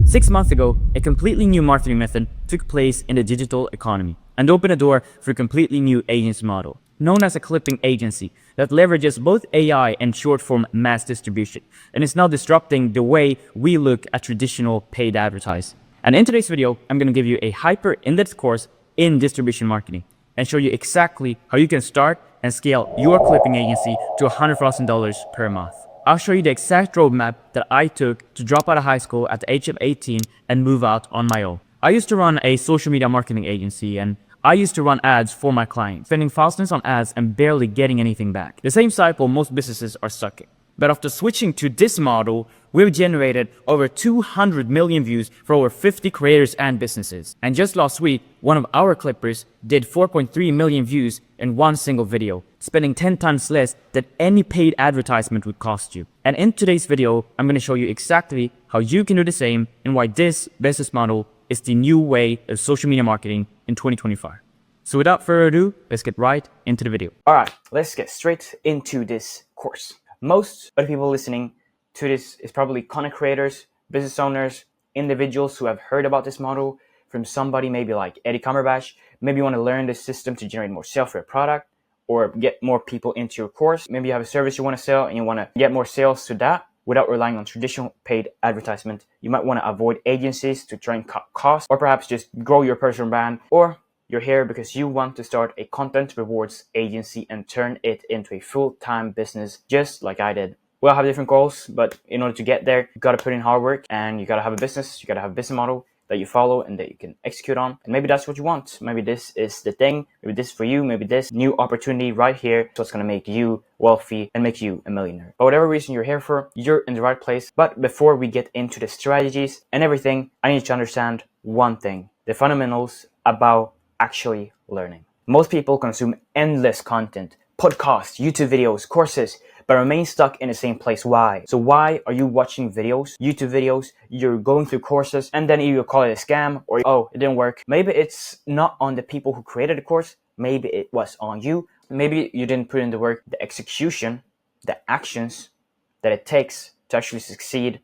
6 months ago, a completely new marketing method took place in the digital economy and opened a door for a completely new agency model, known as a clipping agency, that leverages both AI and short-form mass distribution, and is now disrupting the way we look at traditional paid advertising. And in today's video, I'm going to give you a hyper in-depth course in distribution marketing and show you exactly how you can start and scale your clipping agency to $100,000 per month. I'll show you the exact roadmap that I took to drop out of high school at the age of 18 and move out on my own. I used to run a social media marketing agency, and I used to run ads for my clients, spending thousands on ads and barely getting anything back. The same cycle most businesses are stuck in. But after switching to this model, we've generated over 200 million views for over 50 creators and businesses. And just last week, one of our clippers did 4.3 million views in one single video, spending 10 times less than any paid advertisement would cost you. And in today's video, I'm going to show you exactly how you can do the same and why this business model is the new way of social media marketing in 2025. So without further ado, let's get right into the video. All right, let's get straight into this course. Most of the people listening to this is probably content creators, business owners, individuals who have heard about this model from somebody maybe like Eddie Cumberbatch. Maybe you want to learn this system to generate more sales for your product or get more people into your course. Maybe you have a service you want to sell and you want to get more sales to that without relying on traditional paid advertisement. You might want to avoid agencies to try and cut costs, or perhaps just grow your personal brand, or you're here because you want to start a content rewards agency and turn it into a full-time business, just like I did. We all have different goals, but in order to get there, you got to put in hard work and you got to have a business. You got to have a business model that you follow and that you can execute on. And maybe that's what you want. Maybe this is the thing. Maybe this is for you. Maybe this new opportunity right here is what's going to make you wealthy and make you a millionaire. But whatever reason you're here for, you're in the right place. But before we get into the strategies and everything, I need you to understand one thing: the fundamentals about actually learning. Most people consume endless content, podcasts, YouTube videos, courses, but remain stuck in the same place. Why? So why are you watching videos, YouTube videos, you're going through courses, and then you call it a scam, or oh, it didn't work? Maybe it's not on the people who created the course, maybe it was on you. Maybe you didn't put in the work, the execution, the actions that it takes to actually succeed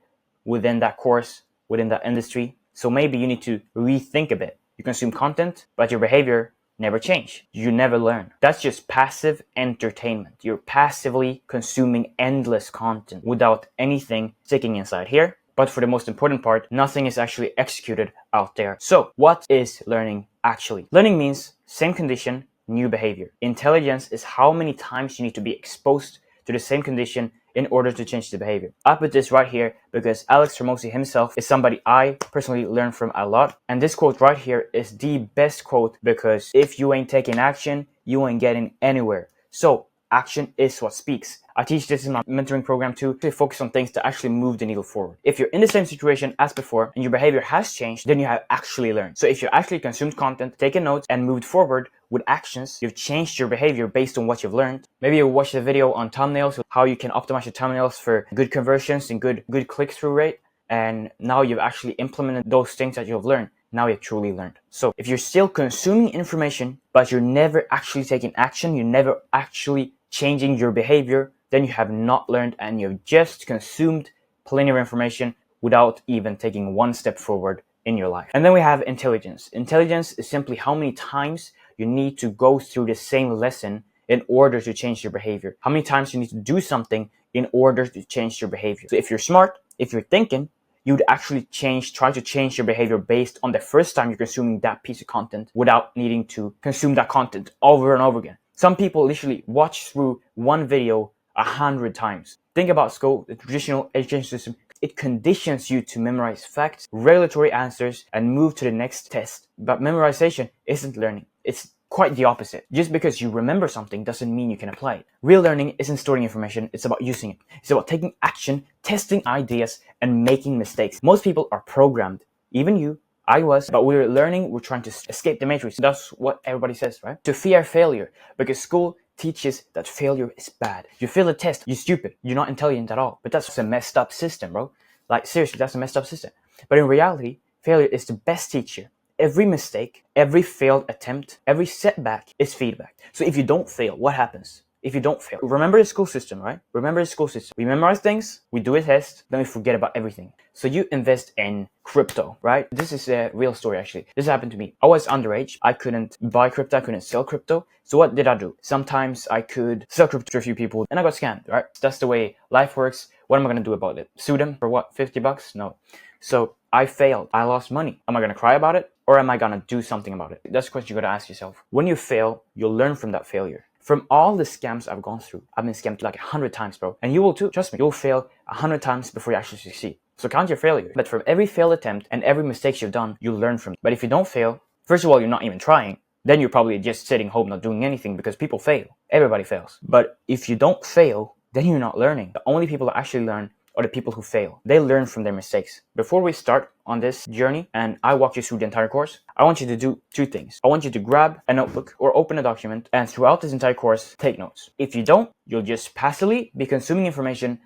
within that course, within that industry. So maybe you need to rethink a bit. You consume content, but your behavior never change. You never learn. That's just passive entertainment. You're passively consuming endless content without anything sticking inside here. But for the most important part, nothing is actually executed out there. So what is learning actually? Learning means same condition, new behavior. Intelligence is how many times you need to be exposed to the same condition in order to change the behavior. I put this right here because Alex Hormozi himself is somebody I personally learned from a lot. And this quote right here is the best quote, because if you ain't taking action, you ain't getting anywhere. So action is what speaks. I teach this in my mentoring program too, to focus on things that actually move the needle forward. If you're in the same situation as before and your behavior has changed, then you have actually learned. So if you actually consumed content, taken notes, and moved forward with actions, you've changed your behavior based on what you've learned. Maybe you watched a video on thumbnails, how you can optimize your thumbnails for good conversions and good click-through rate. And now you've actually implemented those things that you've learned. Now you've truly learned. So if you're still consuming information, but you're never actually taking action, you're never actually changing your behavior, then you have not learned and you've just consumed plenty of information without even taking one step forward in your life. And then we have intelligence. Intelligence is simply how many times you need to go through the same lesson in order to change your behavior. How many times you need to do something in order to change your behavior. So if you're smart, if you're thinking, you'd actually try to change your behavior based on the first time you're consuming that piece of content without needing to consume that content over and over again. Some people literally watch through one video 100 times. Think about school, the traditional education system. It conditions you to memorize facts, regulatory answers, and move to the next test. But memorization isn't learning. It's quite the opposite. Just because you remember something doesn't mean you can apply it. Real learning isn't storing information, it's about using it. It's about taking action, testing ideas, and making mistakes. Most people are programmed, even you, I was, but we're learning, we're trying to escape the matrix. That's what everybody says, right? To fear failure, because school teaches that failure is bad. You fail a test, you're stupid, you're not intelligent at all. But that's a messed up system, bro. Like seriously, that's a messed up system. But in reality, failure is the best teacher. Every mistake, every failed attempt, every setback is feedback. So if you don't fail, what happens? if you don't fail. Remember the school system, right? Remember the school system. We memorize things, we do a test, then we forget about everything. So you invest in crypto, right? This is a real story actually. This happened to me. I was underage. I couldn't buy crypto, I couldn't sell crypto. So what did I do? Sometimes I could sell crypto to a few people and I got scammed, right? That's the way life works. What am I gonna do about it? Sue them for what? $50? No. So I failed. I lost money. Am I gonna cry about it? Or am I gonna do something about it? That's the question you gotta ask yourself. When you fail, you'll learn from that failure. From all the scams I've gone through, I've been scammed like 100 times, bro. And you will too. Trust me, you'll fail 100 times before you actually succeed. So count your failure. But from every failed attempt and every mistake you've done, you'll learn from it. But if you don't fail, first of all, you're not even trying. Then you're probably just sitting home not doing anything because people fail. Everybody fails. But if you don't fail, then you're not learning. The only people that actually learn are the people who fail. They learn from their mistakes. Before we start on this journey and I walk you through the entire course, I want you to do two things. I want you to grab a notebook or open a document and throughout this entire course, take notes. If you don't, you'll just passively be consuming information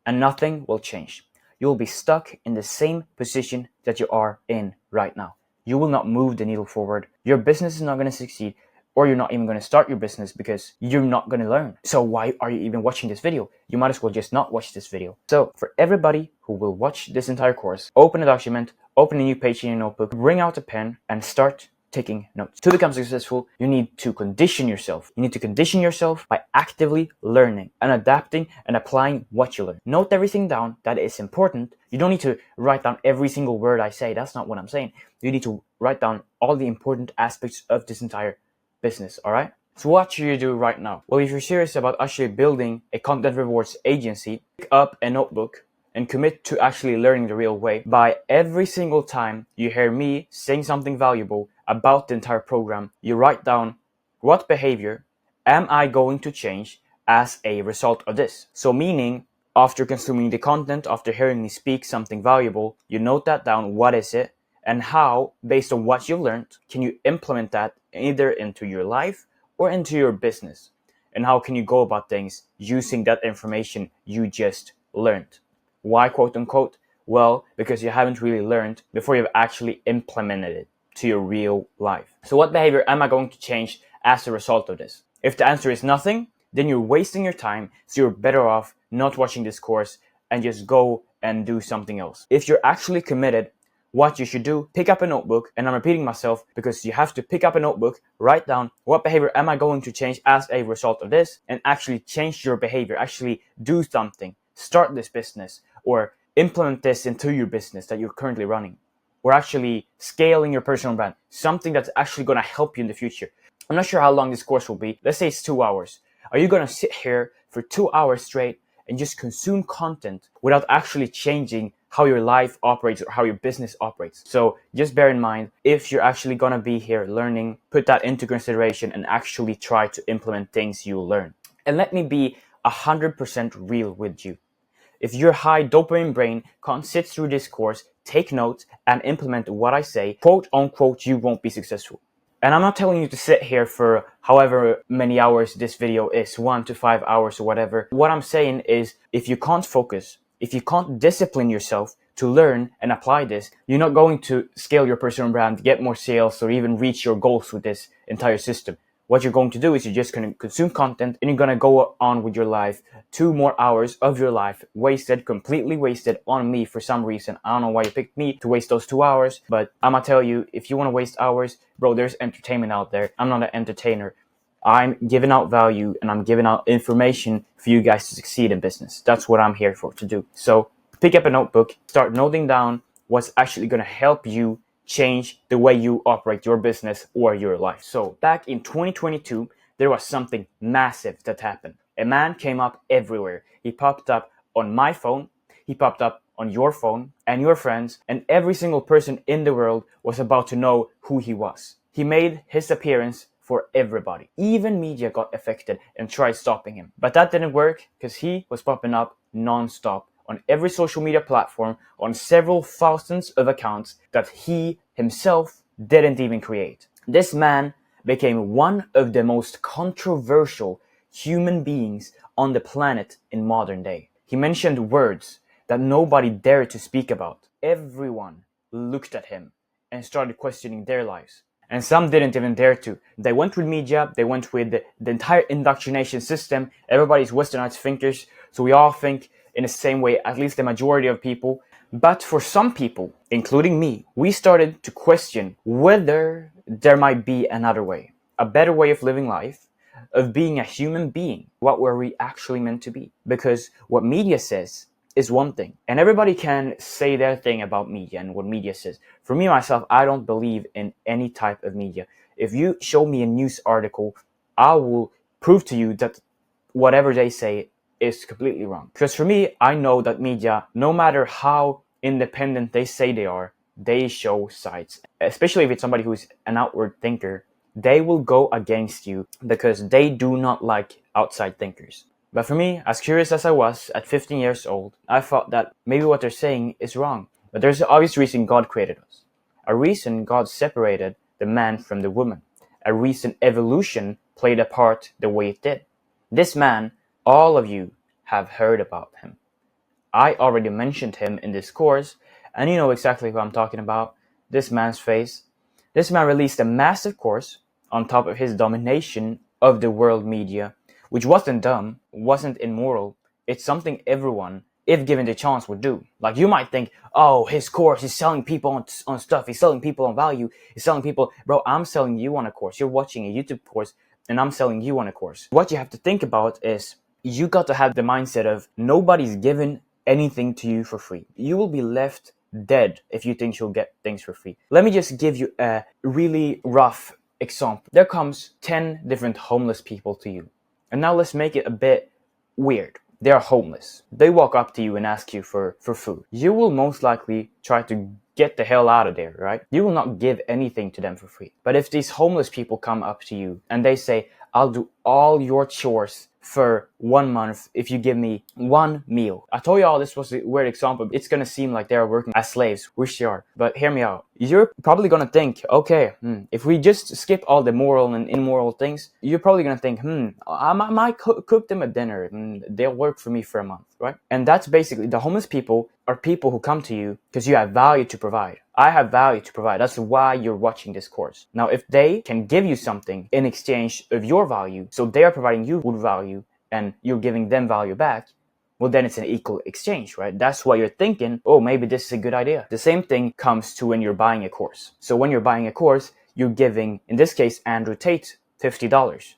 and nothing will change. You'll be stuck in the same position that you are in right now. You will not move the needle forward. Your business is not going to succeed, or you're not even going to start your business because you're not going to learn. So why are you even watching this video? You might as well just not watch this video. So for everybody who will watch this entire course, open a document, open a new page in your notebook, bring out a pen and start taking notes. To become successful, you need to condition yourself. You need to condition yourself by actively learning and adapting and applying what you learn. Note everything down that is important. You don't need to write down every single word I say. That's not what I'm saying. You need to write down all the important aspects of this entire business, all right? So what should you do right now? Well, if you're serious about actually building a content rewards agency, pick up a notebook and commit to actually learning the real way. By every single time you hear me saying something valuable about the entire program, you write down what behavior am I going to change as a result of this. So meaning after consuming the content, after hearing me speak something valuable, you note that down, what is it? And how, based on what you learned, can you implement that either into your life or into your business? And how can you go about things using that information you just learned? Why quote unquote? Well, because you haven't really learned before you've actually implemented it to your real life. So what behavior am I going to change as a result of this? If the answer is nothing, then you're wasting your time. So you're better off not watching this course and just go and do something else. If you're actually committed, what you should do, pick up a notebook, and I'm repeating myself because you have to pick up a notebook, write down what behavior am I going to change as a result of this, and actually change your behavior, actually do something, start this business, or implement this into your business that you're currently running, or actually scaling your personal brand, something that's actually going to help you in the future. I'm not sure how long this course will be. Let's say it's 2 hours. Are you going to sit here for 2 hours straight and just consume content without actually changing how your life operates or how your business operates? So just bear in mind, if you're actually going to be here learning, put that into consideration and actually try to implement things you learn. And let me be 100% real with you. If your high dopamine brain can't sit through this course, take notes and implement what I say, quote unquote, you won't be successful. And I'm not telling you to sit here for however many hours this video is, 1 to 5 hours or whatever. What I'm saying is, if you can't focus, if you can't discipline yourself to learn and apply this, you're not going to scale your personal brand, get more sales, or even reach your goals with this entire system. What you're going to do is you're just going to consume content and you're going to go on with your life. 2 more hours of your life wasted, completely wasted on me for some reason. I don't know why you picked me to waste those 2 hours, but I'm going to tell you, if you want to waste hours, bro, there's entertainment out there. I'm not an entertainer. I'm giving out value and I'm giving out information for you guys to succeed in business. That's what I'm here for, to do. So pick up a notebook, start noting down what's actually going to help you change the way you operate your business or your life. So back in 2022, there was something massive that happened. A man came up everywhere. He popped up on my phone, he popped up on your phone and your friends, and every single person in the world was about to know who he was. He made his appearance for everybody. Even media got affected and tried stopping him. But that didn't work because he was popping up non-stop on every social media platform, on several thousands of accounts that he himself didn't even create. This man became one of the most controversial human beings on the planet in modern day. He mentioned words that nobody dared to speak about. Everyone looked at him and started questioning their lives. And some didn't even dare to. They went with media, they went with the entire indoctrination system. Everybody's westernized thinkers, so we all think in the same way, at least the majority of people. But for some people, including me, we started to question whether there might be another way, a better way of living life, of being a human being. What were we actually meant to be? Because what media says is one thing, and everybody can say their thing about media and what media says. For me, myself, I don't believe in any type of media. If you show me a news article, I will prove to you that whatever they say is completely wrong. Because for me, I know that media, no matter how independent they say they are, they show sides. Especially if it's somebody who's an outward thinker, they will go against you because they do not like outside thinkers. But for me, as curious as I was at 15 years old, I thought that maybe what they're saying is wrong. But there's an obvious reason God created us. A reason God separated the man from the woman. A reason evolution played a part the way it did. This man, all of you have heard about him. I already mentioned him in this course, and you know exactly who I'm talking about. This man's face. This man released a massive course on top of his domination of the world media, which wasn't dumb, wasn't immoral. It's something everyone, if given the chance, would do. Like, you might think, oh, his course, he's selling people on stuff, he's selling people on value, he's selling people. Bro, I'm selling you on a course. You're watching a YouTube course, and I'm selling you on a course. What you have to think about is you got to have the mindset of nobody's given anything to you for free. You will be left dead if you think you'll get things for free. Let me just give you a really rough example. There comes 10 different homeless people to you. And now let's make it a bit weird. They are homeless. They walk up to you and ask you for food. You will most likely try to get the hell out of there, right? You will not give anything to them for free. But if these homeless people come up to you and they say, I'll do all your chores for 1 month if you give me one meal. I told you all this was a weird example. It's gonna seem like they're working as slaves, which they are. But hear me out. You're probably gonna think, okay, if we just skip all the moral and immoral things, you're probably gonna think, I might cook them a dinner and they'll work for me for a month, right? And that's basically, the homeless people are people who come to you because you have value to provide. I have value to provide. That's why you're watching this course. Now, if they can give you something in exchange of your value, so they are providing you with value and you're giving them value back, well, then it's an equal exchange, right? That's why you're thinking, oh, maybe this is a good idea. The same thing comes to when you're buying a course. So when you're buying a course, you're giving, in this case, Andrew Tate, $50.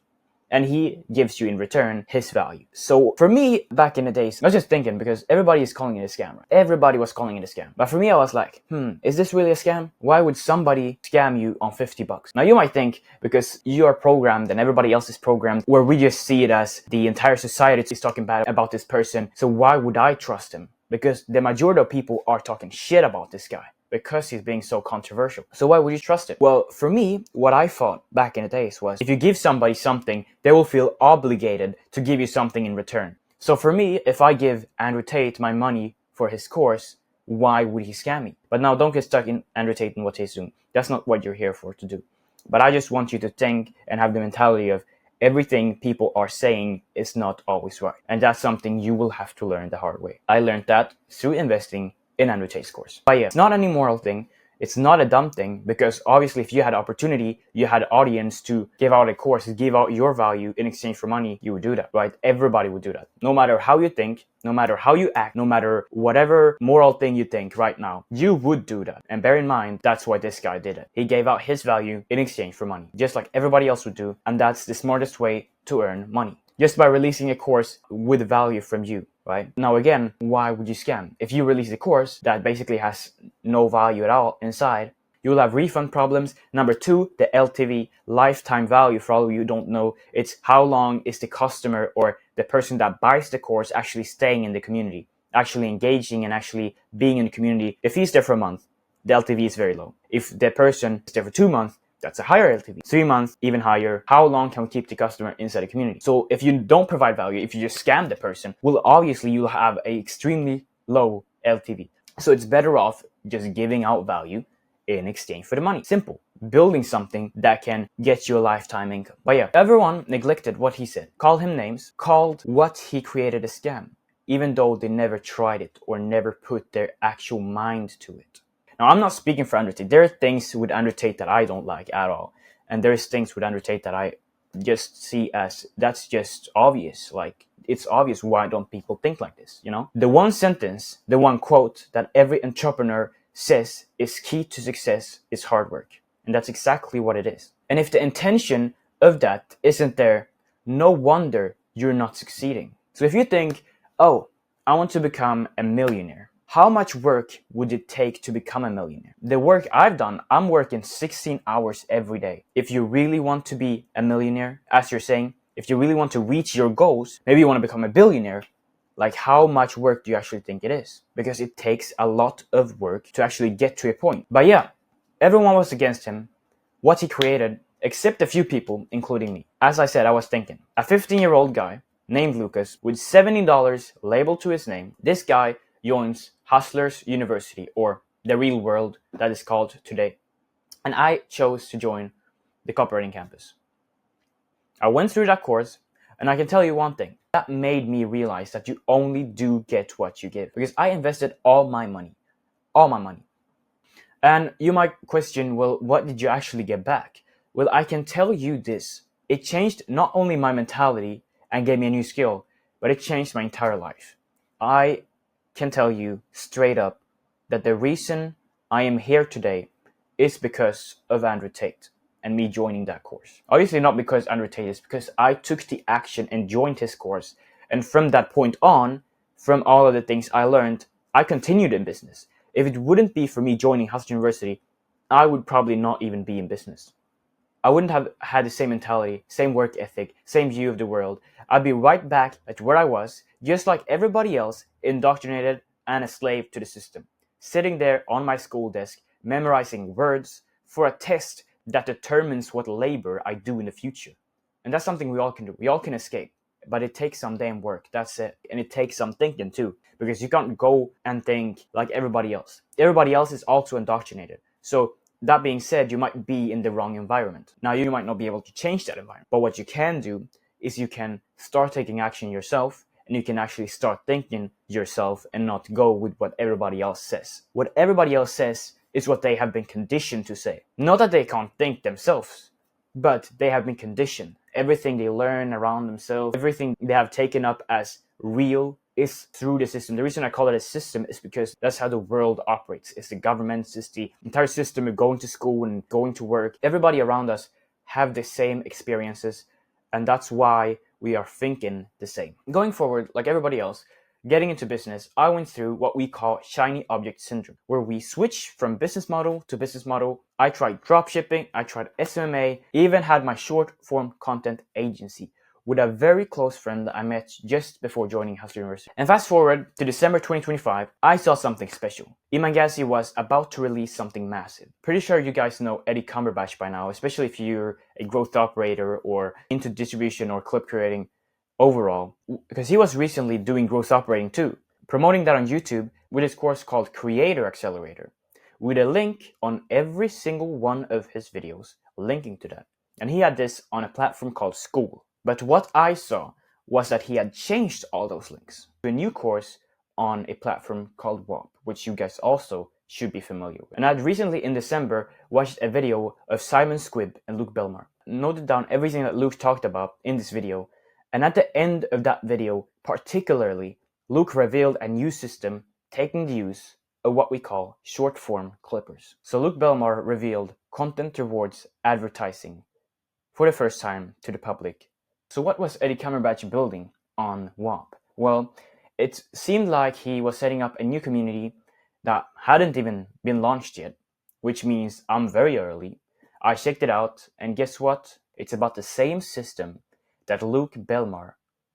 And he gives you in return his value. So for me, back in the days, I was just thinking, because everybody is calling it a scam. Right? Everybody was calling it a scam. But for me, I was like, is this really a scam? Why would somebody scam you on $50? Now you might think, because you are programmed and everybody else is programmed, where we just see it as the entire society is talking bad about this person. So why would I trust him? Because the majority of people are talking shit about this guy, because he's being so controversial. So why would you trust him? Well, for me, what I thought back in the days was, if you give somebody something, they will feel obligated to give you something in return. So for me, if I give Andrew Tate my money for his course, why would he scam me? But now don't get stuck in Andrew Tate and what he's doing. That's not what you're here for to do. But I just want you to think and have the mentality of, everything people are saying is not always right. And that's something you will have to learn the hard way. I learned that through investing in Andrew Tate's course. But yeah, it's not an immoral thing. It's not a dumb thing, because obviously if you had opportunity, you had audience to give out a course, give out your value in exchange for money, you would do that, right? Everybody would do that. No matter how you think, no matter how you act, no matter whatever moral thing you think right now, you would do that. And bear in mind, that's why this guy did it. He gave out his value in exchange for money, just like everybody else would do. And that's the smartest way to earn money, just by releasing a course with value from you. Right? Now again, why would you scam? If you release a course that basically has no value at all inside, you will have refund problems. Number two, the LTV, lifetime value, for all of you who don't know, it's how long is the customer or the person that buys the course actually staying in the community, actually engaging and actually being in the community. If he's there for a month, the LTV is very low. If the person is there for 2 months, that's a higher LTV. 3 months, even higher. How long can we keep the customer inside the community? So if you don't provide value, if you just scam the person, well, obviously you'll have an extremely low LTV. So it's better off just giving out value in exchange for the money. Simple. Building something that can get you a lifetime income. But yeah, everyone neglected what he said. Called him names. Called what he created a scam, even though they never tried it or never put their actual mind to it. Now, I'm not speaking for Andrew Tate. There are things with Andrew Tate that I don't like at all. And there's things with Andrew Tate that I just see as that's just obvious. Like, it's obvious, why don't people think like this, you know? The one sentence, the one quote that every entrepreneur says is key to success is hard work. And that's exactly what it is. And if the intention of that isn't there, no wonder you're not succeeding. So if you think, oh, I want to become a millionaire, how much work would it take to become a millionaire? The work I've done, I'm working 16 hours every day. If you really want to be a millionaire, as you're saying, if you really want to reach your goals, maybe you want to become a billionaire, like, how much work do you actually think it is? Because it takes a lot of work to actually get to a point. But yeah, everyone was against him, what he created, except a few people, including me. As I said, I was thinking, a 15-year-old guy named Lucas with $70 labeled to his name, this guy joins Hustlers University, or the real world that is called today. And I chose to join the copywriting campus. I went through that course, and I can tell you one thing. That made me realize that you only do get what you give. Because I invested all my money. All my money. And you might question, well, what did you actually get back? Well, I can tell you this. It changed not only my mentality and gave me a new skill, but it changed my entire life. I can tell you straight up that the reason I am here today is because of Andrew Tate and me joining that course. Obviously not because Andrew Tate, is because I took the action and joined his course. And from that point on, from all of the things I learned, I continued in business. If it wouldn't be for me joining Hustlers University, I would probably not even be in business. I wouldn't have had the same mentality, same work ethic, same view of the world. I'd be right back at where I was, just like everybody else, indoctrinated and a slave to the system. Sitting there on my school desk, memorizing words for a test that determines what labor I do in the future. And that's something we all can do. We all can escape. But it takes some damn work, that's it. And it takes some thinking too, because you can't go and think like everybody else. Everybody else is also indoctrinated. So that being said, you might be in the wrong environment. Now, you might not be able to change that environment, but what you can do is you can start taking action yourself, and you can actually start thinking yourself and not go with what everybody else says. What everybody else says is what they have been conditioned to say. Not that they can't think themselves, but they have been conditioned. Everything they learn around themselves, everything they have taken up as real is through the system. The reason I call it a system is because that's how the world operates. It's the government, it's the entire system of going to school and going to work. Everybody around us have the same experiences, and that's why we are thinking the same. Going forward, like everybody else, getting into business, I went through what we call shiny object syndrome, where we switch from business model to business model. I tried dropshipping, I tried SMMA, even had my short form content agency with a very close friend that I met just before joining Hustlers University. And fast forward to December 2025, I saw something special. Iman Gadzhi was about to release something massive. Pretty sure you guys know Eddie Cumberbatch by now, especially if you're a growth operator or into distribution or clip creating overall, because he was recently doing growth operating too, promoting that on YouTube with his course called Creator Accelerator, with a link on every single one of his videos linking to that. And he had this on a platform called School. But what I saw was that he had changed all those links to a new course on a platform called Wop, which you guys also should be familiar with. And I'd recently in December watched a video of Simon Squibb and Luke Belmar. Noted down everything that Luke talked about in this video, and at the end of that video, particularly, Luke revealed a new system taking the use of what we call short form clippers. So Luke Belmar revealed content rewards advertising for the first time to the public. So what was Eddie Cumberbatch building on WAP? Well, it seemed like he was setting up a new community that hadn't even been launched yet, which means I'm very early. I checked it out, and guess what? It's about the same system that Luke Belmar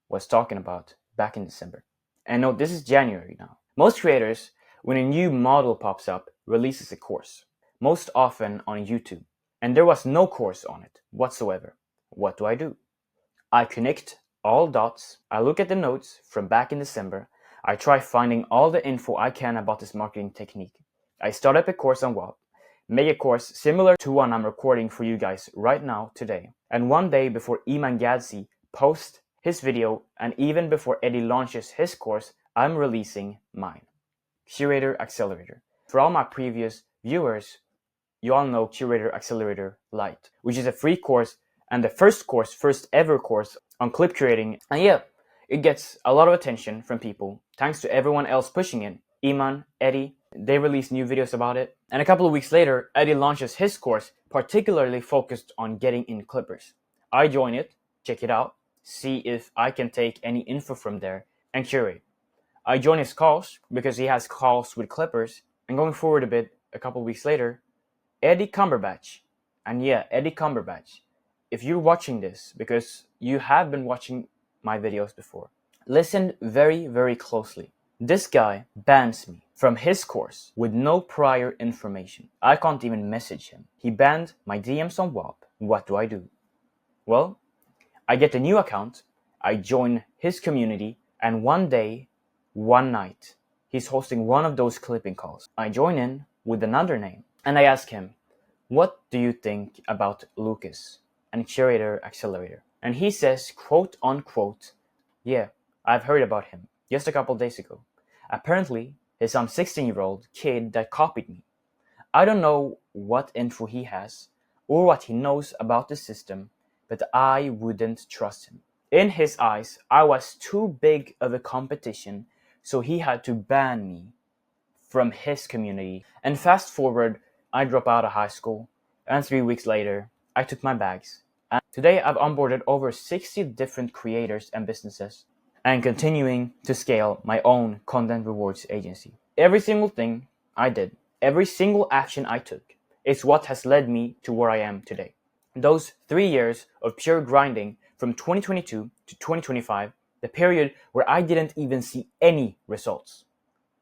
was talking about back in December. And no, this is January now. Most creators, when a new model pops up, releases a course, most often on YouTube. And there was no course on it whatsoever. What do? I connect all dots. I look at the notes from back in December. I try finding all the info I can about this marketing technique. I start up a course on WAP, make a course similar to one I'm recording for you guys right now today. And one day before Iman Gadzhi posts his video, and even before Eddie launches his course, I'm releasing mine, Creator Accelerator. For all my previous viewers, you all know Curator Accelerator Lite, which is a free course and the first ever course on clip creating. And yeah, it gets a lot of attention from people thanks to everyone else pushing it. Iman, Eddie, they release new videos about it. And a couple of weeks later, Eddie launches his course particularly focused on getting in clippers. I join it, check it out, see if I can take any info from there and curate. I join his calls because he has calls with clippers. And going forward a bit, a couple of weeks later, Eddie Cumberbatch. And yeah, Eddie Cumberbatch. If you're watching this, because you have been watching my videos before, listen very, very closely. This guy bans me from his course with no prior information. I can't even message him. He banned my DMs on Wop. What do? Well, I get a new account, I join his community, and one day, one night, he's hosting one of those clipping calls. I join in with another name, and I ask him, what do you think about Lucas and Curator Accelerator? And he says, quote unquote, yeah, I've heard about him just a couple days ago. Apparently, he's some 16-year-old kid that copied me. I don't know what info he has or what he knows about the system, but I wouldn't trust him. In his eyes, I was too big of a competition, so he had to ban me from his community. And fast forward, I drop out of high school, and 3 weeks later, I took my bags. And today, I've onboarded over 60 different creators and businesses, and continuing to scale my own content rewards agency. Every single thing I did, every single action I took, is what has led me to where I am today. Those 3 years of pure grinding from 2022 to 2025, the period where I didn't even see any results.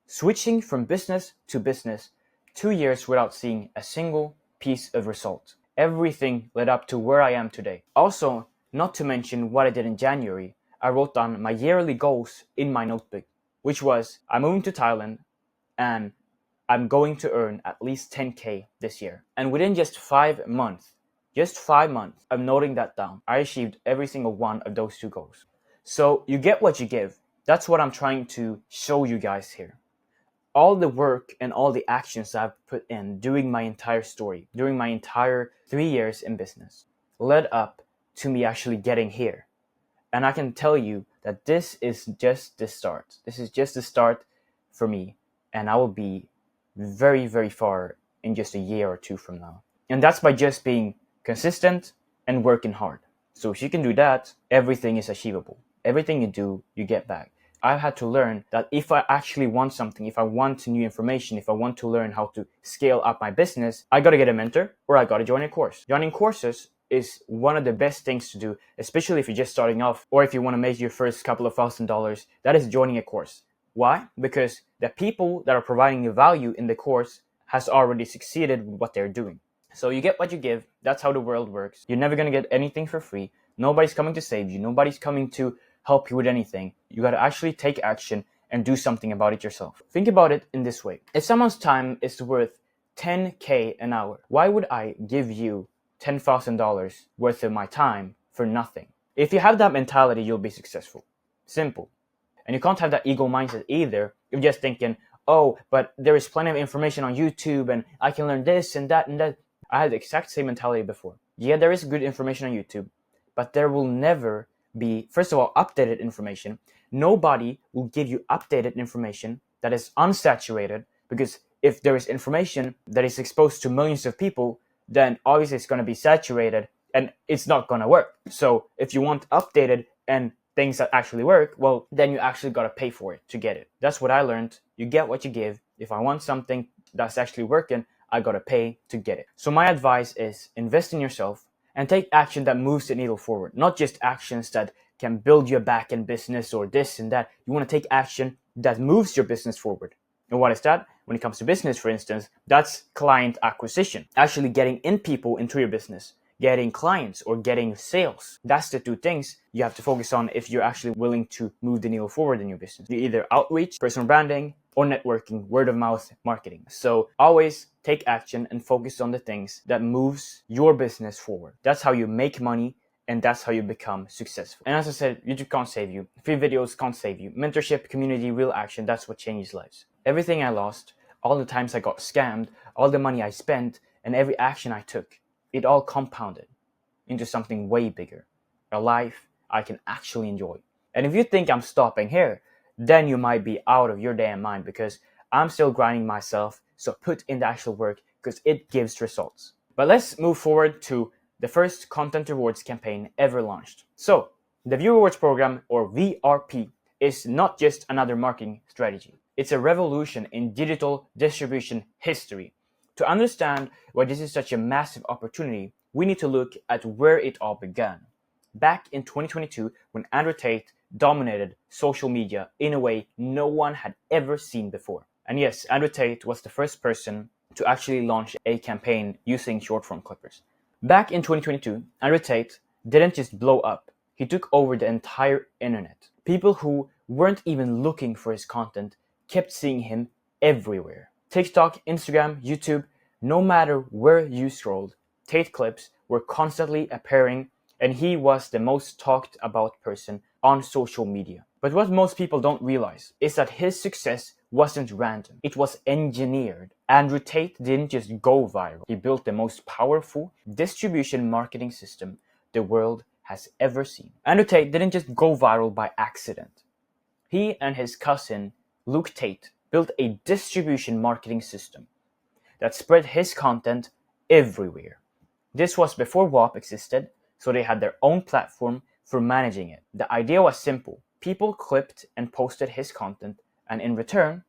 Switching from business to business, 2 years without seeing a single piece of result. Everything led up to where I am today. Also, not to mention what I did in January, I wrote down my yearly goals in my notebook, which was I'm moving to Thailand and I'm going to earn at least 10K this year. And within just 5 months, I'm noting that down. I achieved every single one of those 2 goals. So you get what you give. That's what I'm trying to show you guys here. All the work and all the actions I've put in during my entire story, during my entire 3 years in business, led up to me actually getting here. And I can tell you that this is just the start. This is just the start for me. And I will be very, very far in just a year or 2 from now. And that's by just being consistent and working hard. So if you can do that, everything is achievable. Everything you do, you get back. I've had to learn that if I actually want something, if I want new information, if I want to learn how to scale up my business, I gotta get a mentor or I gotta join a course. Joining courses is one of the best things to do, especially if you're just starting off or if you want to make your first couple of $1,000. That is joining a course. Why? Because the people that are providing you value in the course has already succeeded with what they're doing. So you get what you give. That's how the world works. You're never going to get anything for free. Nobody's coming to save you. Nobody's coming to help you with anything. You got to actually take action and do something about it yourself. Think about it in this way. If someone's time is worth 10K an hour, why would I give you $10,000 worth of my time for nothing? If you have that mentality, you'll be successful. Simple. And you can't have that ego mindset either. You're just thinking, oh, but there is plenty of information on YouTube and I can learn this and that and that. I had the exact same mentality before. Yeah, there is good information on YouTube, but there will never be, first of all, updated information. Nobody will give you updated information that is unsaturated, because if there is information that is exposed to millions of people, then obviously it's going to be saturated and it's not going to work. So if you want updated and things that actually work, well, then you actually got to pay for it to get it. That's what I learned. You get what you give. If I want something that's actually working, I got to pay to get it. So my advice is invest in yourself and take action that moves the needle forward, not just actions that can build your back-end business or this and that. You want to take action that moves your business forward. And what is that? When it comes to business, for instance, that's client acquisition, actually getting in people into your business, getting clients or getting sales. That's the 2 things you have to focus on if you're actually willing to move the needle forward in your business. You either outreach, personal branding, or networking, word of mouth marketing. So always take action and focus on the things that moves your business forward. That's how you make money and that's how you become successful. And as I said, YouTube can't save you. Free videos can't save you. Mentorship, community, real action, that's what changes lives. Everything I lost, all the times I got scammed, all the money I spent, and every action I took, it all compounded into something way bigger, a life I can actually enjoy. And if you think I'm stopping here, then you might be out of your damn mind, because I'm still grinding myself, so put in the actual work because it gives results. But let's move forward to the first content rewards campaign ever launched. So, the View Rewards Program, or VRP, is not just another marketing strategy. It's a revolution in digital distribution history. To understand why this is such a massive opportunity, we need to look at where it all began. Back in 2022, when Andrew Tate dominated social media in a way no one had ever seen before. And yes, Andrew Tate was the first person to actually launch a campaign using short-form clippers. Back in 2022, Andrew Tate didn't just blow up, he took over the entire internet. People who weren't even looking for his content kept seeing him everywhere. TikTok, Instagram, YouTube, no matter where you scrolled, Tate clips were constantly appearing, and he was the most talked about person on social media. But what most people don't realize is that his success wasn't random. It was engineered. Andrew Tate didn't just go viral. He built the most powerful distribution marketing system the world has ever seen. Andrew Tate didn't just go viral by accident. He and his cousin, Luke Tate, built a distribution marketing system that spread his content everywhere. This was before WOP existed, so they had their own platform for managing it. The idea was simple. People clipped and posted his content, and in return,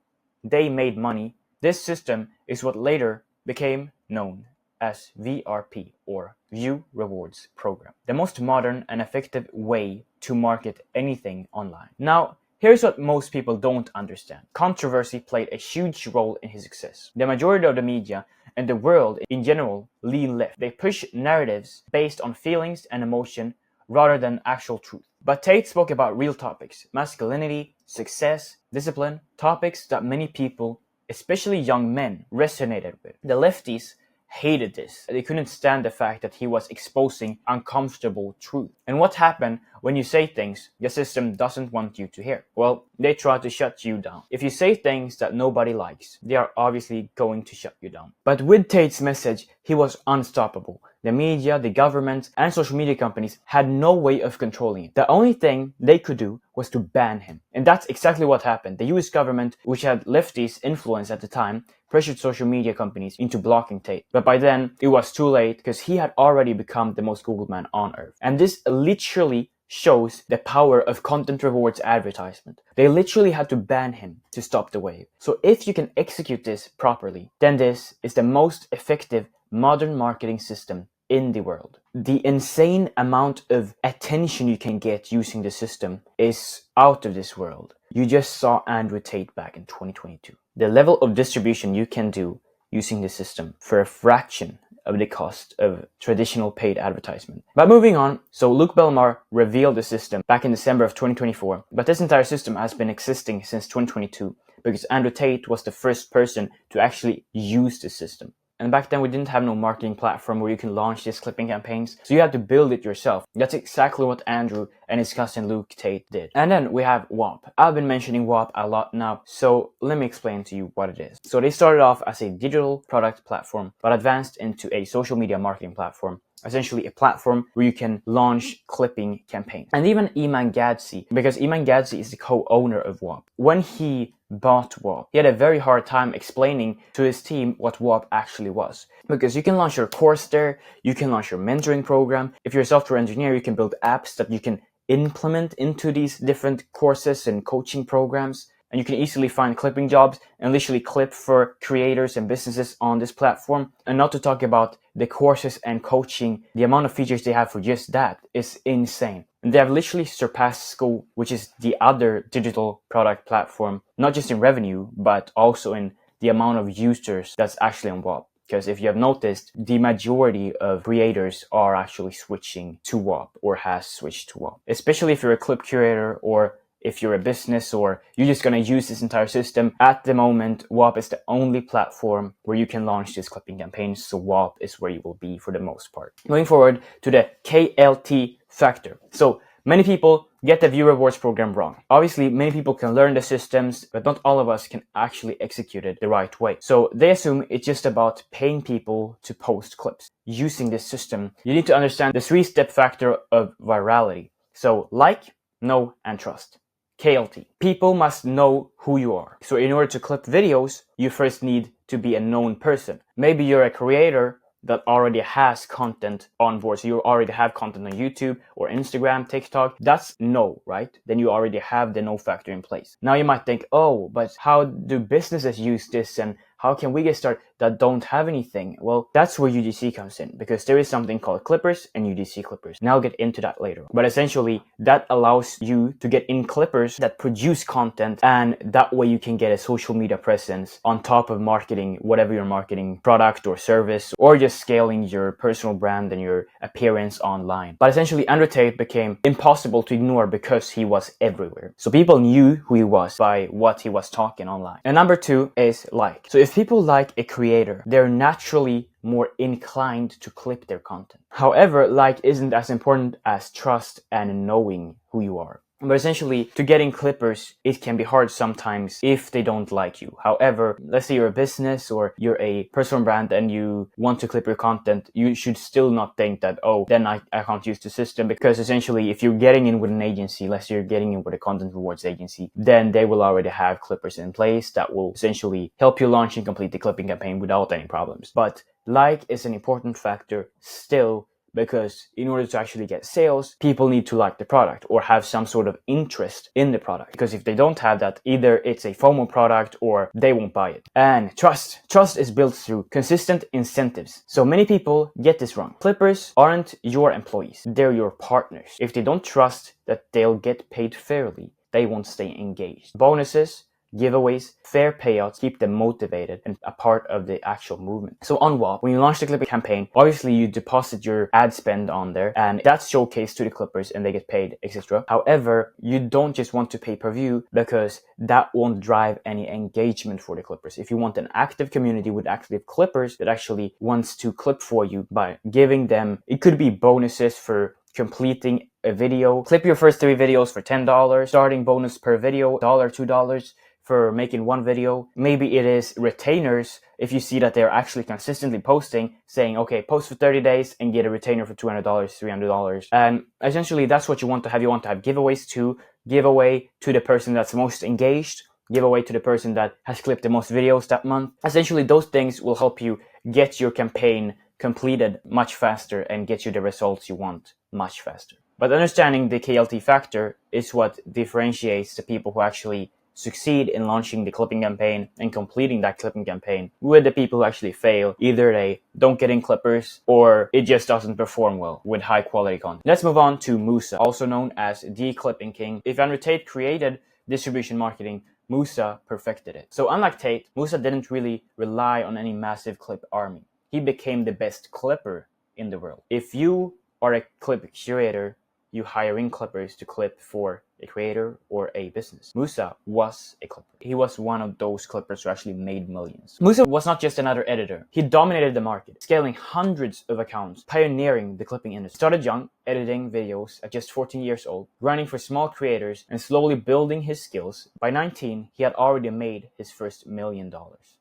they made money. This system is what later became known as VRP, or View Rewards Program, the most modern and effective way to market anything online. Now, here's what most people don't understand. Controversy played a huge role in his success. The majority of the media and the world in general lean left. They push narratives based on feelings and emotion rather than actual truth. But Tate spoke about real topics: masculinity, success, discipline, topics that many people, especially young men, resonated with. The lefties hated this. They couldn't stand the fact that he was exposing uncomfortable truth. And what happened when you say things the system doesn't want you to hear? Well, they try to shut you down. If you say things that nobody likes, they are obviously going to shut you down. But with Tate's message, he was unstoppable. The media, the government, and social media companies had no way of controlling it. The only thing they could do was to ban him. And that's exactly what happened. The US government, which had lefties influence at the time, pressured social media companies into blocking Tate. But by then, it was too late, because he had already become the most Googled man on earth. And this literally shows the power of content rewards advertisement. They literally had to ban him to stop the wave. So if you can execute this properly, then this is the most effective modern marketing system in the world. The insane amount of attention you can get using the system is out of this world. You just saw Andrew Tate back in 2022. The level of distribution you can do using the system for a fraction of the cost of traditional paid advertisement. But moving on, so Luke Belmar revealed the system back in December of 2024, but this entire system has been existing since 2022 because Andrew Tate was the first person to actually use the system. And back then we didn't have no marketing platform where you can launch these clipping campaigns, so you had to build it yourself. That's exactly what Andrew and his cousin Luke Tate did. And then we have WOP. I've been mentioning WOP a lot now, so let me explain to you what it is. So they started off as a digital product platform, but advanced into a social media marketing platform. Essentially a platform where you can launch clipping campaigns. And even Iman Gadzhi, because Iman Gadzhi is the co-owner of WOP. When he bought WOP, he had a very hard time explaining to his team what WOP actually was. Because you can launch your course there, you can launch your mentoring program. If you're a software engineer, you can build apps that you can implement into these different courses and coaching programs. And you can easily find clipping jobs and literally clip for creators and businesses on this platform. And not to talk about the courses and coaching, the amount of features they have for just that is insane. And they have literally surpassed School, which is the other digital product platform, not just in revenue, but also in the amount of users that's actually on WOP. Because if you have noticed, the majority of creators are actually switching to WOP or has switched to WOP. Especially if you're a clip curator or if you're a business or you're just going to use this entire system. At the moment, WOP is the only platform where you can launch these clipping campaigns, so WOP is where you will be for the most part. Moving forward to the KLT factor. So Many people get the view rewards program wrong. Obviously, many people can learn the systems, but not all of us can actually execute it the right way. So they assume it's just about paying people to post clips. Using this system, you need to understand the 3-step factor of virality. So like, know, and trust. KLT. People must know who you are. So in order to clip videos, you first need to be a known person. Maybe you're a creator that already has content on board. So you already have content on YouTube or Instagram, TikTok. That's no, right? Then you already have the no factor in place. Now you might think, oh, but how do businesses use this and how can we get started that don't have anything? Well, that's where UGC comes in, because there is something called clippers and UGC clippers. And I'll get into that later. But essentially, that allows you to get in clippers that produce content, and that way you can get a social media presence on top of marketing whatever your marketing product or service, or just scaling your personal brand and your appearance online. But essentially, Andrew Tate became impossible to ignore because he was everywhere. So people knew who he was by what he was talking online. And number 2 is like. So if people like a creator, they're naturally more inclined to clip their content. However, like isn't as important as trust and knowing who you are. But essentially, to getting clippers, it can be hard sometimes if they don't like you. However, let's say you're a business or you're a personal brand and you want to clip your content, you should still not think that, oh, then I can't use the system, because essentially if you're getting in with an agency, let's say you're getting in with a content rewards agency, then they will already have clippers in place that will essentially help you launch and complete the clipping campaign without any problems. But like is an important factor still, because in order to actually get sales, people need to like the product or have some sort of interest in the product. Because if they don't have that, either it's a FOMO product or they won't buy it. And trust. Trust is built through consistent incentives. So many people get this wrong. Clippers aren't your employees. They're your partners. If they don't trust that they'll get paid fairly, they won't stay engaged. Bonuses, giveaways, fair payouts keep them motivated and a part of the actual movement. So on Wop, when you launch the clipping campaign, obviously you deposit your ad spend on there and that's showcased to the clippers and they get paid, etc. However, you don't just want to pay per view, because that won't drive any engagement for the clippers. If you want an active community with active clippers that actually wants to clip for you by giving them, it could be bonuses for completing a video. Clip your first 3 videos for $10, starting bonus per video, $1, $2 for making 1 video. Maybe it is retainers if you see that they're actually consistently posting, saying, okay, post for 30 days and get a retainer for $200, $300. And essentially that's what you want to have. You want to have giveaways too. Giveaway to the person that's most engaged, giveaway to the person that has clipped the most videos that month. Essentially those things will help you get your campaign completed much faster and get you the results you want much faster. But understanding the KLT factor is what differentiates the people who actually succeed in launching the clipping campaign and completing that clipping campaign with the people who actually fail. Either they don't get in clippers or it just doesn't perform well with high quality content. Let's move on to Musa, also known as the Clipping King. If Andrew Tate created distribution marketing, Musa perfected it. So unlike Tate, Musa didn't really rely on any massive clip army. He became the best clipper in the world. If you are a clip curator, you hire in clippers to clip for a creator or a business. Musa was a clipper. He was one of those clippers who actually made millions. Musa was not just another editor. He dominated the market, scaling hundreds of accounts, pioneering the clipping industry. Started young, editing videos at just 14 years old, running for small creators and slowly building his skills. By 19, he had already made his first $1 million.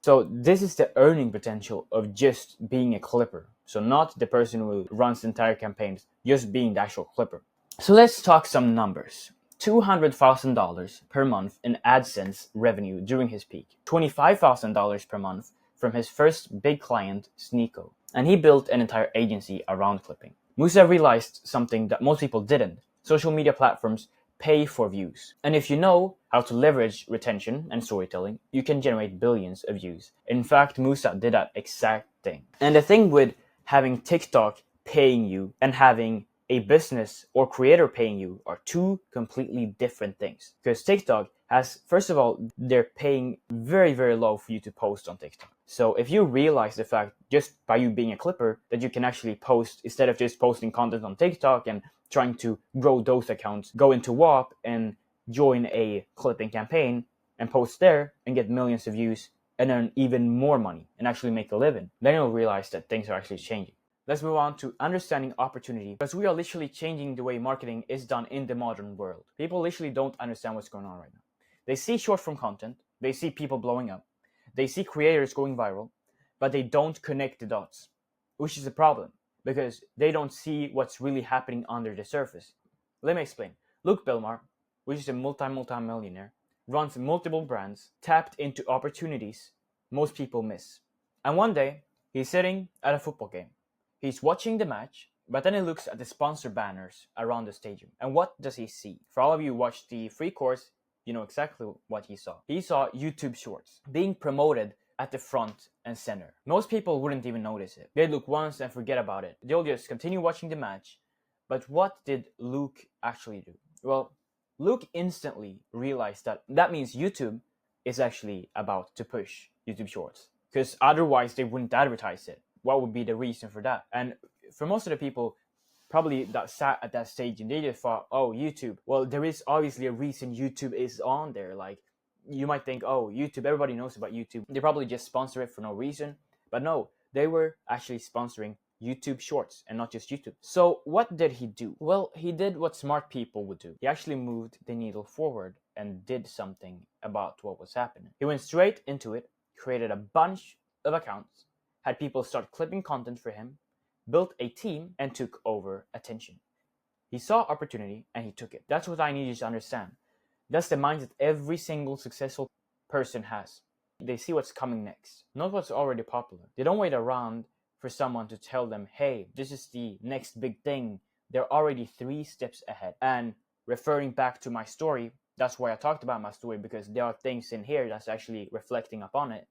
So this is the earning potential of just being a clipper. So not the person who runs entire campaigns, just being the actual clipper. So let's talk some numbers. $200,000 per month in AdSense revenue during his peak. $25,000 per month from his first big client, Sneeko. And he built an entire agency around clipping. Musa realized something that most people didn't. Social media platforms pay for views. And if you know how to leverage retention and storytelling, you can generate billions of views. In fact, Musa did that exact thing. And the thing with having TikTok paying you and having a business or creator paying you are 2 completely different things. Because TikTok has, first of all, they're paying very, very low for you to post on TikTok. So if you realize the fact, just by you being a clipper, that you can actually post, instead of just posting content on TikTok and trying to grow those accounts, go into WAP and join a clipping campaign and post there and get millions of views and earn even more money and actually make a living, then you'll realize that things are actually changing. let's move on to understanding opportunity, because we are literally changing the way marketing is done in the modern world. People literally don't understand what's going on right now. They see short form content, they see people blowing up, they see creators going viral, but they don't connect the dots, which is a problem because they don't see what's really happening under the surface. Let me explain. Luke Belmar, which is a multi-millionaire, runs multiple brands, tapped into opportunities most people miss. And one day, he's sitting at a football game. He's watching the match, but then he looks at the sponsor banners around the stadium. And what does he see? For all of you who watched the free course, you know exactly what he saw. He saw YouTube Shorts being promoted at the front and center. Most people wouldn't even notice it. They'd look once and forget about it. They'll just continue watching the match. But what did Luke actually do? Well, Luke instantly realized that means YouTube is actually about to push YouTube Shorts, because otherwise they wouldn't advertise it. What would be the reason for that? And for most of the people probably that sat at that stage and they just thought, oh, YouTube. Well, there is obviously a reason YouTube is on there. Like, you might think, oh, YouTube, everybody knows about YouTube. They probably just sponsor it for no reason. But no, they were actually sponsoring YouTube Shorts and not just YouTube. So what did he do? Well, he did what smart people would do. He actually moved the needle forward and did something about what was happening. He went straight into it, created a bunch of accounts, had people start clipping content for him, built a team, and took over attention. He saw opportunity and he took it. That's what I need you to understand. That's the mindset every single successful person has. They see what's coming next, not what's already popular. They don't wait around for someone to tell them, hey, this is the next big thing. They're already 3 steps ahead. And referring back to my story, that's why I talked about my story, because there are things in here that's actually reflecting upon it.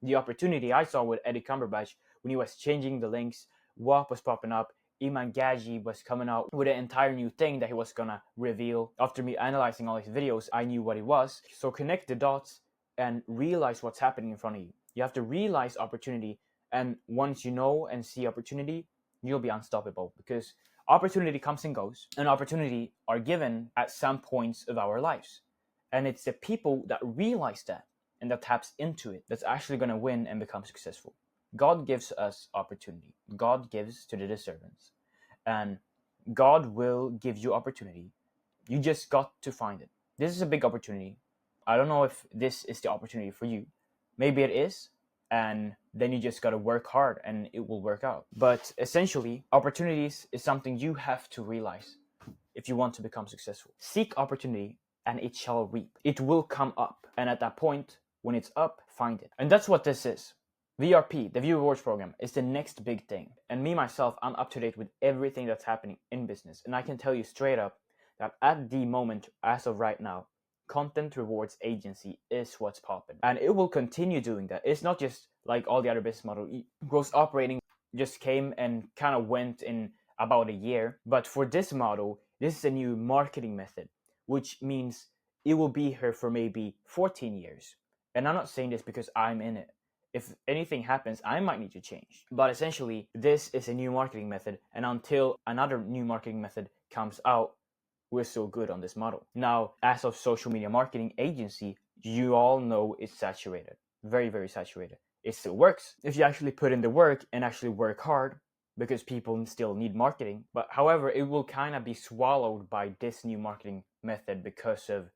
The opportunity I saw with Eddie Cumberbatch when he was changing the links, Wop was popping up, Iman Gadzhi was coming out with an entire new thing that he was gonna reveal. After me analyzing all his videos, I knew what it was. So connect the dots and realize what's happening in front of you. You have to realize opportunity, and once you know and see opportunity, you'll be unstoppable, because opportunity comes and goes, and opportunity are given at some points of our lives. And it's the people that realize that and that taps into it that's actually going to win and become successful. God gives us opportunity. God gives to the deserving. And God will give you opportunity. You just got to find it. This is a big opportunity. I don't know if this is the opportunity for you. Maybe it is. And then you just got to work hard and it will work out. But essentially, opportunities is something you have to realize if you want to become successful. Seek opportunity and it shall reap. It will come up. And at that point, when it's up, find it. And that's what this is. VRP, the View Rewards Program, is the next big thing. And me, myself, I'm up to date with everything that's happening in business. And I can tell you straight up that at the moment, as of right now, Content Rewards Agency is what's popping. And it will continue doing that. It's not just like all the other business models. Gross operating just came and kind of went in about a year. But for this model, this is a new marketing method, which means it will be here for maybe 14 years. And I'm not saying this because I'm in it. If anything happens, I might need to change. But essentially, this is a new marketing method. And until another new marketing method comes out, we're still good on this model. Now, as of social media marketing agency, you all know it's saturated. Very, very saturated. It still works if you actually put in the work and actually work hard, because people still need marketing. But however, it will kind of be swallowed by this new marketing method because of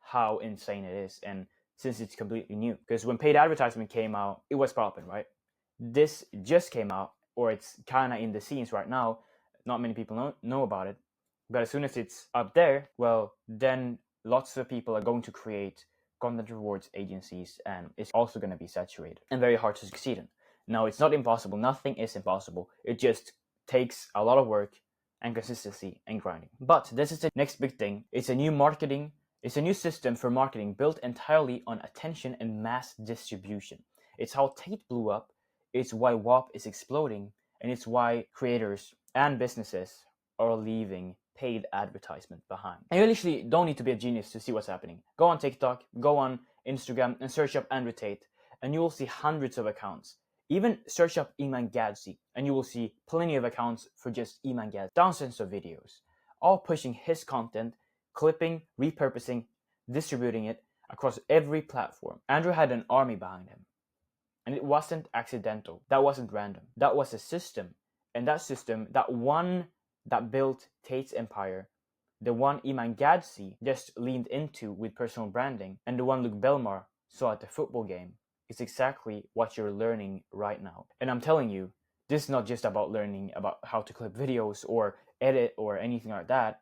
how insane it is. And since it's completely new. Because when paid advertisement came out, it was popping, right? This just came out, or it's kind of in the scenes right now. Not many people know about it. But as soon as it's up there, well, then lots of people are going to create content rewards agencies, and it's also going to be saturated and very hard to succeed in. Now, it's not impossible. Nothing is impossible. It just takes a lot of work and consistency and grinding. But this is the next big thing. It's a new marketing. It's a new system for marketing built entirely on attention and mass distribution. It's how Tate blew up. It's why WOP is exploding. And it's why creators and businesses are leaving paid advertisement behind. And you literally don't need to be a genius to see what's happening. Go on TikTok, go on Instagram, and search up Andrew Tate, and you will see hundreds of accounts. Even search up Iman Gadzhi, and you will see plenty of accounts for just Iman Gadzhi. Thousands of videos, all pushing his content, clipping, repurposing, distributing it across every platform. Andrew had an army behind him. And it wasn't accidental. That wasn't random. That was a system. And that system, that one that built Tate's empire, the one Iman Gadzhi just leaned into with personal branding, and the one Luke Belmar saw at the football game, is exactly what you're learning right now. And I'm telling you, this is not just about learning about how to clip videos or edit or anything like that.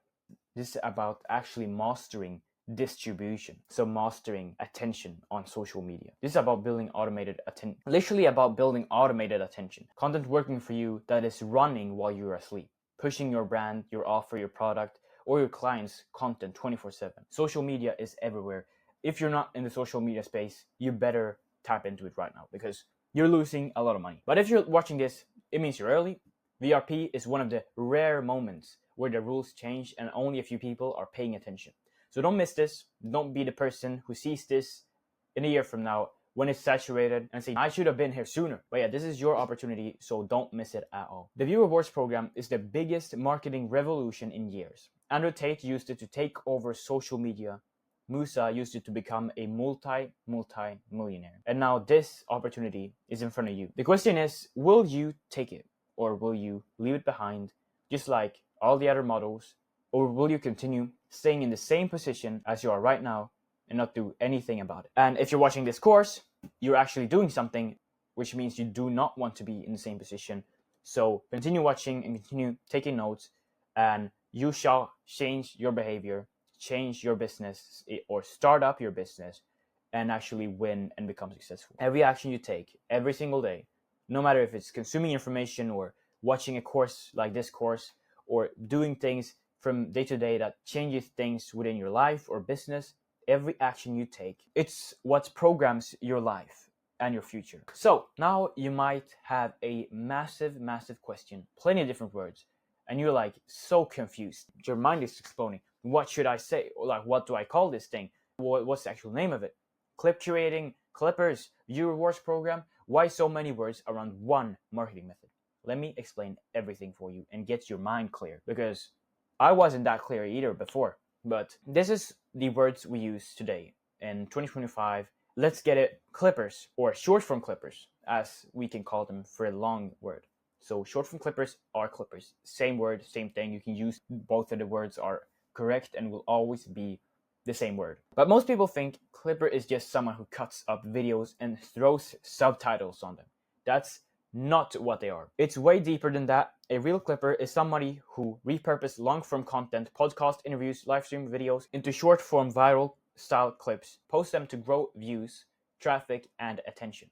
This is about actually mastering distribution. So mastering attention on social media. This is about building automated attention. Literally about building automated attention. Content working for you that is running while you're asleep. Pushing your brand, your offer, your product, or your clients' content 24/7. Social media is everywhere. If you're not in the social media space, you better tap into it right now because you're losing a lot of money. But if you're watching this, it means you're early. VRP is one of the rare moments where the rules change and only a few people are paying attention. So don't miss this. Don't be the person who sees this in a year from now when it's saturated and say, I should have been here sooner. But yeah, this is your opportunity, so don't miss it at all. The View Rewards program is the biggest marketing revolution in years. Andrew Tate used it to take over social media. Musa used it to become a multi-millionaire. And now this opportunity is in front of you. The question is, will you take it or will you leave it behind just like all the other models, or will you continue staying in the same position as you are right now and not do anything about it? And if you're watching this course, you're actually doing something, which means you do not want to be in the same position. So continue watching and continue taking notes, and you shall change your behavior, change your business, or start up your business and actually win and become successful. Every action you take every single day, no matter if it's consuming information or watching a course like this course or doing things from day to day that changes things within your life or business, every action you take, it's what programs your life and your future. So now you might have a massive question, plenty of different words, and you're like so confused. Your mind is exploding. What should I say? Or like, what do I call this thing? What's the actual name of it? Clip curating, clippers, view rewards program. Why so many words around one marketing method? Let me explain everything for you and get your mind clear, because I wasn't that clear either before. But this is the words we use today in 2025. Let's get it. Clippers, or short form clippers, as we can call them for a long word. So short form clippers are clippers. Same word, same thing. You can use both of the words are correct and will always be the same word. But most people think clipper is just someone who cuts up videos and throws subtitles on them. That's not what they are. It's way deeper than that. A real clipper is somebody who repurposes long-form content, podcast interviews, live stream videos into short-form viral style clips, post them to grow views, traffic, and attention.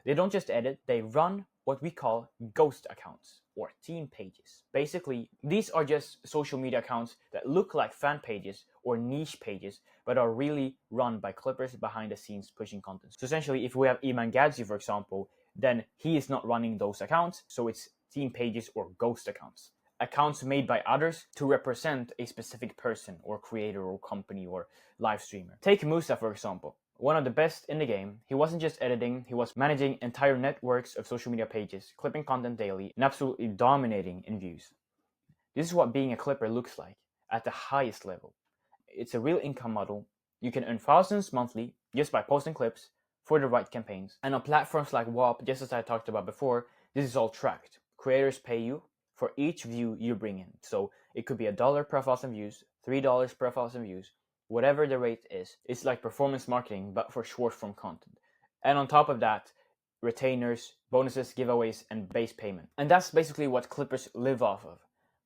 They don't just edit, they run what we call ghost accounts or team pages. Basically, these are just social media accounts that look like fan pages or niche pages, but are really run by clippers behind the scenes pushing content. So essentially, if we have Iman Gadzhi, for example, then he is not running those accounts, so it's team pages or ghost accounts. Accounts made by others to represent a specific person or creator or company or live streamer. Take Musa, for example. One of the best in the game. He wasn't just editing, he was managing entire networks of social media pages, clipping content daily, and absolutely dominating in views. This is what being a clipper looks like at the highest level. It's a real income model. You can earn thousands monthly just by posting clips for the right campaigns. And on platforms like Wop, just as I talked about before, this is all tracked. Creators pay you for each view you bring in. So it could be $1 per 1,000 views, $3 per 1,000 views, whatever the rate is. It's like performance marketing, but for short form content. And on top of that, retainers, bonuses, giveaways, and base payment. And that's basically what clippers live off of.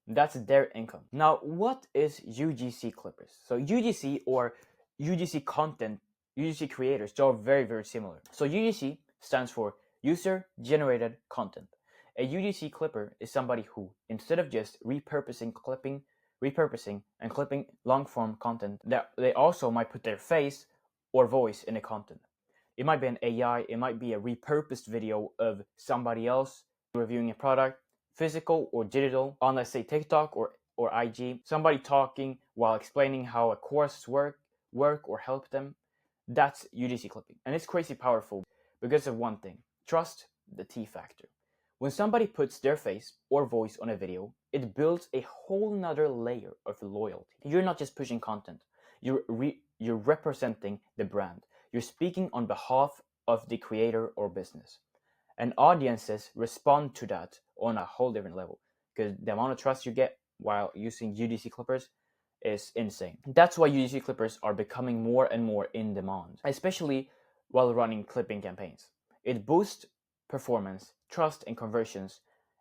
That's their income. Now, what is UGC clippers? So UGC or UGC content, UGC creators, they are very similar. So UGC stands for user generated content. A UGC clipper is somebody who, instead of just repurposing and clipping long form content, they also might put their face or voice in the content. It might be an AI, it might be a repurposed video of somebody else reviewing a product, physical or digital, on, let's say, TikTok or IG, somebody talking while explaining how a course work or help them. That's UGC clipping. And it's crazy powerful because of one thing: trust, the T factor. When somebody puts their face or voice on a video, it builds a whole nother layer of loyalty. You're not just pushing content, you're representing the brand. You're speaking on behalf of the creator or business. And audiences respond to that on a whole different level, because the amount of trust you get while using UGC clippers is insane. That's why UGC clippers are becoming more and more in demand, especially while running clipping campaigns. It boosts performance, trust, and conversions.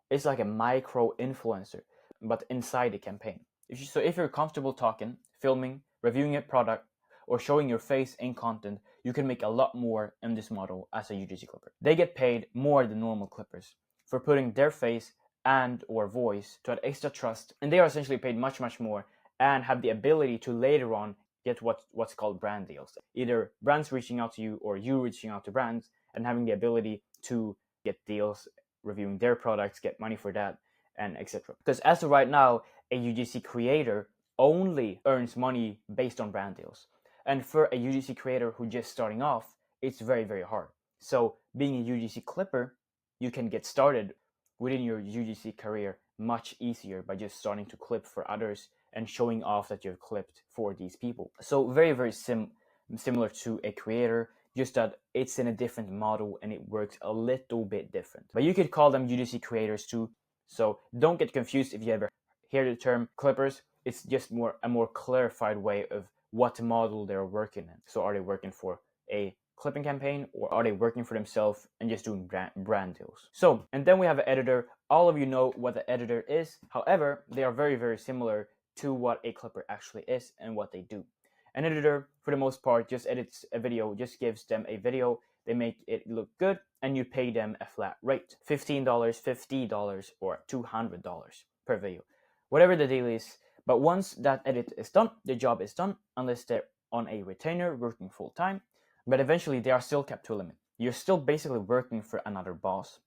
It's like a micro influencer, but inside the campaign. If you're comfortable talking, filming, reviewing a product, or showing your face in content, you can make a lot more in this model as a UGC clipper. They get paid more than normal clippers for putting their face and or voice to add extra trust, and they are essentially paid much, much more and have the ability to later on get what's called brand deals. Either brands reaching out to you or you reaching out to brands and having the ability to get deals, reviewing their products, get money for that, and etc. Because as of right now, a UGC creator only earns money based on brand deals. And for a UGC creator who just starting off, it's very, very hard. So being a UGC clipper, you can get started within your UGC career much easier by just starting to clip for others and showing off that you've clipped for these people. So very, very similar to a creator, just that it's in a different model and it works a little bit different. But you could call them UGC creators too. So don't get confused if you ever hear the term clippers. It's just a more clarified way of what model they're working in. So are they working for a clipping campaign, or are they working for themselves and just doing brand deals? So, and then we have an editor. All of you know what the editor is. However, they are very, very similar to what a clipper actually is and what they do. An editor, for the most part, just edits a video, just gives them a video, they make it look good, and you pay them a flat rate. $15, $50, or $200 per video. Whatever the deal is. But once that edit is done, the job is done, unless they're on a retainer working full time. But eventually they are still kept to a limit. You're still basically working for another boss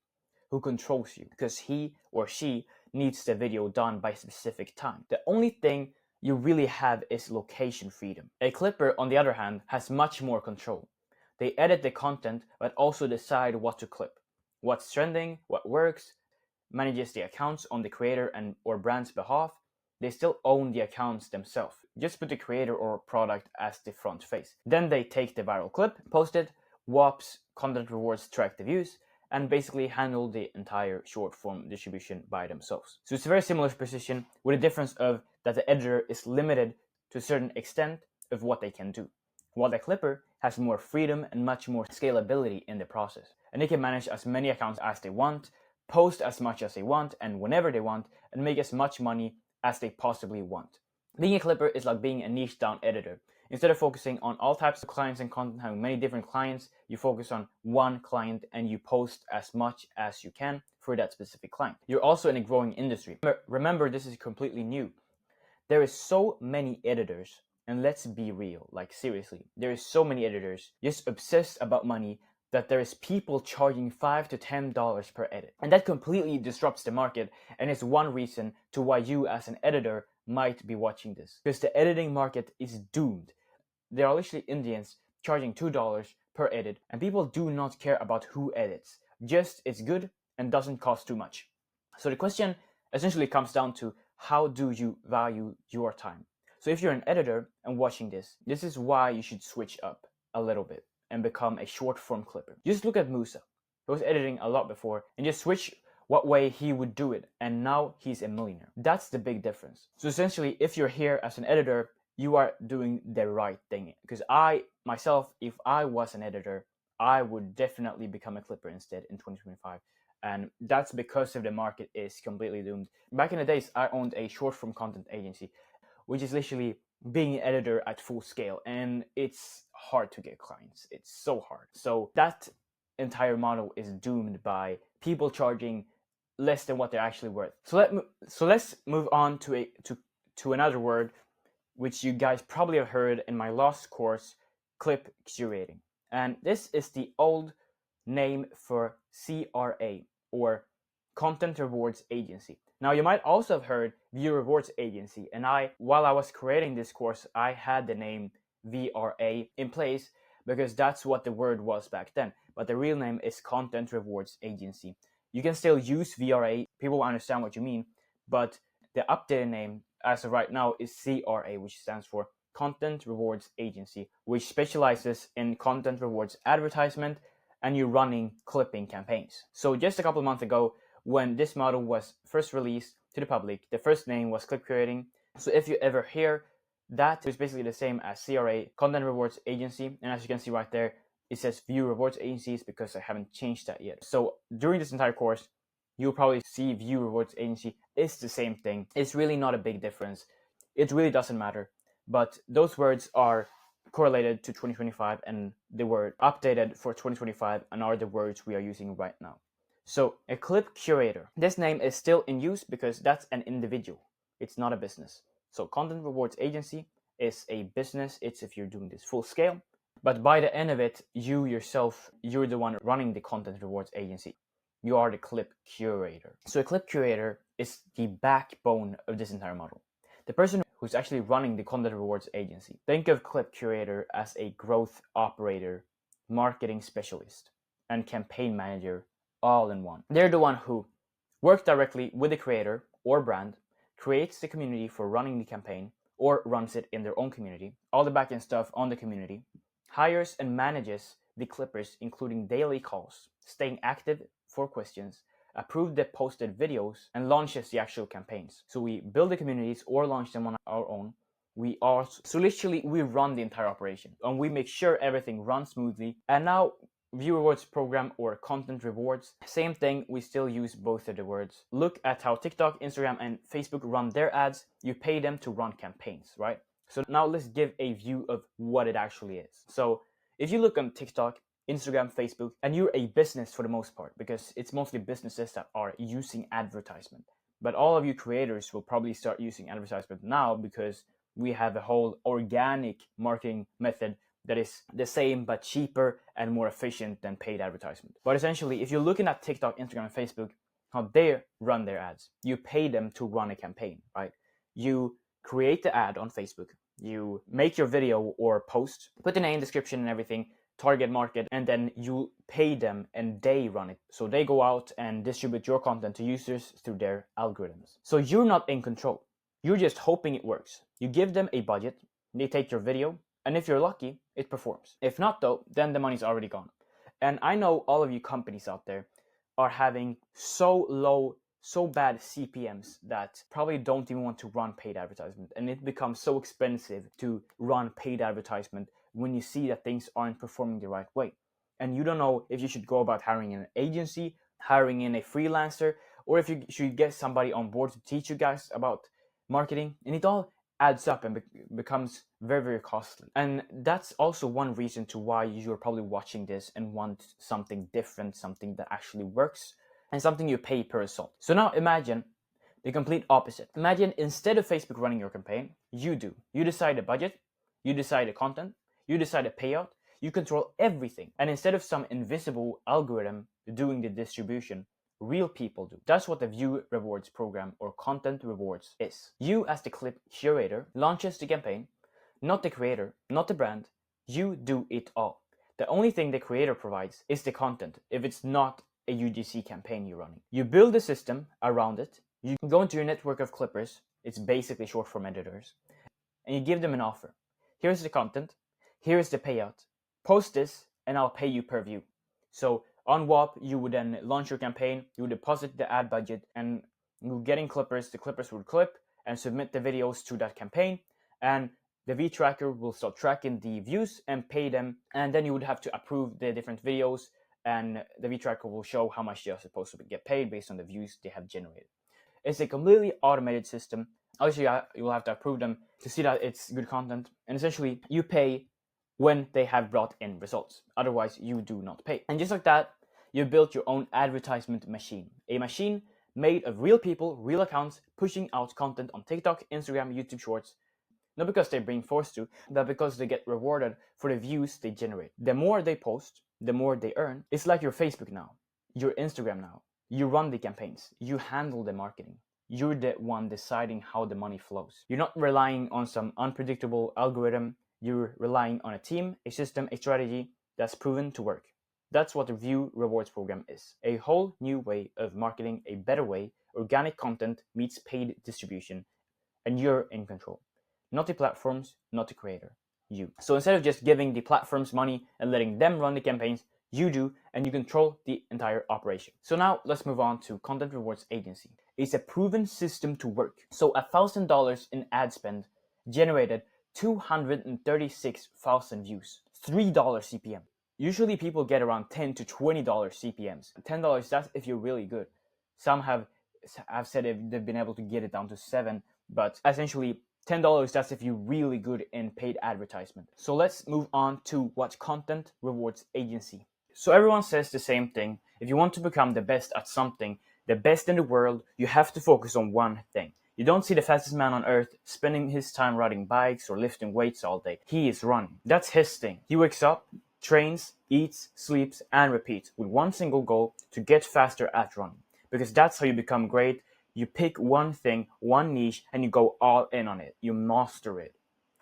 who controls you because he or she needs the video done by a specific time. The only thing you really have is location freedom. A clipper, on the other hand, has much more control. They edit the content, but also decide what to clip, what's trending, what works, manages the accounts on the creator and or brand's behalf. They still own the accounts themselves. Just put the creator or product as the front face. Then they take the viral clip, post it, Wop's content rewards track the views, and basically handle the entire short form distribution by themselves. So it's a very similar position, with a difference of that the editor is limited to a certain extent of what they can do, while the clipper has more freedom and much more scalability in the process. And they can manage as many accounts as they want, post as much as they want and whenever they want, and make as much money as they possibly want. Being a clipper is like being a niche down editor. Instead of focusing on all types of clients and content, having many different clients, you focus on one client and you post as much as you can for that specific client. You're also in a growing industry. Remember, this is completely new. There is so many editors, and let's be real, like seriously, there is so many editors just obsessed about money that there is people charging $5 to $10 per edit. And that completely disrupts the market, and is one reason to why you as an editor might be watching this. Because the editing market is doomed. There are literally Indians charging $2 per edit, and people do not care about who edits. Just it's good and doesn't cost too much. So the question essentially comes down to, how do you value your time? So if you're an editor and watching this, this is why you should switch up a little bit and become a short form clipper. Just look at Musa, who was editing a lot before, and just switch what way he would do it, and now he's a millionaire. That's the big difference. So essentially, if you're here as an editor, you are doing the right thing. Because I, myself, if I was an editor, I would definitely become a clipper instead in 2025. And that's because of the market is completely doomed. Back in the days, I owned a short form content agency, which is literally being an editor at full scale, and it's hard to get clients. It's so hard. So that entire model is doomed by people charging less than what they're actually worth. So let's move on to another word, which you guys probably have heard in my last course, clip curating. And this is the old name for CRA, or Content Rewards Agency. Now, you might also have heard View Rewards Agency, and while I was creating this course, I had the name VRA in place because that's what the word was back then. But the real name is Content Rewards Agency. You can still use VRA, people will understand what you mean, but the updated name as of right now is CRA, which stands for Content Rewards Agency, which specializes in content rewards advertisement and you're running clipping campaigns. So just a couple of months ago, when this model was first released to the public, the first name was clip curating. So if you ever hear that, it's basically the same as CRA, Content Rewards Agency. And as you can see right there, it says View Rewards Agencies because I haven't changed that yet. So during this entire course, you'll probably see View Rewards Agency. It's the same thing. It's really not a big difference. It really doesn't matter. But those words are correlated to 2025 and they were updated for 2025 and are the words we are using right now. So a clip curator. This name is still in use because that's an individual. It's not a business. So Content Rewards Agency is a business. It's if you're doing this full scale. But by the end of it, you yourself, you're the one running the Content Rewards Agency. You are the clip curator. So a clip curator is the backbone of this entire model. The person who's actually running the Content Rewards Agency. Think of clip curator as a growth operator, marketing specialist, and campaign manager all in one. They're the one who works directly with the creator or brand, creates the community for running the campaign, or runs it in their own community, all the backend stuff on the community, hires and manages the clippers, including daily calls, staying active for questions, approve the posted videos, and launches the actual campaigns. So we build the communities or launch them on our own. We run the entire operation and we make sure everything runs smoothly. And now View Rewards program or Content Rewards, same thing, we still use both of the words. Look at how TikTok, Instagram, and Facebook run their ads. You pay them to run campaigns, right? So now let's give a view of what it actually is. So if you look on TikTok, Instagram, Facebook, and you're a business for the most part, because it's mostly businesses that are using advertisement. But all of you creators will probably start using advertisement now because we have a whole organic marketing method that is the same but cheaper and more efficient than paid advertisement. But essentially, if you're looking at TikTok, Instagram, and Facebook, how they run their ads, you pay them to run a campaign, right? You create the ad on Facebook, you make your video or post, put the name, description, and everything, target market, and then you pay them and they run it. So they go out and distribute your content to users through their algorithms. So you're not in control. You're just hoping it works. You give them a budget, they take your video, and if you're lucky, it performs. If not though, then the money's already gone. And I know all of you companies out there are having so bad CPMs that probably don't even want to run paid advertisement. And it becomes so expensive to run paid advertisement when you see that things aren't performing the right way. And you don't know if you should go about hiring an agency, hiring in a freelancer, or if you should get somebody on board to teach you guys about marketing. And it all adds up and becomes very, very costly. And that's also one reason to why you're probably watching this and want something different, something that actually works, and something you pay per result. So now imagine the complete opposite. Imagine instead of Facebook running your campaign, you do. You decide the budget, you decide the content, you decide the payout, you control everything. And instead of some invisible algorithm doing the distribution, real people do. That's what the View Rewards program or Content Rewards is. You as the clip curator launches the campaign, not the creator, not the brand. You do it all. The only thing the creator provides is the content if it's not a UGC campaign you're running. You build a system around it. You can go into your network of clippers. It's basically short form editors. And you give them an offer. Here's the content. Here's the payout. Post this and I'll pay you per view. So on Wop, you would then launch your campaign, you would deposit the ad budget, and you getting clippers, the clippers would clip and submit the videos to that campaign, and the V-Tracker will start tracking the views and pay them, and then you would have to approve the different videos, and the V-Tracker will show how much they're supposed to get paid based on the views they have generated. It's a completely automated system. Obviously, you will have to approve them to see that it's good content, and essentially, you pay when they have brought in results. Otherwise, you do not pay. And just like that, you built your own advertisement machine. A machine made of real people, real accounts, pushing out content on TikTok, Instagram, YouTube Shorts. Not because they're being forced to, but because they get rewarded for the views they generate. The more they post, the more they earn. It's like your Facebook now, your Instagram now. You run the campaigns. You handle the marketing. You're the one deciding how the money flows. You're not relying on some unpredictable algorithm. You're relying on a team, a system, a strategy that's proven to work. That's what the View Rewards program is. A whole new way of marketing, a better way. Organic content meets paid distribution, and you're in control. Not the platforms, not the creator, you. So instead of just giving the platforms money and letting them run the campaigns, You do, and you control the entire operation. So now let's move on to content rewards agency. It's a proven system to work. So $1,000 in ad spend generated 236,000 views, $3 CPM. Usually people get around $10 to $20 CPMs. $10, that's if you're really good. Some have said they've been able to get it down to 7, but essentially $10, that's if you're really good in paid advertisement. So let's move on to what content rewards agency. So everyone says the same thing. If you want to become the best at something, the best in the world, you have to focus on one thing. You don't see the fastest man on earth spending his time riding bikes or lifting weights all day. He is running. That's his thing. He wakes up, trains, eats, sleeps, and repeats with one single goal: to get faster at running. Because that's how you become great. You pick one thing, one niche, and you go all in on it. You master it.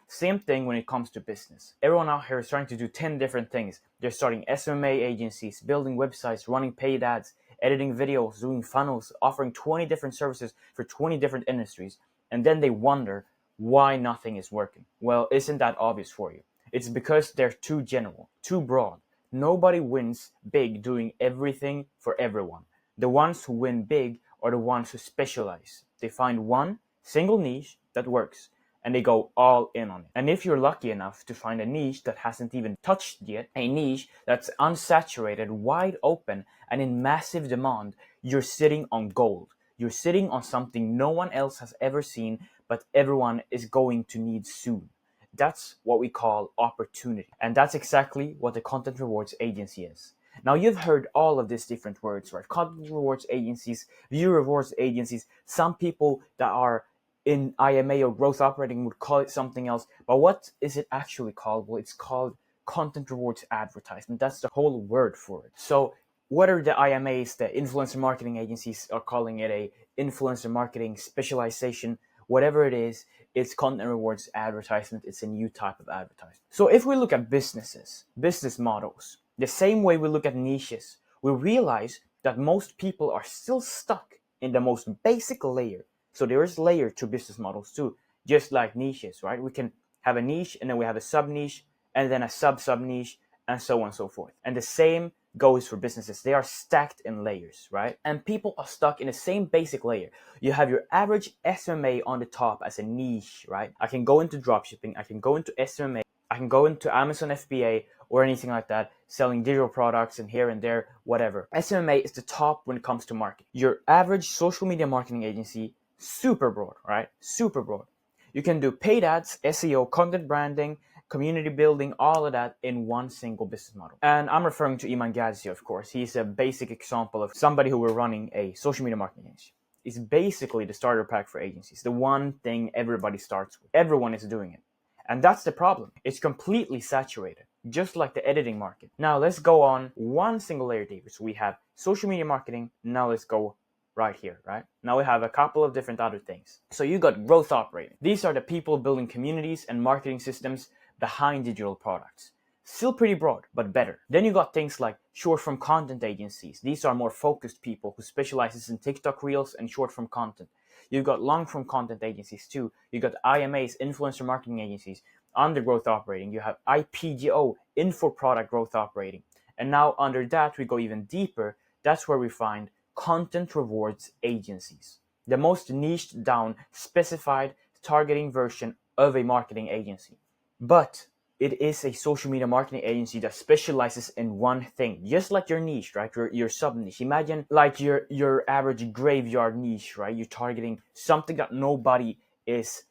Same thing when it comes to business. Everyone out here is trying to do 10 different things. They're starting SMA agencies, building websites, running paid ads, editing videos, doing funnels, offering 20 different services for 20 different industries. And then they wonder why nothing is working. Well, isn't that obvious for you? It's because they're too general, too broad. Nobody wins big doing everything for everyone. The ones who win big are the ones who specialize. They find one single niche that works, and they go all in on it. And if you're lucky enough to find a niche that hasn't even touched yet, a niche that's unsaturated, wide open, and in massive demand, you're sitting on gold. You're sitting on something no one else has ever seen, but everyone is going to need soon. That's what we call opportunity. And that's exactly what the content rewards agency is. Now, you've heard all of these different words, right? Content rewards agencies, view rewards agencies. Some people that are in IMA or growth operating would call it something else. But what is it actually called? Well, it's called content rewards advertisement. That's the whole word for it. So whether the IMAs, the influencer marketing agencies, are calling it a influencer marketing specialization, whatever it is, it's content rewards advertisement. It's a new type of advertisement. So if we look at businesses, business models, the same way we look at niches, we realize that most people are still stuck in the most basic layer. So there is layer to business models too, just like niches, right? We can have a niche, and then we have a sub niche, and then a sub niche, and so on and so forth. And the same goes for businesses. They are stacked in layers, right? And people are stuck in the same basic layer. You have your average SMA on the top as a niche, right? I can go into dropshipping, I can go into SMA, I can go into Amazon FBA or anything like that, selling digital products and here and there, whatever. SMA is the top when it comes to marketing. Your average social media marketing agency, super broad, right? Super broad. You can do paid ads, SEO, content branding, community building, all of that in one single business model. And I'm referring to Iman Gadzhi, of course. He's a basic example of somebody who were running a social media marketing agency. It's basically the starter pack for agencies, the one thing everybody starts with. Everyone is doing it. And that's the problem. It's completely saturated, just like the editing market. Now let's go on one single layer deeper. So we have social media marketing. Now let's go right here, right? Now we have a couple of different other things. So you got growth operating. These are the people building communities and marketing systems behind digital products. Still pretty broad, but better. Then you got things like short form content agencies. These are more focused people who specializes in TikTok reels and short form content. You've got long form content agencies too. You got IMAs, influencer marketing agencies, under growth operating. You have IPGO, info product growth operating. And now under that, we go even deeper. That's where we find content rewards agencies, the most niched down, specified targeting version of a marketing agency. But it is a social media marketing agency that specializes in one thing, just like your niche, right? Your sub niche. Imagine like your average graveyard niche, right? You're targeting something that nobody is,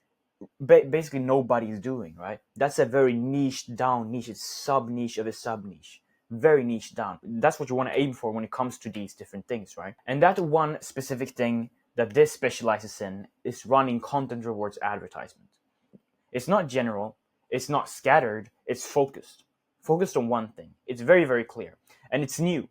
basically nobody is doing, right? That's a very niche down niche. It's sub niche of a sub niche. Very niche down. That's what you want to aim for when it comes to these different things, right? And that one specific thing that this specializes in is running content rewards advertisement. It's not general. It's not scattered. It's focused. Focused on one thing. It's very, very clear. And it's new.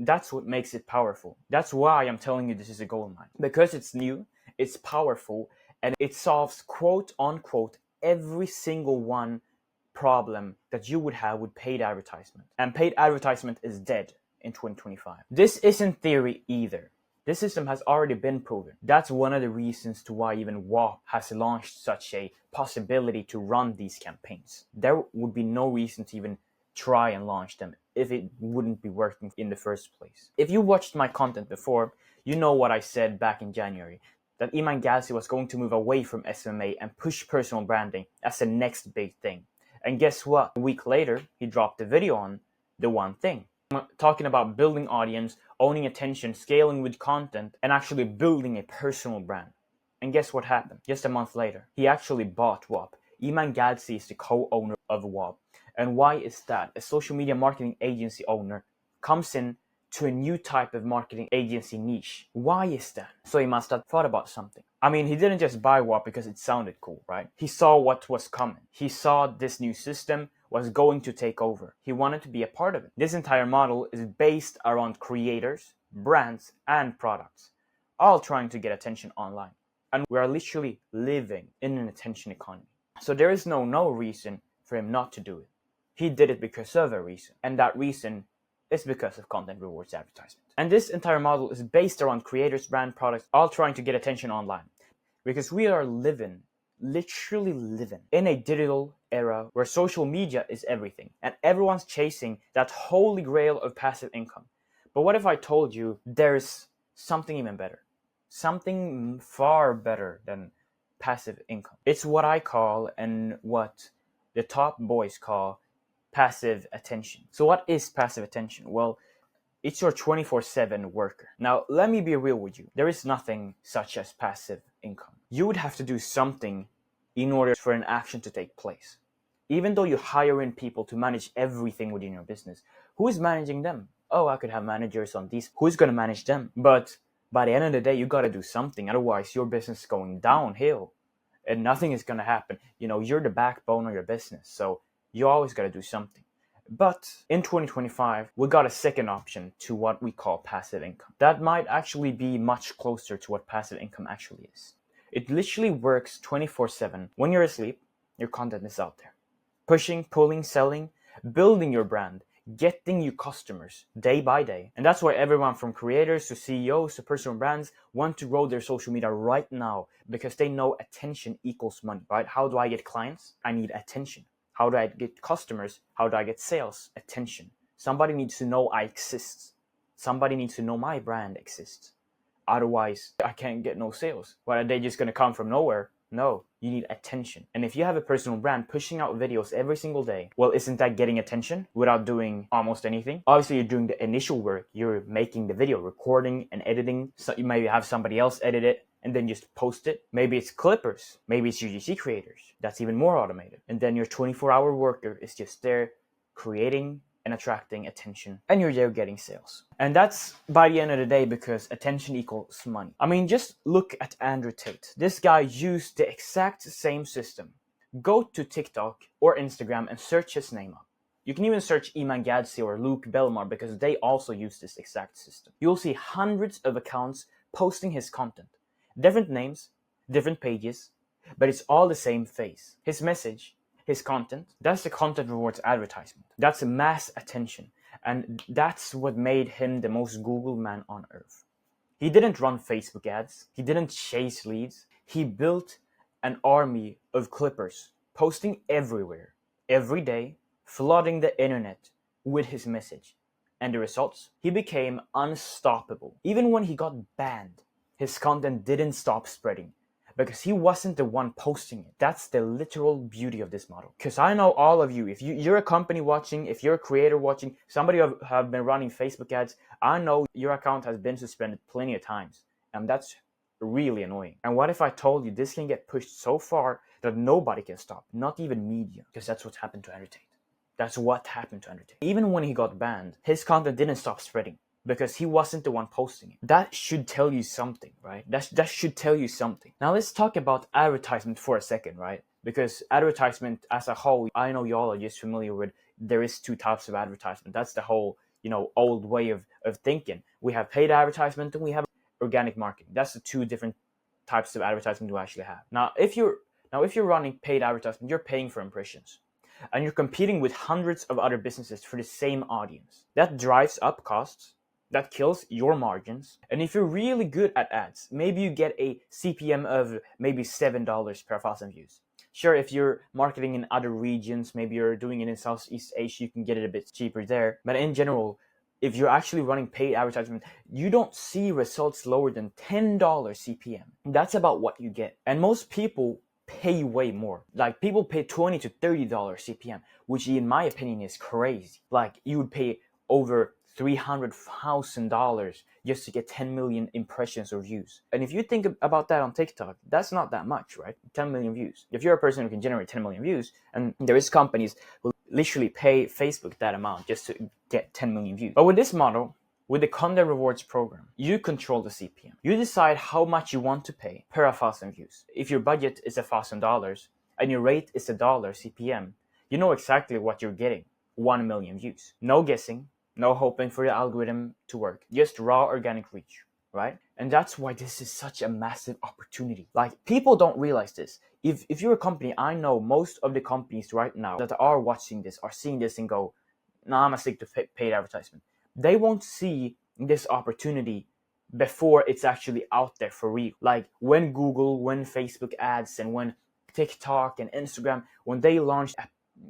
That's what makes it powerful. That's why I'm telling you this is a gold mine. Because it's new, it's powerful, and it solves quote unquote every single one problem that you would have with paid advertisement. And paid advertisement is dead in 2025. This isn't theory either. This system has already been proven. That's one of the reasons to why even Wop has launched such a possibility to run these campaigns. There would be no reason to even try and launch them if it wouldn't be working in the first place. If you watched my content before, you know what I said back in January, that Iman Gadzhi was going to move away from SMA and push personal branding as the next big thing. And guess what? A week later, he dropped a video on the one thing, talking about building audience, owning attention, scaling with content, and actually building a personal brand. And guess what happened? Just a month later, he actually bought Wop. Iman Gadzhi is the co-owner of Wop. And why is that? A social media marketing agency owner comes in to a new type of marketing agency niche. Why is that? So he must have thought about something. I mean, he didn't just buy Wop because it sounded cool, right? He saw what was coming. He saw this new system was going to take over. He wanted to be a part of it. This entire model is based around creators, brands, and products, all trying to get attention online. And we are literally living in an attention economy. So there is no reason for him not to do it. He did it because of a reason. And that reason is because of content rewards advertisement. And this entire model is based around creators, brand, products, all trying to get attention online. Because we are literally living in a digital era where social media is everything. And everyone's chasing that holy grail of passive income. But what if I told you there's something even better? Something far better than passive income. It's what I call, and what the top boys call, passive attention. So what is passive attention? Well, it's your 24/7 worker. Now, let me be real with you. There is nothing such as passive income. You would have to do something in order for an action to take place. Even though you hire in people to manage everything within your business, who is managing them? Oh, I could have managers on these. Who's going to manage them? But by the end of the day, you got to do something. Otherwise, your business is going downhill and nothing is going to happen. You're the backbone of your business. So you always got to do something. But in 2025, we got a second option to what we call passive income. That might actually be much closer to what passive income actually is. It literally works 24/7. When you're asleep, your content is out there. Pushing, pulling, selling, building your brand, getting you customers day by day. And that's why everyone from creators to CEOs to personal brands want to grow their social media right now, because they know attention equals money, right? How do I get clients? I need attention. How do I get customers? How do I get sales? Attention. Somebody needs to know I exist. Somebody needs to know my brand exists. Otherwise, I can't get no sales. Well, are they just going to come from nowhere? No, you need attention. And if you have a personal brand pushing out videos every single day, well, isn't that getting attention without doing almost anything? Obviously, you're doing the initial work. You're making the video, recording and editing. So you maybe have somebody else edit it and then just post it. Maybe it's clippers. Maybe it's UGC creators. That's even more automated. And then your 24-hour worker is just there creating and attracting attention, and you're there getting sales. And that's by the end of the day because attention equals money. I mean, just look at Andrew Tate. This guy used the exact same system. Go to TikTok or Instagram and search his name up. You can even search Iman Gadzhi or Luke Belmar because they also use this exact system. You'll see hundreds of accounts posting his content. Different names, different pages, but it's all the same face. His message, his content, that's the content rewards advertisement. That's mass attention. And that's what made him the most Googled man on earth. He didn't run Facebook ads. He didn't chase leads. He built an army of clippers posting everywhere, every day, flooding the internet with his message. And the results? He became unstoppable. Even when he got banned, his content didn't stop spreading, because he wasn't the one posting it. That's the literal beauty of this model. Because I know all of you, if you're a company watching, if you're a creator watching, somebody who have been running Facebook ads, I know your account has been suspended plenty of times. And that's really annoying. And what if I told you this can get pushed so far that nobody can stop, not even media? Because that's what happened to Andrew Tate. That's what happened to Andrew Tate. Even when he got banned, his content didn't stop spreading, because he wasn't the one posting it. That should tell you something, right? That should tell you something. Now let's talk about advertisement for a second, right? Because advertisement as a whole, I know y'all are just familiar with, there is two types of advertisement. That's the whole, old way of thinking. We have paid advertisement and we have organic marketing. That's the two different types of advertisement we actually have. Now, if you're running paid advertisement, you're paying for impressions. And you're competing with hundreds of other businesses for the same audience. That drives up costs. That kills your margins. And if you're really good at ads, maybe you get a CPM of maybe $7 per 1,000 views. Sure, if you're marketing in other regions, maybe you're doing it in Southeast Asia, you can get it a bit cheaper there. But in general, if you're actually running paid advertisement, you don't see results lower than $10 CPM. That's about what you get. And most people pay way more. Like people pay $20 to $30 CPM, which in my opinion is crazy. Like you would pay over $300,000 just to get 10 million impressions or views. And if you think about that on TikTok, that's not that much, right? 10 million views. If you're a person who can generate 10 million views, and there is companies who literally pay Facebook that amount just to get 10 million views. But with this model, with the content rewards program, you control the CPM. You decide how much you want to pay per 1,000 views. If your budget is $1,000 and your rate is $1 CPM, you know exactly what you're getting. 1 million views. No guessing, no hoping for the algorithm to work. Just raw organic reach, right? And that's why this is such a massive opportunity. Like people don't realize this. If you're a company, I know most of the companies right now that are watching this are seeing this and go, nah, I'm gonna stick to paid advertisement. They won't see this opportunity before it's actually out there for real. Like when Google, when Facebook ads, and when TikTok and Instagram, when they launched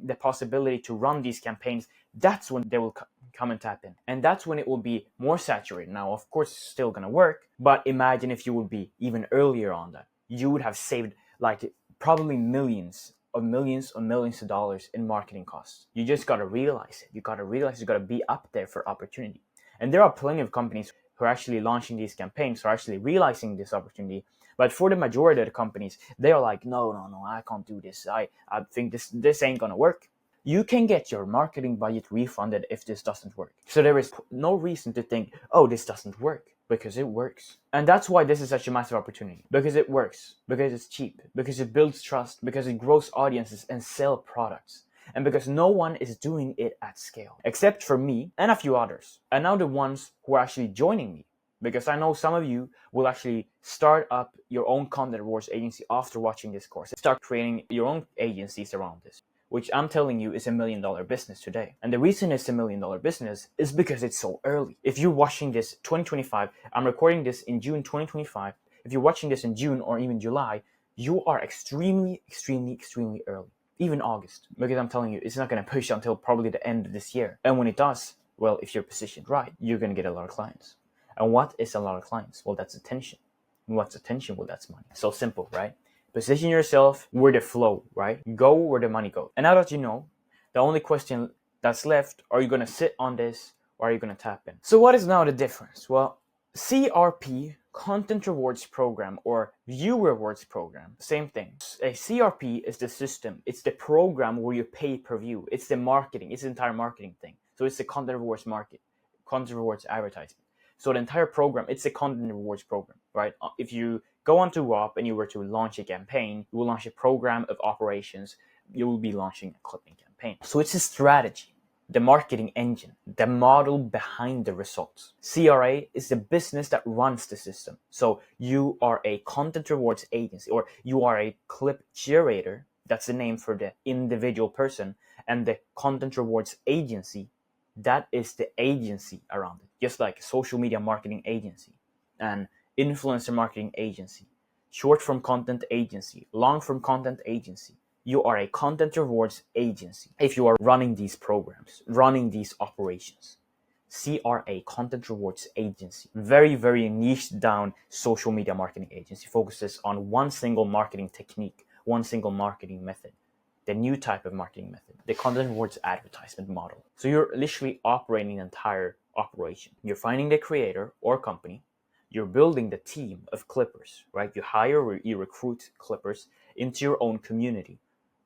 the possibility to run these campaigns, that's when they will come and tap in. And that's when it will be more saturated. Now, of course, it's still going to work, but imagine if you would be even earlier on that. You would have saved like probably millions of dollars in marketing costs. You just got to realize it. You got to be up there for opportunity. And there are plenty of companies who are actually launching these campaigns, who are actually realizing this opportunity. But for the majority of the companies, they are like, no, I can't do this. I think this ain't going to work. You can get your marketing budget refunded if this doesn't work. So there is no reason to think, oh, this doesn't work, because it works. And that's why this is such a massive opportunity, because it works, because it's cheap, because it builds trust, because it grows audiences and sell products, and because no one is doing it at scale, except for me and a few others. And now the ones who are actually joining me, because I know some of you will actually start up your own content rewards agency after watching this course. Start creating your own agencies around this, which I'm telling you is $1 million business today. And the reason it's $1 million business is because it's so early. If you're watching this 2025, I'm recording this in June 2025. If you're watching this in June or even July, you are extremely early. Even August, because I'm telling you, it's not going to push until probably the end of this year. And when it does, well, if you're positioned right, you're going to get a lot of clients. And what is a lot of clients? Well, that's attention. And what's attention? Well, that's money. So simple, right? Position yourself where the flow, right? Go where the money goes. And now that you know, the only question that's left, are you going to sit on this or are you going to tap in? So what is now the difference? Well, CRP, Content Rewards Program, or View Rewards Program, same thing. A CRP is the system. It's the program where you pay per view. It's the marketing. It's the entire marketing thing. So it's the content rewards market, content rewards advertisement. So the entire program, it's a content rewards program, right? If you go onto Wop and you were to launch a campaign, you will launch a program of operations, you will be launching a clipping campaign. So it's a strategy, the marketing engine, the model behind the results. CRA is the business that runs the system. So you are a content rewards agency, or you are a clip curator, that's the name for the individual person, and the content rewards agency, that is the agency around it. Just like social media marketing agency and influencer marketing agency, short form content agency, long form content agency. You are a content rewards agency if you are running these programs, running these operations. CRA, Content Rewards Agency. Very niche down social media marketing agency, focuses on one single marketing technique, one single marketing method. The new type of marketing method, the content rewards advertisement model. So you're literally operating the entire operation. You're finding the creator or company. You're building the team of clippers, right? You hire or you recruit clippers into your own community.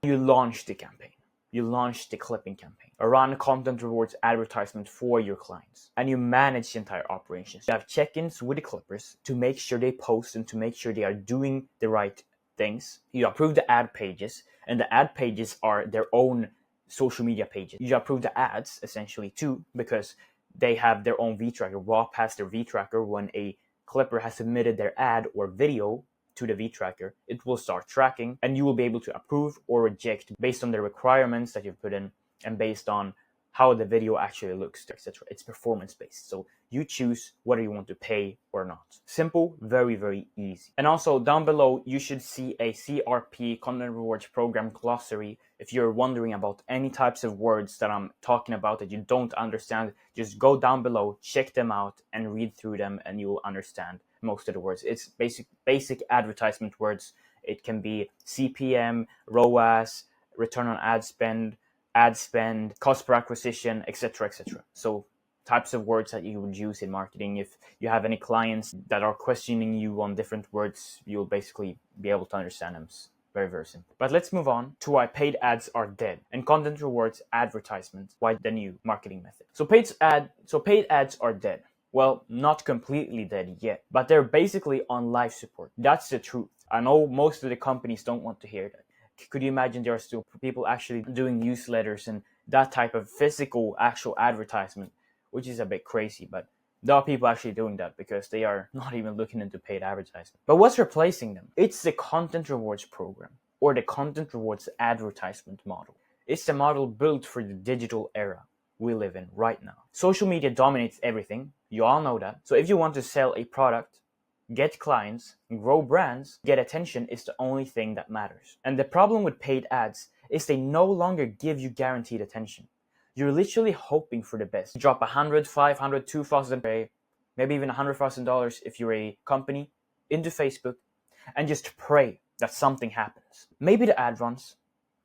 You launch the campaign. You launch the clipping campaign. Run content rewards advertisement for your clients. And you manage the entire operations. You have check-ins with the clippers to make sure they post and to make sure they are doing the right things. You approve the ad pages, and the ad pages are their own social media pages. You approve the ads essentially too, because they have their own V-tracker. Wop has their V-tracker. When a clipper has submitted their ad or video to the V-tracker, it will start tracking, and you will be able to approve or reject based on the requirements that you've put in and based on how the video actually looks, etc. It's performance based. So You choose whether you want to pay or not. Simple, very, very easy. And also down below, you should see a CRP Content Rewards Program glossary. If you're wondering about any types of words that I'm talking about that you don't understand, just go down below, check them out, and read through them, and you'll understand most of the words. It's basic advertisement words. It can be CPM, ROAS, return on ad spend, cost per acquisition, etc., etc. So types of words that you would use in marketing. If you have any clients that are questioning you on different words, you'll basically be able to understand them. Very, very simple. But let's move on to why paid ads are dead and content rewards advertisements, why the new marketing method. So paid ads are dead. Well, not completely dead yet, but they're basically on life support. That's the truth. I know most of the companies don't want to hear that. Could you imagine there are still people actually doing newsletters and that type of physical actual advertisement, which is a bit crazy, but there are people actually doing that because they are not even looking into paid advertisement. But what's replacing them? It's the content rewards program or the content rewards advertisement model. It's the model built for the digital era we live in right now. Social media dominates everything. You all know that. So if you want to sell a product, get clients, grow brands, get attention is the only thing that matters. And the problem with paid ads is they no longer give you guaranteed attention. You're literally hoping for the best. You drop 100, 500, 2,000, maybe even $100,000 if you're a company into Facebook and just pray that something happens. Maybe the ad runs,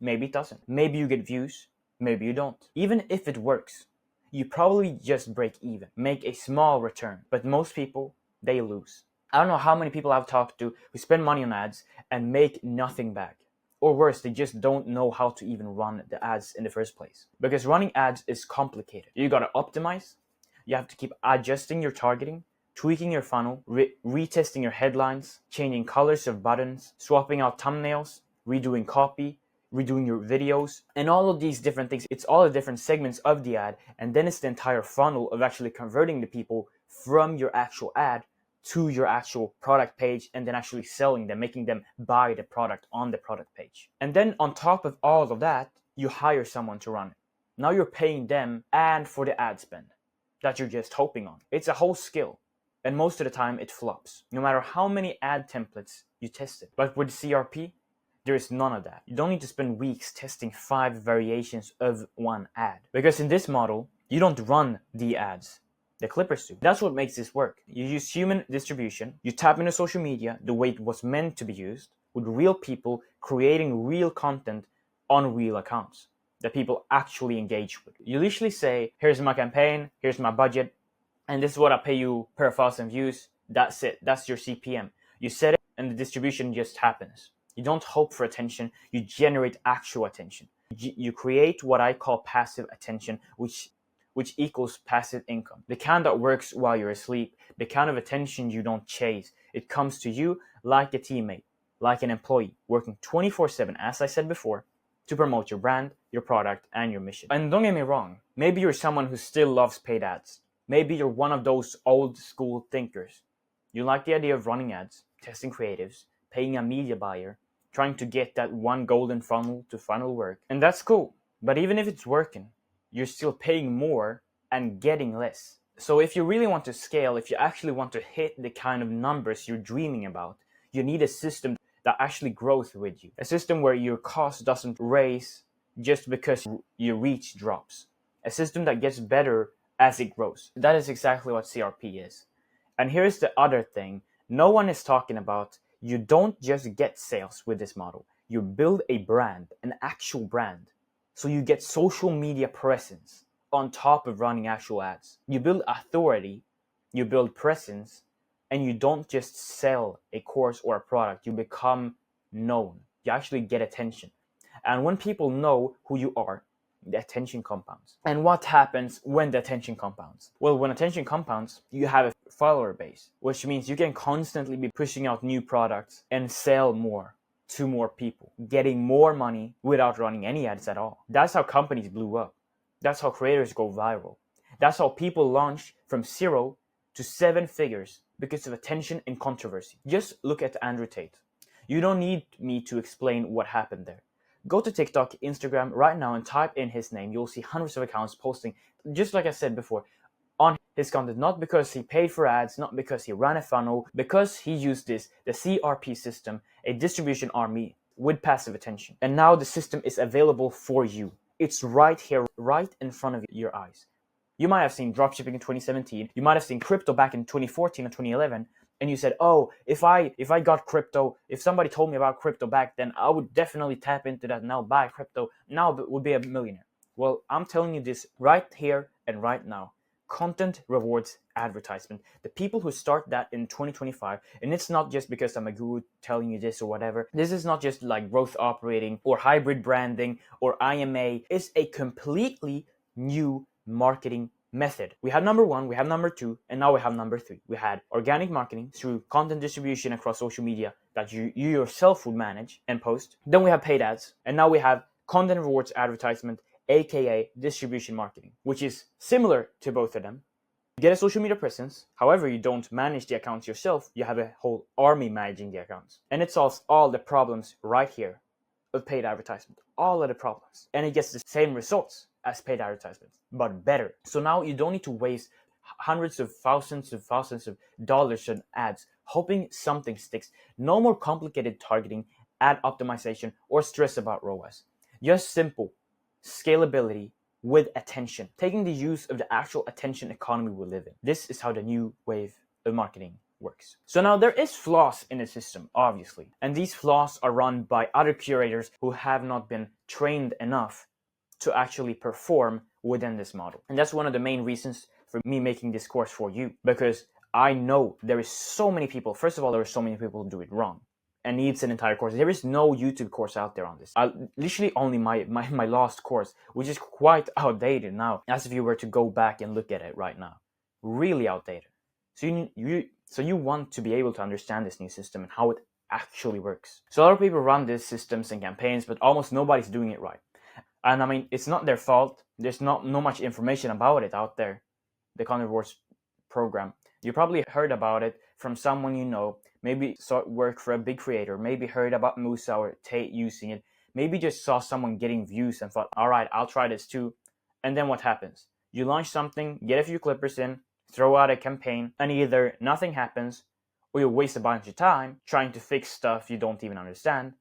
maybe it doesn't. Maybe you get views, maybe you don't. Even if it works, you probably just break even, make a small return. But most people, they lose. I don't know how many people I've talked to who spend money on ads and make nothing back. Or worse, they just don't know how to even run the ads in the first place. Because running ads is complicated. You gotta optimize, you have to keep adjusting your targeting, tweaking your funnel, retesting your headlines, changing colors of buttons, swapping out thumbnails, redoing copy, redoing your videos, and all of these different things. It's all the different segments of the ad, and then it's the entire funnel of actually converting the people from your actual ad to your actual product page and then actually selling them, making them buy the product on the product page. And then on top of all of that, you hire someone to run it. Now you're paying them and for the ad spend that you're just hoping on. It's a whole skill. And most of the time it flops, no matter how many ad templates you test it. But with CRP, there is none of that. You don't need to spend weeks testing 5 variations of one ad. Because in this model, you don't run the ads. The clippers do. That's what makes this work. You use human distribution, you tap into social media the way it was meant to be used, with real people creating real content on real accounts that people actually engage with. You literally say, here's my campaign, here's my budget, and this is what I pay you per 1,000 views. That's it. That's your CPM. You set it and the distribution just happens. You don't hope for attention, you generate actual attention. You create what I call passive attention, which equals passive income. The kind that works while you're asleep, the kind of attention you don't chase. It comes to you like a teammate, like an employee, working 24/7, as I said before, to promote your brand, your product, and your mission. And don't get me wrong, maybe you're someone who still loves paid ads. Maybe you're one of those old school thinkers. You like the idea of running ads, testing creatives, paying a media buyer, trying to get that one golden funnel to funnel work. And that's cool. But even if it's working, you're still paying more and getting less. So if you really want to scale, if you actually want to hit the kind of numbers you're dreaming about, you need a system that actually grows with you. A system where your cost doesn't raise just because your reach drops. A system that gets better as it grows. That is exactly what CRP is. And here's the other thing. No one is talking about, you don't just get sales with this model. You build a brand, an actual brand. So you get social media presence on top of running actual ads. You build authority, you build presence, and you don't just sell a course or a product. You become known. You actually get attention. And when people know who you are, the attention compounds. And what happens when the attention compounds? Well, when attention compounds, you have a follower base, which means you can constantly be pushing out new products and sell more to more people, getting more money without running any ads at all. That's how companies blew up. That's how creators go viral. That's how people launch from 0 to 7 figures because of attention and controversy. Just look at Andrew Tate. You don't need me to explain what happened there. Go to TikTok, Instagram right now and type in his name. You'll see hundreds of accounts posting, just like I said before, on his content, not because he paid for ads, not because he ran a funnel, because he used the CRP system, a distribution army with passive attention. And now the system is available for you. It's right here, right in front of your eyes. You might have seen dropshipping in 2017. You might have seen crypto back in 2014 or 2011. And you said, oh, if I got crypto, if somebody told me about crypto back then, I would definitely tap into that and I'll buy crypto. Now I would be a millionaire. Well, I'm telling you this right here and right now. Content rewards advertisement. The people who start that in 2025, and it's not just because I'm a guru telling you this or whatever. This is not just like growth operating or hybrid branding or IMA. It's a completely new marketing method. We have number one, we have number two, and now we have number three. We had organic marketing through content distribution across social media that you yourself would manage and post. Then we have paid ads, and now we have content rewards advertisement, aka distribution marketing, which is similar to both of them. You get a social media presence, however, you don't manage the accounts yourself, you have a whole army managing the accounts. And it solves all the problems right here of paid advertisement, all of the problems. And it gets the same results as paid advertisements, but better. So now you don't need to waste hundreds of thousands of dollars on ads, hoping something sticks. No more complicated targeting, ad optimization, or stress about ROAS. Just simple scalability with attention, taking the use of the actual attention economy we live in. This is how the new wave of marketing works. So now there is flaws in the system, obviously, and these flaws are run by other curators who have not been trained enough to actually perform within this model. And that's one of the main reasons for me making this course for you, because I know there is so many people. First of all, there are so many people who do it wrong and needs an entire course. There is no YouTube course out there on this. Literally only my last course, which is quite outdated now, as if you were to go back and look at it right now. Really outdated. So you want to be able to understand this new system and how it actually works. So a lot of people run these systems and campaigns, but almost nobody's doing it right. And I mean, it's not their fault. There's not much information about it out there, the content rewards program. You probably heard about it from someone you know, maybe saw it work for a big creator, maybe heard about Musa or Tate using it, maybe just saw someone getting views and thought, all right, I'll try this too. And then what happens? You launch something, get a few clippers in, throw out a campaign, and either nothing happens, or you waste a bunch of time trying to fix stuff you don't even understand,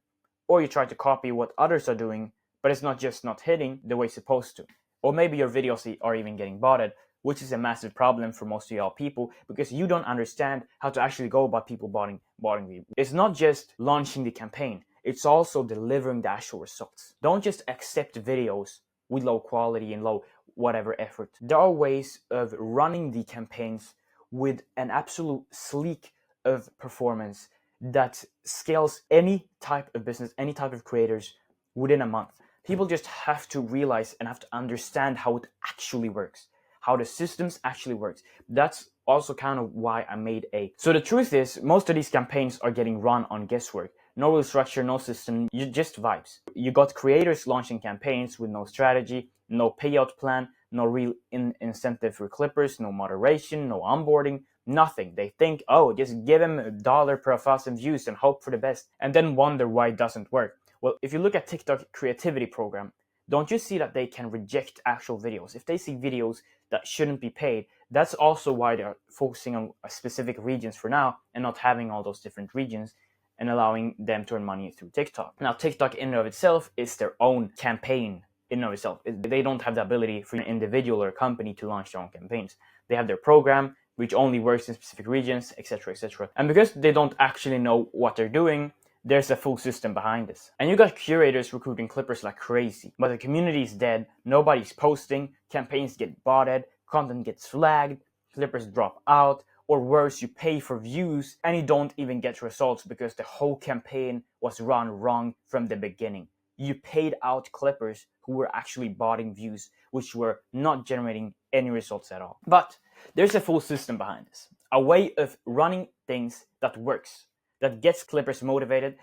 or you try to copy what others are doing, but it's not hitting the way it's supposed to. Or maybe your videos are even getting botted, which is a massive problem for most of y'all people, because you don't understand how to actually go about people botting you. It's not just launching the campaign, it's also delivering the actual results. Don't just accept videos with low quality and low whatever effort. There are ways of running the campaigns with an absolute sleek of performance that scales any type of business, any type of creators within a month. People just have to realize and have to understand how it actually works, how the systems actually works. That's also kind of why I made a. So the truth is, most of these campaigns are getting run on guesswork. No real structure, no system, just vibes. You got creators launching campaigns with no strategy, no payout plan, no real incentive for clippers, no moderation, no onboarding, nothing. They think, oh, just give them $1 per 1,000 views and hope for the best, and then wonder why it doesn't work. Well, if you look at TikTok creativity program, don't you see that they can reject actual videos? If they see videos that shouldn't be paid, that's also why they're focusing on specific regions for now and not having all those different regions and allowing them to earn money through TikTok. Now, TikTok in and of itself is their own campaign in and of itself. They don't have the ability for an individual or a company to launch their own campaigns. They have their program, which only works in specific regions, etc., etc. And because they don't actually know what they're doing, there's a full system behind this. And you got curators recruiting clippers like crazy, but the community is dead, nobody's posting, campaigns get botted, content gets flagged, clippers drop out, or worse, you pay for views and you don't even get results because the whole campaign was run wrong from the beginning. You paid out clippers who were actually botting views, which were not generating any results at all. But there's a full system behind this, a way of running things that works, that gets clippers motivated,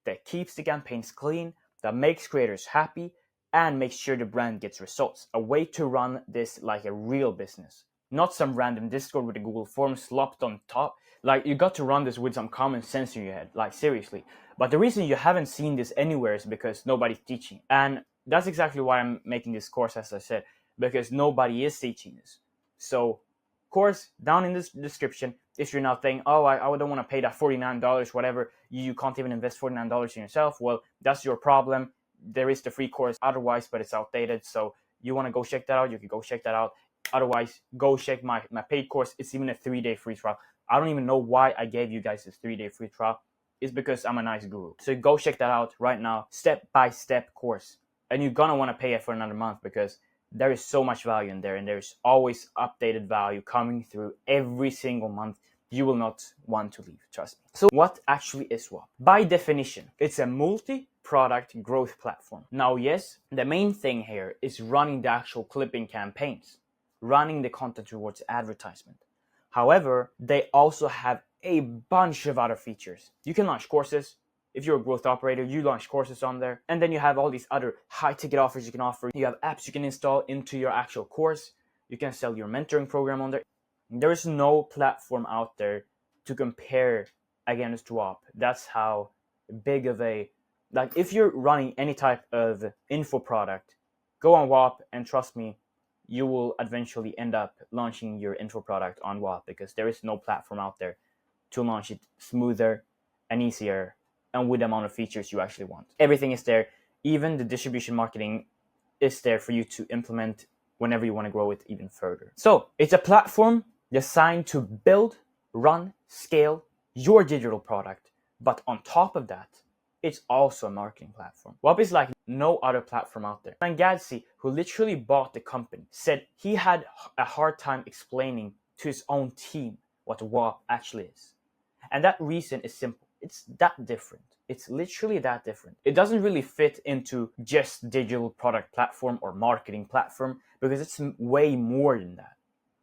that keeps the campaigns clean, that makes creators happy, and makes sure the brand gets results. A way to run this like a real business. Not some random Discord with a Google form slopped on top. Like, you got to run this with some common sense in your head, like seriously. But the reason you haven't seen this anywhere is because nobody's teaching. And that's exactly why I'm making this course, as I said, because nobody is teaching this. So course, down in this description, if you're not thinking, oh, I don't want to pay that $49, whatever, you can't even invest $49 in yourself, well, that's your problem. There is the free course otherwise, but it's outdated. So you want to go check that out, you can go check that out. Otherwise, go check my paid course. It's even a 3-day free trial. I don't even know why I gave you guys this 3-day free trial. It's because I'm a nice guru. So go check that out right now. Step-by-step course. And you're going to want to pay it for another month because there is so much value in there, and there's always updated value coming through every single month. You will not want to leave, trust me. So what actually is WOP? By definition, it's a multi-product growth platform. Now, yes, the main thing here is running the actual clipping campaigns, running the content towards advertisement. However, they also have a bunch of other features. You can launch courses. If you're a growth operator, you launch courses on there. And then you have all these other high ticket offers you can offer. You have apps you can install into your actual course. You can sell your mentoring program on there. There is no platform out there to compare against WOP. That's how big of a, like if you're running any type of info product, go on WOP and trust me, you will eventually end up launching your info product on WOP because there is no platform out there to launch it smoother and easier and with the amount of features you actually want. Everything is there. Even the distribution marketing is there for you to implement whenever you want to grow it even further. So it's a platform designed to build, run, scale your digital product. But on top of that, it's also a marketing platform. WOP is like no other platform out there. Iman Gadzhi, who literally bought the company, said he had a hard time explaining to his own team what WOP actually is. And that reason is simple. It's that different. It's literally that different. It doesn't really fit into just digital product platform or marketing platform because it's way more than that.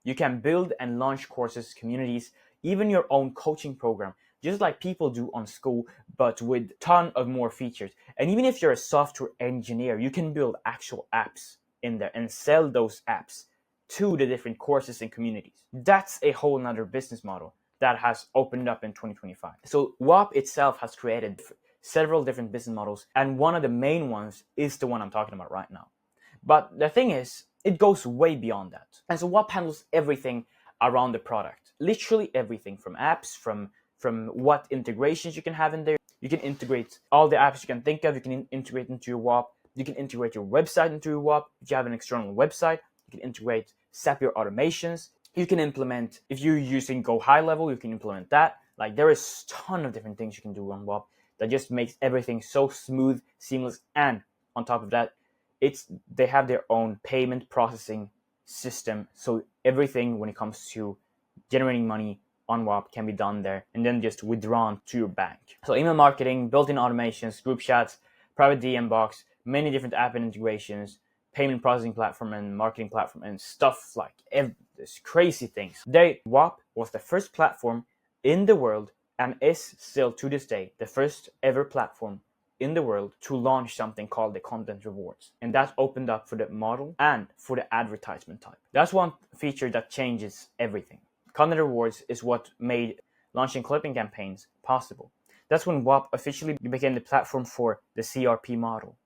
You can build and launch courses, communities, even your own coaching program, just like people do on school, but with a ton of more features. And even if you're a software engineer, you can build actual apps in there and sell those apps to the different courses and communities. That's a whole nother business model that has opened up in 2025. So WOP itself has created several different business models, and one of the main ones is the one I'm talking about right now. But the thing is, it goes way beyond that. And so WOP handles everything around the product. Literally everything, from apps, from what integrations you can have in there. You can integrate all the apps you can think of. You can integrate into your WOP. You can integrate your website into your WOP. If you have an external website, you can integrate Zapier automations. You can implement, if you're using Go High Level, you can implement that. Like there is a ton of different things you can do on WOP that just makes everything so smooth, seamless, and on top of that, they have their own payment processing system. So everything when it comes to generating money on WOP can be done there and then just withdrawn to your bank. So email marketing, built-in automations, group chats, private DM box, many different app integrations, payment processing platform and marketing platform and stuff like this crazy things. WOP was the first platform in the world and is still to this day the first ever platform in the world to launch something called the content rewards. And that opened up for the model and for the advertisement type. That's one feature that changes everything. Content rewards is what made launching clipping campaigns possible. That's when WOP officially became the platform for the CRP model.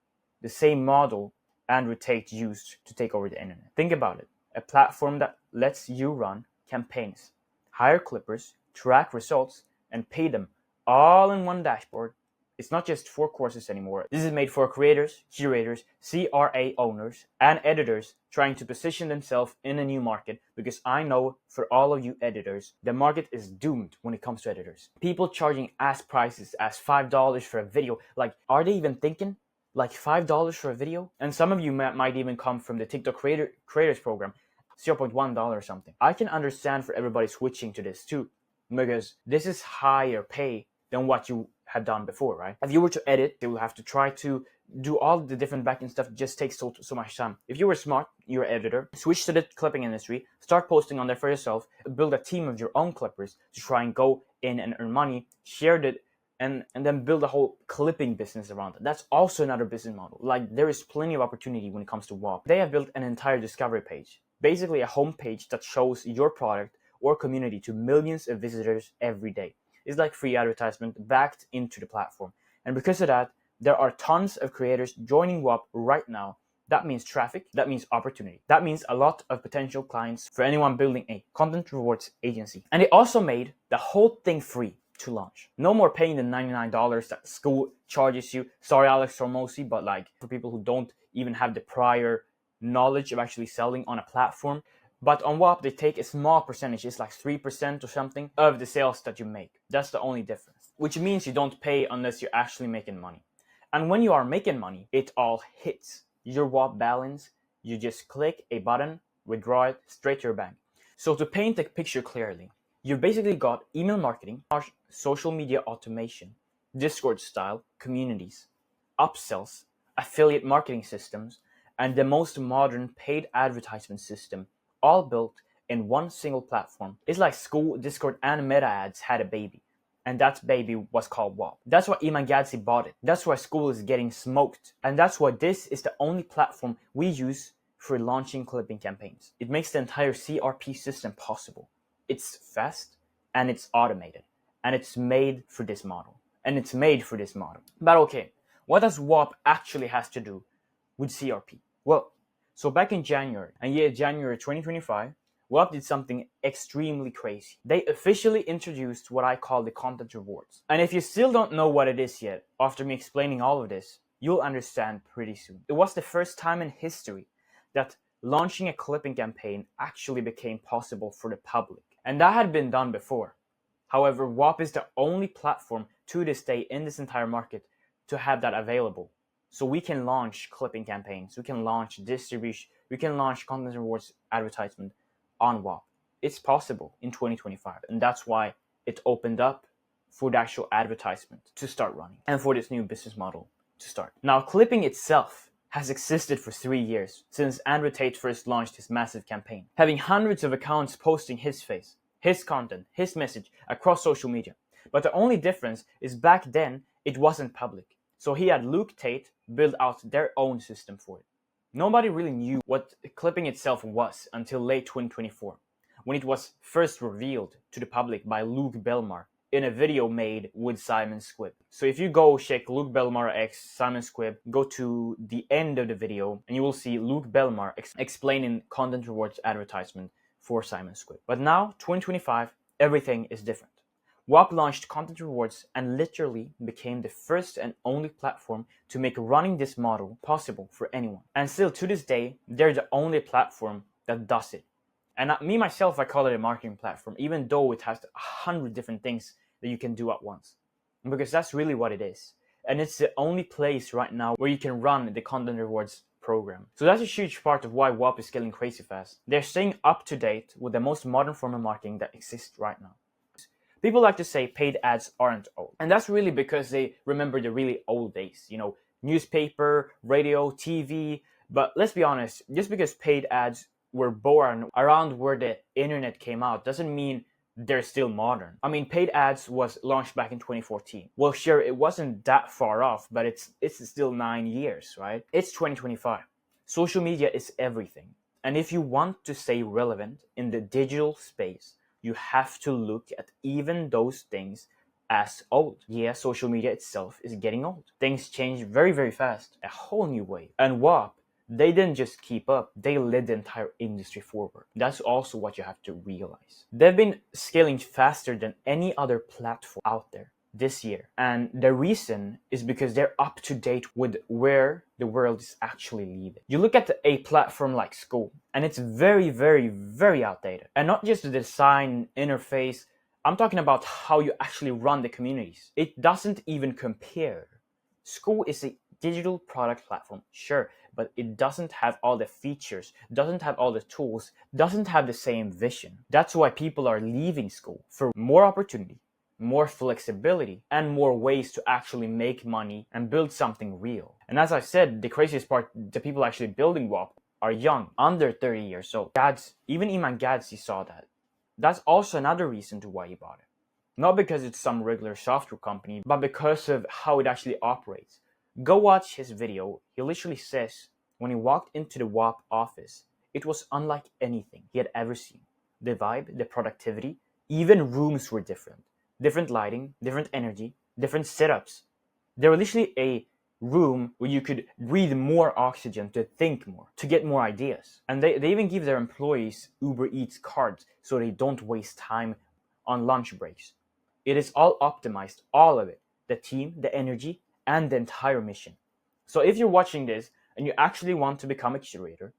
The same model Andrew Tate used to take over the internet. Think about it. A platform that lets you run campaigns, hire clippers, track results, and pay them all in one dashboard. It's not just for courses anymore. This is made for creators, curators, CRA owners, and editors trying to position themselves in a new market, because I know for all of you editors, the market is doomed when it comes to editors. People charging ass prices as $5 for a video. Like, are they even thinking? Like $5 for a video? And some of you might even come from the TikTok creators program, $0.1 or something. I can understand for everybody switching to this too, because this is higher pay than what you had done before, right? If you were to edit, you will have to try to do all the different backend stuff. It just takes so much time. If you were smart, you're an editor, switch to the clipping industry, start posting on there for yourself, build a team of your own clippers to try and go in and earn money, share it, and then build a whole clipping business around it. That's also another business model. Like, there is plenty of opportunity when it comes to WOP. They have built an entire discovery page, basically a homepage that shows your product or community to millions of visitors every day. It's like free advertisement backed into the platform. And because of that, there are tons of creators joining WOP right now That means traffic, that means opportunity. That means a lot of potential clients for anyone building a content rewards agency. And they also made the whole thing free to launch. No more paying the $99 that school charges you. Sorry, Alex Hormozy, but like for people who don't even have the prior knowledge of actually selling on a platform. But on Wop, they take a small percentage, it's like 3% or something, of the sales that you make. That's the only difference. Which means you don't pay unless you're actually making money. And when you are making money, it all hits your Wop balance. You just click a button, withdraw it straight to your bank. So to paint the picture clearly, you've basically got email marketing, social media automation, Discord style communities, upsells, affiliate marketing systems, and the most modern paid advertisement system, all built in one single platform. It's like school, Discord, and Meta ads had a baby. And that baby was called Wop. That's why Iman Gadzhi bought it. That's why school is getting smoked. And that's why this is the only platform we use for launching clipping campaigns. It makes the entire CRP system possible. It's fast and it's automated. And it's made for this model. But okay, what does Wop actually has to do with CRP? Well, so back in January 2025, Wop did something extremely crazy. They officially introduced what I call the content rewards. And if you still don't know what it is yet, after me explaining all of this, you'll understand pretty soon. It was the first time in history that launching a clipping campaign actually became possible for the public. And that had been done before. However, Wop is the only platform to this day in this entire market to have that available. So we can launch clipping campaigns, we can launch distribution, we can launch content rewards advertisement on Wop. It's possible in 2025, and that's why it opened up for the actual advertisement to start running and for this new business model to start. Now, clipping itself has existed for 3 years since Andrew Tate first launched his massive campaign, having hundreds of accounts posting his face, his content, his message across social media. But the only difference is back then it wasn't public. So he had Luke Tate build out their own system for it. Nobody really knew what clipping itself was until late 2024, when it was first revealed to the public by Luke Belmar in a video made with Simon Squibb. So if you go check Luke Belmar x Simon Squibb, go to the end of the video and you will see Luke Belmar explaining content rewards advertisement for Simon Squibb. But now, 2025, everything is different. Wop launched content rewards and literally became the first and only platform to make running this model possible for anyone. And still to this day, they're the only platform that does it. And me myself, I call it a marketing platform, even though it has 100 different things that you can do at once. Because that's really what it is. And it's the only place right now where you can run the content rewards program. So that's a huge part of why Wop is scaling crazy fast. They're staying up to date with the most modern form of marketing that exists right now. People like to say paid ads aren't old. And that's really because they remember the really old days, newspaper, radio, TV. But let's be honest, just because paid ads were born around where the internet came out doesn't mean they're still modern. I mean, paid ads was launched back in 2014. Well, sure, it wasn't that far off, but it's still 9 years, right? It's 2025. Social media is everything. And if you want to stay relevant in the digital space, you have to look at even those things as old. Yeah, social media itself is getting old. Things change very, very fast, a whole new way. And Wop, they didn't just keep up, they led the entire industry forward. That's also what you have to realize. They've been scaling faster than any other platform out there this year. And the reason is because they're up to date with where the world is actually leaving. You look at a platform like school, and it's very, very, very outdated. And not just the design interface, I'm talking about how you actually run the communities. It doesn't even compare. School is a digital product platform, sure, but it doesn't have all the features, doesn't have all the tools, doesn't have the same vision. That's why people are leaving school for more opportunity, more flexibility, and more ways to actually make money and build something real. And as I said, the craziest part, the people actually building Wop are young, under 30 years old. Even Iman Gadzhi saw that. That's also another reason to why he bought it. Not because it's some regular software company, but because of how it actually operates. Go watch his video. He literally says when he walked into the Wop office, it was unlike anything he had ever seen. The vibe, the productivity, even rooms were different. Different lighting, different energy, different setups. They were literally a room where you could breathe more oxygen to think more, to get more ideas. And they even give their employees Uber Eats cards so they don't waste time on lunch breaks. It is all optimized, all of it. The team, the energy, and the entire mission. So if you're watching this and you actually want to become a curator,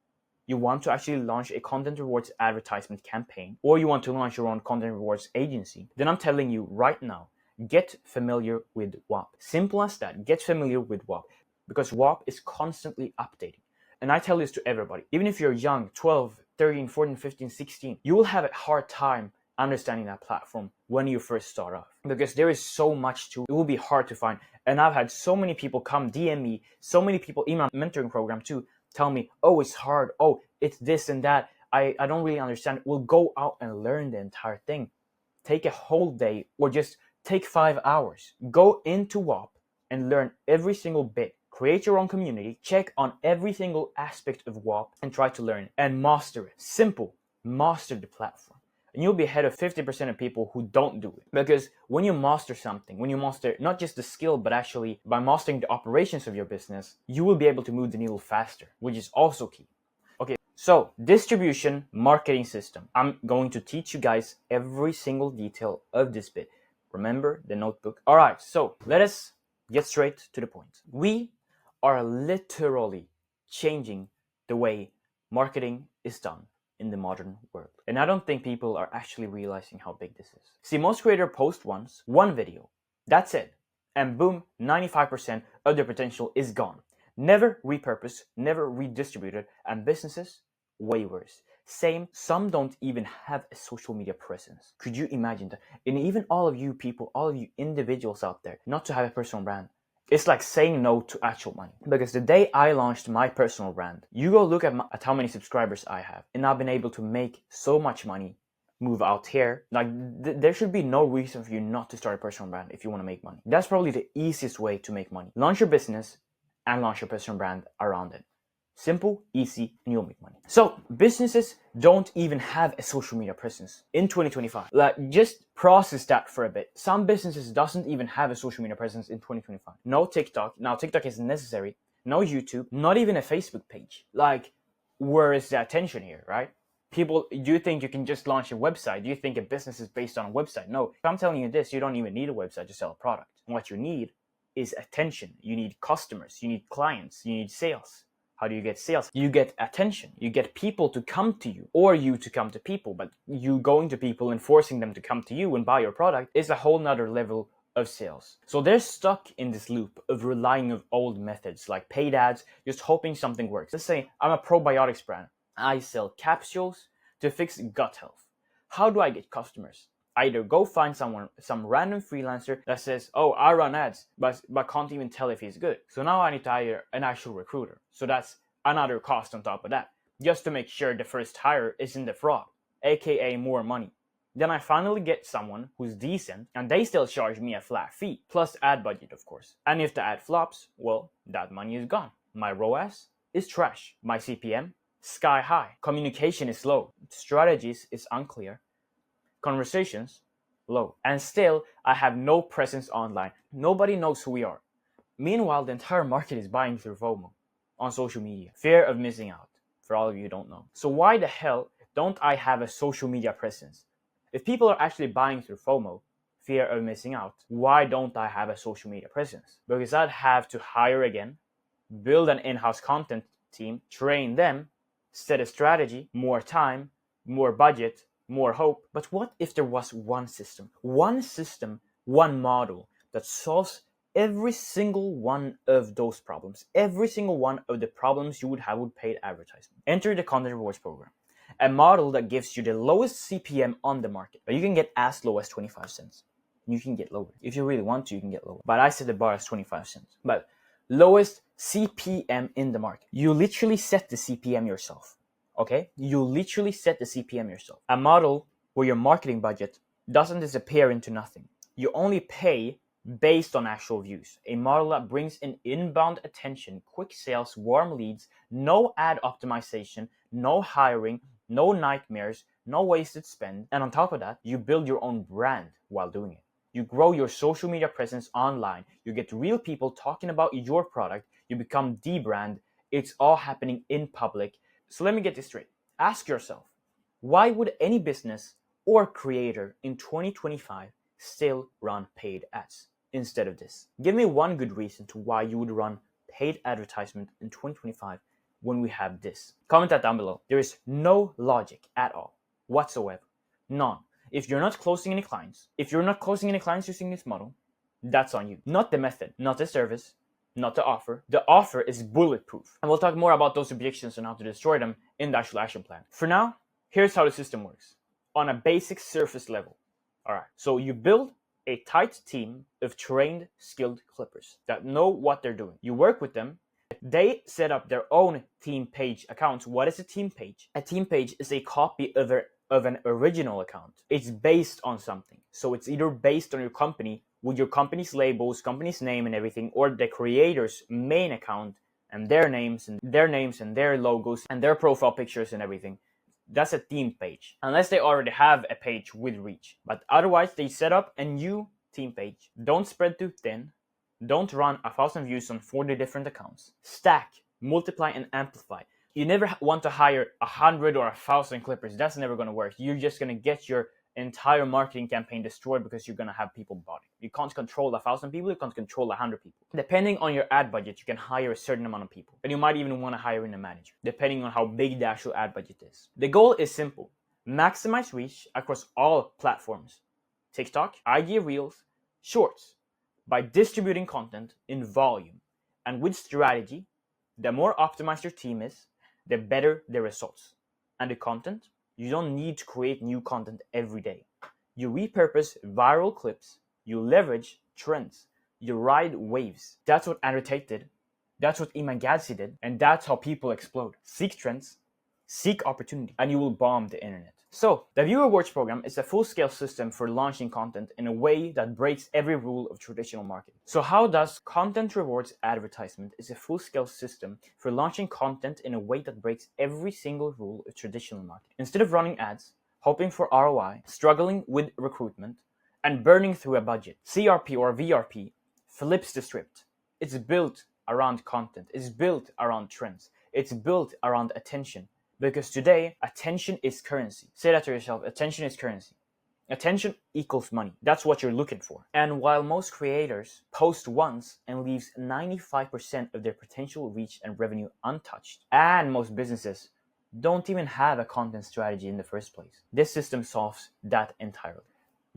you want to actually launch a content rewards advertisement campaign, or you want to launch your own content rewards agency, then I'm telling you right now, get familiar with WOP. Simple as that. Get familiar with WOP, because WOP is constantly updating. And I tell this to everybody, even if you're young, 12, 13, 14, 15, 16, you will have a hard time understanding that platform when you first start off, because there is so much to it. It will be hard to find. And I've had so many people come DM me, so many people in my mentoring program too, tell me, oh, it's hard, oh, it's this and that, I don't really understand. We'll go out and learn the entire thing. Take a whole day, or just take 5 hours. Go into WOP and learn every single bit. Create your own community, check on every single aspect of WOP, and try to learn it and master it. Simple. Master the platform. And you'll be ahead of 50% of people who don't do it. Because when you master something, when you master not just the skill, but actually by mastering the operations of your business, you will be able to move the needle faster, which is also key. Okay, so distribution marketing system. I'm going to teach you guys every single detail of this bit. Remember the notebook. All right, so let us get straight to the point. We are literally changing the way marketing is done in the modern world. And I don't think people are actually realizing how big this is. See, most creators post once, one video. That's it. And boom, 95% of their potential is gone. Never repurposed, never redistributed, and businesses, way worse. Same, some don't even have a social media presence. Could you imagine that? And even all of you people, all of you individuals out there, not to have a personal brand, it's like saying no to actual money. Because the day I launched my personal brand, you go look at how many subscribers I have, and I've been able to make so much money, move out here. Like there should be no reason for you not to start a personal brand if you want to make money. That's probably the easiest way to make money. Launch your business and launch your personal brand around it. Simple, easy, and you'll make money. So businesses don't even have a social media presence in 2025. Like, just process that for a bit. Some businesses doesn't even have a social media presence in 2025. No TikTok. Now TikTok is necessary. No YouTube. Not even a Facebook page. Like, where is the attention here, right? People, do you think you can just launch a website? Do you think a business is based on a website? No. If I'm telling you this, you don't even need a website to sell a product. What you need is attention. You need customers. You need clients. You need sales. How do you get sales? You get attention. You get people to come to you, or you to come to people. But you going to people and forcing them to come to you and buy your product is a whole nother level of sales. So they're stuck in this loop of relying on old methods like paid ads, just hoping something works. Let's say I'm a probiotics brand. I sell capsules to fix gut health. How do I get customers? I either go find some random freelancer that says, oh, I run ads, but can't even tell if he's good. So now I need to hire an actual recruiter. So that's another cost on top of that, just to make sure the first hire isn't the fraud, aka more money. Then I finally get someone who's decent, and they still charge me a flat fee, plus ad budget, of course. And if the ad flops, well, that money is gone. My ROAS is trash. My CPM, sky high. Communication is low. Strategies is unclear. Conversations, low. And still, I have no presence online. Nobody knows who we are. Meanwhile, the entire market is buying through FOMO on social media. Fear of missing out, for all of you who don't know. So why the hell don't I have a social media presence? If people are actually buying through FOMO, fear of missing out, why don't I have a social media presence? Because I'd have to hire again, build an in-house content team, train them, set a strategy, more time, more budget, more hope. But what if there was one system, one model that solves every single one of those problems, every single one of the problems you would have with paid advertisement? Enter the Content Rewards program, a model that gives you the lowest CPM on the market. But you can get as low as 25 cents. You can get lower. If you really want to, you can get lower. But I set the bar as 25 cents. But lowest CPM in the market. You literally set the CPM yourself. Okay? You literally set the CPM yourself. A model where your marketing budget doesn't disappear into nothing. You only pay based on actual views. A model that brings in inbound attention, quick sales, warm leads, no ad optimization, no hiring, no nightmares, no wasted spend. And on top of that, you build your own brand while doing it. You grow your social media presence online. You get real people talking about your product. You become the brand. It's all happening in public. So let me get this straight. Ask yourself, why would any business or creator in 2025 still run paid ads instead of this? Give me one good reason to why you would run paid advertisement in 2025 when we have this. Comment that down below. There is no logic at all whatsoever. None. If you're not closing any clients, using this model, that's on you. Not the method, not the service, not the offer. The offer is bulletproof. And we'll talk more about those objections and how to destroy them in the actual action plan. For now, here's how the system works on a basic surface level. All right, so you build a tight team of trained, skilled clippers that know what they're doing. You work with them. They set up their own team page accounts. What is a team page? A team page is a copy of an original account. It's based on something. So it's either based on your company with your company's labels, company's name and everything, or the creator's main account and their names and their logos and their profile pictures and everything. That's a team page, unless they already have a page with reach. But otherwise, they set up a new team page. Don't spread too thin. Don't run 1,000 views on 40 different accounts. Stack, multiply, and amplify. You never want to hire 100 or 1,000 clippers. That's never going to work. You're just going to get your entire marketing campaign destroyed because you're going to have people bought it. You can't control 1,000 people. You can't control 100 people. Depending on your ad budget, you can hire a certain amount of people. And you might even want to hire in a manager, depending on how big the actual ad budget is. The goal is simple. Maximize reach across all platforms. TikTok, IG Reels, Shorts. By distributing content in volume and with strategy, the more optimized your team is, the better the results. And the content, you don't need to create new content every day. You repurpose viral clips, you leverage trends, you ride waves. That's what Andrew Tate did. That's what Iman Gadzhi did. And that's how people explode. Seek trends, seek opportunity, and you will bomb the internet. So, the Viewer Rewards program is a full-scale system for launching content in a way that breaks every rule of traditional marketing. So how does Content Rewards Advertisement is a full-scale system for launching content in a way that breaks every single rule of traditional marketing? Instead of running ads, hoping for ROI, struggling with recruitment, and burning through a budget, CRP or VRP flips the script. It's built around content. It's built around trends. It's built around attention. Because today, attention is currency. Say that to yourself, attention is currency. Attention equals money. That's what you're looking for. And while most creators post once and leaves 95% of their potential reach and revenue untouched, and most businesses don't even have a content strategy in the first place, this system solves that entirely.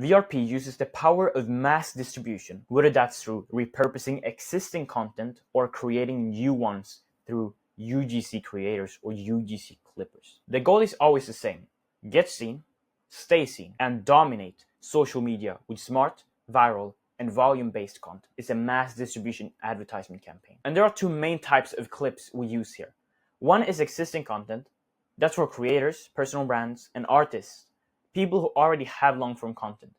VRP uses the power of mass distribution, whether that's through repurposing existing content or creating new ones through UGC creators or UGC clippers. The goal is always the same. Get seen, stay seen, and dominate social media with smart, viral, and volume-based content. It's a mass distribution advertisement campaign. And there are two main types of clips we use here. One is existing content. That's for creators, personal brands, and artists, people who already have long-form content,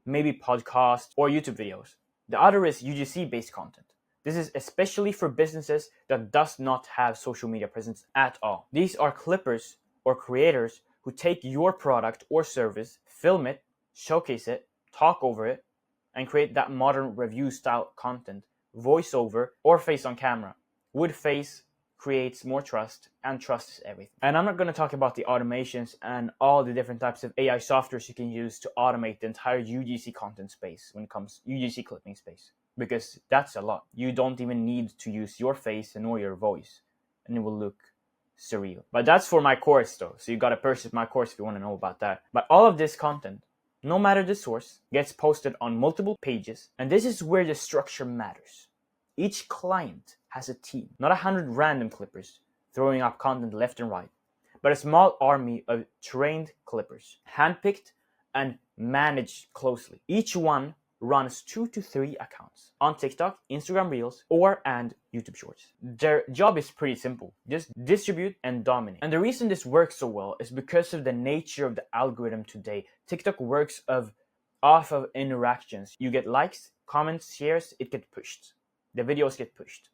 maybe podcasts or YouTube videos. The other is UGC-based content. This is especially for businesses that does not have social media presence at all. These are clippers or creators who take your product or service, film it, showcase it, talk over it, and create that modern review style content, voiceover or face on camera. With face creates more trust, and trust is everything. And I'm not going to talk about the automations and all the different types of AI softwares you can use to automate the entire UGC content space when it comes to UGC clipping space. Because that's a lot. You don't even need to use your face nor your voice, and it will look surreal. But that's for my course though, so you gotta purchase my course if you want to know about that. But all of this content, no matter the source, gets posted on multiple pages, and this is where the structure matters. Each client has a team, not 100 random clippers throwing up content left and right, but a small army of trained clippers, handpicked and managed closely. Each one runs 2 to 3 accounts on TikTok, Instagram Reels, and YouTube Shorts. Their job is pretty simple. Just distribute and dominate. And the reason this works so well is because of the nature of the algorithm today. TikTok works off of interactions. You get likes, comments, shares, it gets pushed. The videos get pushed.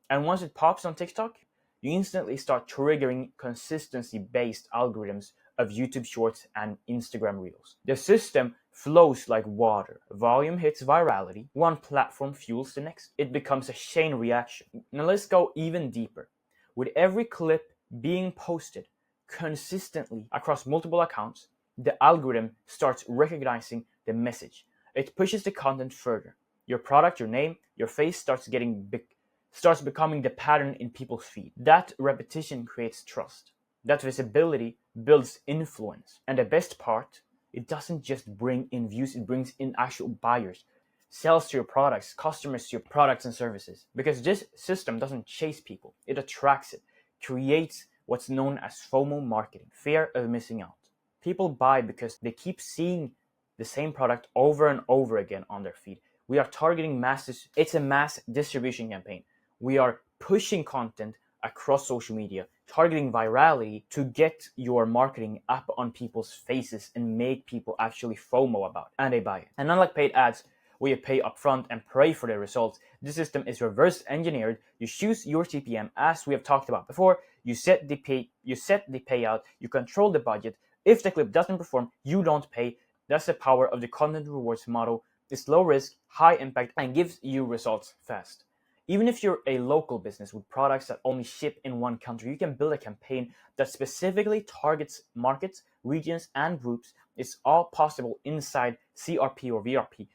And once it pops on TikTok, you instantly start triggering consistency-based algorithms of YouTube Shorts and Instagram Reels. The system flows like water. Volume hits virality, one platform fuels the next. It becomes a chain reaction. Now let's go even deeper. With every clip being posted consistently across multiple accounts, the algorithm starts recognizing the message. It pushes the content further. Your product, your name, your face starts becoming the pattern in people's feed. That repetition creates trust. That visibility builds influence. And the best part, it doesn't just bring in views, it brings in actual buyers, sales to your products, customers to your products and services. Because this system doesn't chase people, it attracts it, creates what's known as FOMO marketing, fear of missing out. People buy because they keep seeing the same product over and over again on their feed. We are targeting masses. It's a mass distribution campaign. We are pushing content across social media, targeting virality to get your marketing up on people's faces and make people actually FOMO about it, and they buy it. And unlike paid ads, where you pay upfront and pray for the results, this system is reverse engineered. You choose your CPM, as we have talked about before. You set the payout, you control the budget. If the clip doesn't perform, you don't pay. That's the power of the content rewards model. It's low risk, high impact, and gives you results fast. Even if you're a local business with products that only ship in one country, you can build a campaign that specifically targets markets, regions, and groups. It's all possible inside CRP or VRP.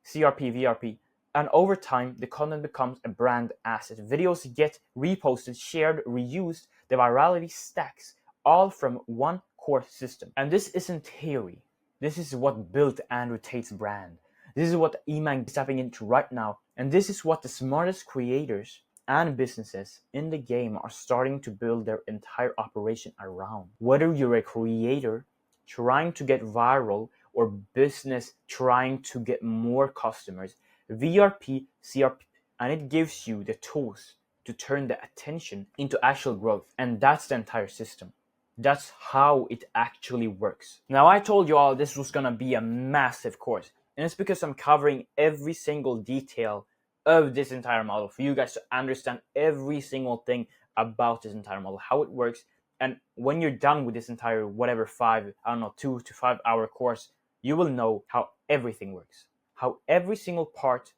CRP, VRP. And over time, the content becomes a brand asset. Videos get reposted, shared, reused. The virality stacks, all from one core system. And this isn't theory. This is what built Andrew Tate's brand. This is what Iman is tapping into right now. And this is what the smartest creators and businesses in the game are starting to build their entire operation around. Whether you're a creator trying to get viral or business trying to get more customers, VRP, CRP, and it gives you the tools to turn the attention into actual growth. And that's the entire system. That's how it actually works. Now, I told you all this was gonna be a massive course, and it's because I'm covering every single detail of this entire model for you guys to understand every single thing about this entire model, how it works. And when you're done with this entire 2 to 5 hour course, you will know how everything works, how every single part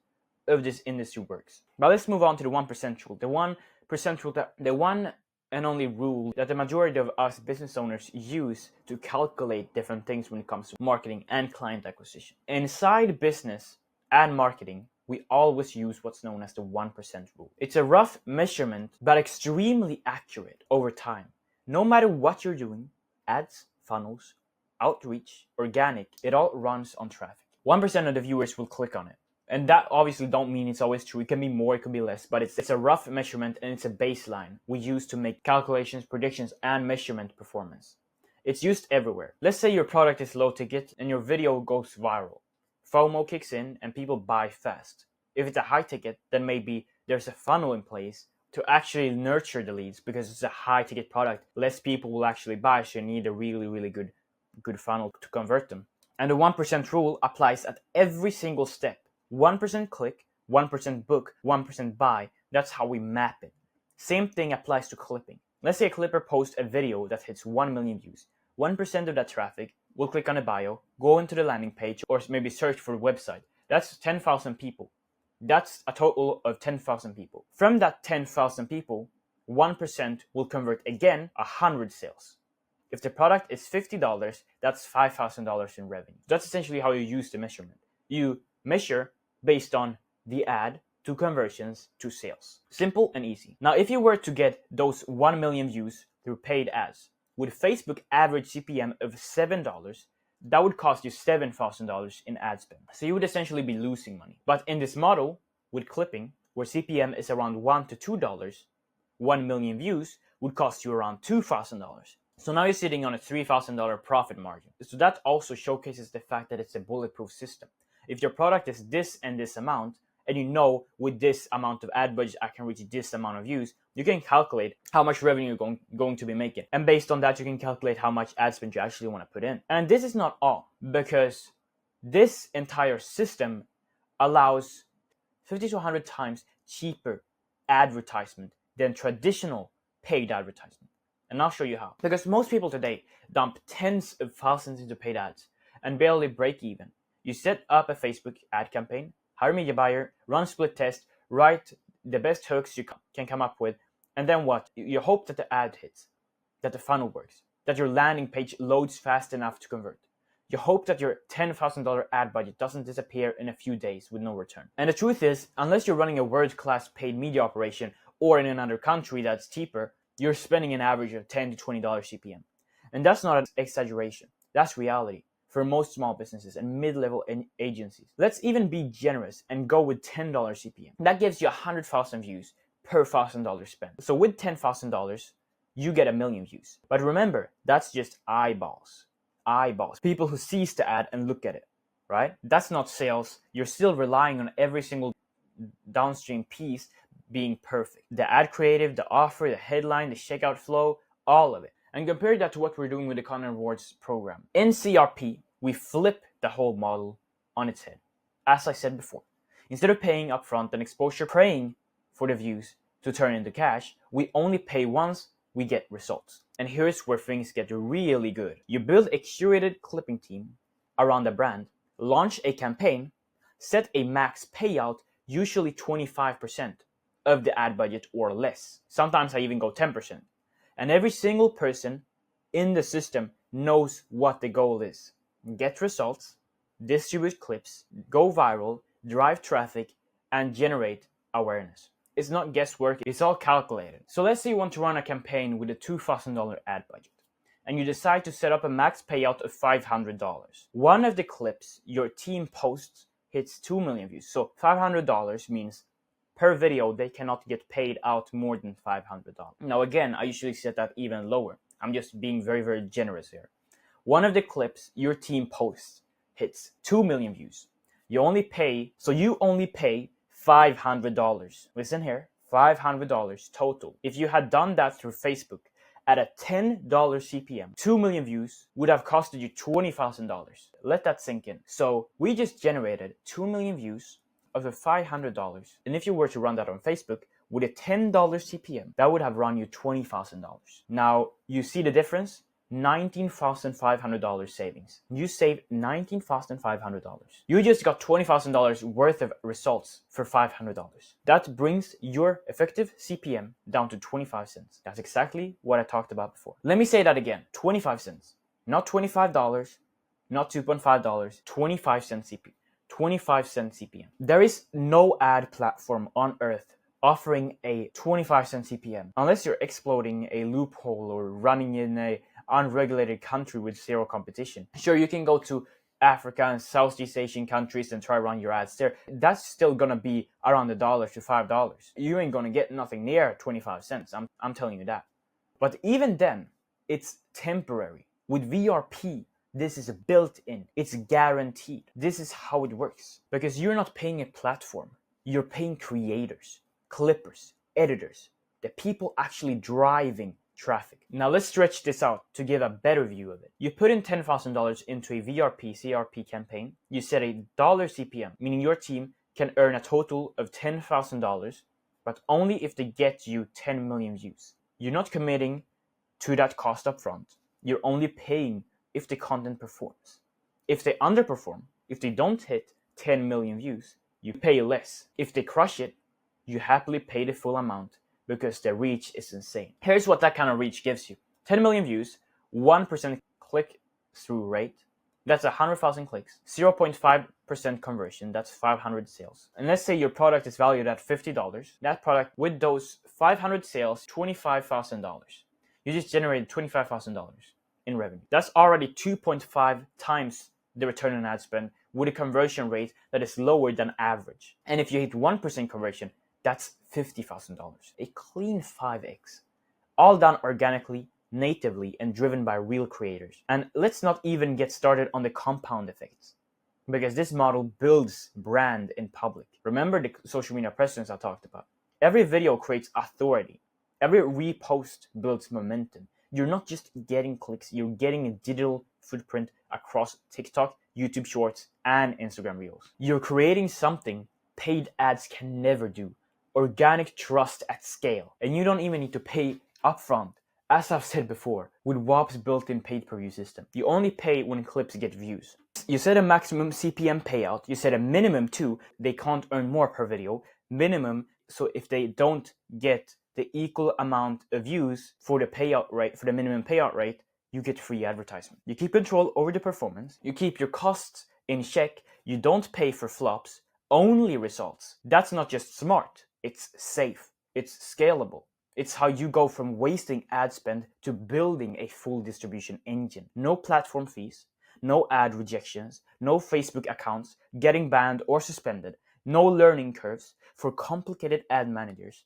of this industry works. Now let's move on to the 1% rule. The 1% rule, the one and only rule that the majority of us business owners use to calculate different things when it comes to marketing and client acquisition. Inside business and marketing, we always use what's known as the 1% rule. It's a rough measurement, but extremely accurate over time. No matter what you're doing, ads, funnels, outreach, organic, it all runs on traffic. 1% of the viewers will click on it. And that obviously don't mean it's always true. It can be more, it can be less, but it's a rough measurement and it's a baseline we use to make calculations, predictions, and measurement performance. It's used everywhere. Let's say your product is low ticket and your video goes viral. FOMO kicks in and people buy fast. If it's a high ticket, then maybe there's a funnel in place to actually nurture the leads because it's a high ticket product. Less people will actually buy, so you need a really, really good funnel to convert them. And the 1% rule applies at every single step. 1% click, 1% book, 1% buy. That's how we map it. Same thing applies to clipping. Let's say a clipper posts a video that hits 1 million views. 1% of that traffic will click on a bio, go into the landing page, or maybe search for a website. That's 10,000 people. That's a total of 10,000 people. From that 10,000 people, 1% will convert again 100 sales. If the product is $50, that's $5,000 in revenue. That's essentially how you use the measurement. You measure based on the ad to conversions to sales. Simple and easy. Now, if you were to get those 1 million views through paid ads, with Facebook average CPM of $7, that would cost you $7,000 in ad spend. So you would essentially be losing money. But in this model, with clipping, where CPM is around $1 to $2, 1 million views would cost you around $2,000. So now you're sitting on a $3,000 profit margin. So that also showcases the fact that it's a bulletproof system. If your product is this and this amount, and you know with this amount of ad budget I can reach this amount of views, you can calculate how much revenue you're going to be making. And based on that, you can calculate how much ad spend you actually want to put in. And this is not all, because this entire system allows 50 to 100 times cheaper advertisement than traditional paid advertisement. And I'll show you how. Because most people today dump tens of thousands into paid ads and barely break even. You set up a Facebook ad campaign, hire a media buyer, run split test, write the best hooks you can come up with, and then what? You hope that the ad hits, that the funnel works, that your landing page loads fast enough to convert. You hope that your $10,000 ad budget doesn't disappear in a few days with no return. And the truth is, unless you're running a world-class paid media operation or in another country that's cheaper, you're spending an average of $10 to $20 CPM. And that's not an exaggeration. That's reality for most small businesses and mid-level agencies. Let's even be generous and go with $10 CPM. That gives you 100,000 views per $1,000 spent. So with $10,000, you get 1 million views. But remember, that's just eyeballs. People who sees the ad and look at it, right? That's not sales. You're still relying on every single downstream piece being perfect. The ad creative, the offer, the headline, the checkout flow, all of it. And compare that to what we're doing with the Content Rewards program. In CRP, we flip the whole model on its head. As I said before, instead of paying upfront and exposure, praying for the views to turn into cash, we only pay once we get results. And here's where things get really good. You build a curated clipping team around the brand, launch a campaign, set a max payout, usually 25% of the ad budget or less. Sometimes I even go 10%. And every single person in the system knows what the goal is. Get results, distribute clips, go viral, drive traffic, and generate awareness. It's not guesswork, it's all calculated. So let's say you want to run a campaign with a $2,000 ad budget, and you decide to set up a max payout of $500. One of the clips your team posts hits 2 million views. So $500 means per video they cannot get paid out more than $500. Now again, I usually set that even lower. I'm just being very, very generous here. One of the clips your team posts hits 2 million views. You only pay $500. Listen here, $500 total. If you had done that through Facebook at a $10 CPM, 2 million views would have costed you $20,000. Let that sink in. So we just generated 2 million views of the $500. And if you were to run that on Facebook with a $10 CPM, that would have run you $20,000. Now, you see the difference? $19,500 savings. You saved $19,500. You just got $20,000 worth of results for $500. That brings your effective CPM down to 25 cents. That's exactly what I talked about before. Let me say that again, 25 cents. Not $25, not $2.5, 25 cents CPM. 25 cent CPM. There is no ad platform on earth offering a 25 cent CPM unless you're exploiting a loophole or running in a unregulated country with zero competition. Sure, you can go to Africa and Southeast Asian countries and try run your ads there. That's still gonna be around $1 to $5. You ain't gonna get nothing near 25 cents. I'm telling you that. But even then, it's temporary. With VRP, this is built in. It's guaranteed. This is how it works. Because you're not paying a platform. You're paying creators, clippers, editors, the people actually driving traffic. Now let's stretch this out to give a better view of it. You put in $10,000 into a VRP, CRP campaign. You set a dollar CPM, meaning your team can earn a total of $10,000, but only if they get you 10 million views. You're not committing to that cost up front. You're only paying if the content performs. If they underperform, if they don't hit 10 million views, you pay less. If they crush it, you happily pay the full amount because the reach is insane. Here's what that kind of reach gives you. 10 million views, 1% click-through rate, that's 100,000 clicks. 0.5% conversion, that's 500 sales. And let's say your product is valued at $50. That product, with those 500 sales, $25,000. You just generated $25,000 in revenue. That's already 2.5 times the return on ad spend with a conversion rate that is lower than average. And if you hit 1% conversion, that's $50,000. A clean 5x. All done organically, natively, and driven by real creators. And let's not even get started on the compound effects, because this model builds brand in public. Remember the social media presence I talked about. Every video creates authority. Every repost builds momentum. You're not just getting clicks, you're getting a digital footprint across TikTok, YouTube Shorts, and Instagram Reels. You're creating something paid ads can never do. Organic trust at scale. And you don't even need to pay upfront. As I've said before, with Wop's built-in paid per view system, you only pay when clips get views. You set a maximum CPM payout. You set a minimum too. They can't earn more per video. Minimum, so if they don't get the equal amount of views for the payout rate, for the minimum payout rate, you get free advertisement. You keep control over the performance. You keep your costs in check. You don't pay for flops, only results. That's not just smart. It's safe. It's scalable. It's how you go from wasting ad spend to building a full distribution engine. No platform fees, no ad rejections, no Facebook accounts getting banned or suspended, no learning curves for complicated ad managers,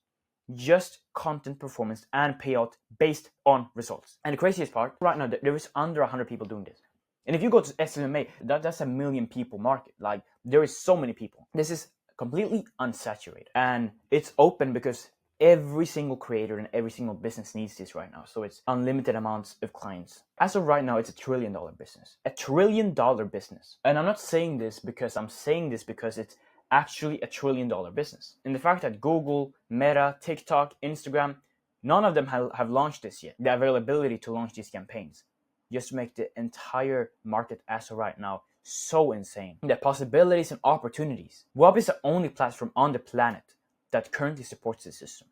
just content performance and payout based on results. And the craziest part, right now, there is under 100 people doing this. And if you go to SMMA, that's a million people market. Like, there is so many people. This is completely unsaturated. And it's open because every single creator and every single business needs this right now. So it's unlimited amounts of clients. As of right now, it's $1 trillion business. $1 trillion business. And I'm not saying this because it's actually $1 trillion business. And the fact that Google, Meta, TikTok, Instagram, none of them have launched this yet. The availability to launch these campaigns just make the entire market as of right now so insane. The possibilities and opportunities. Wop is the only platform on the planet that currently supports the system.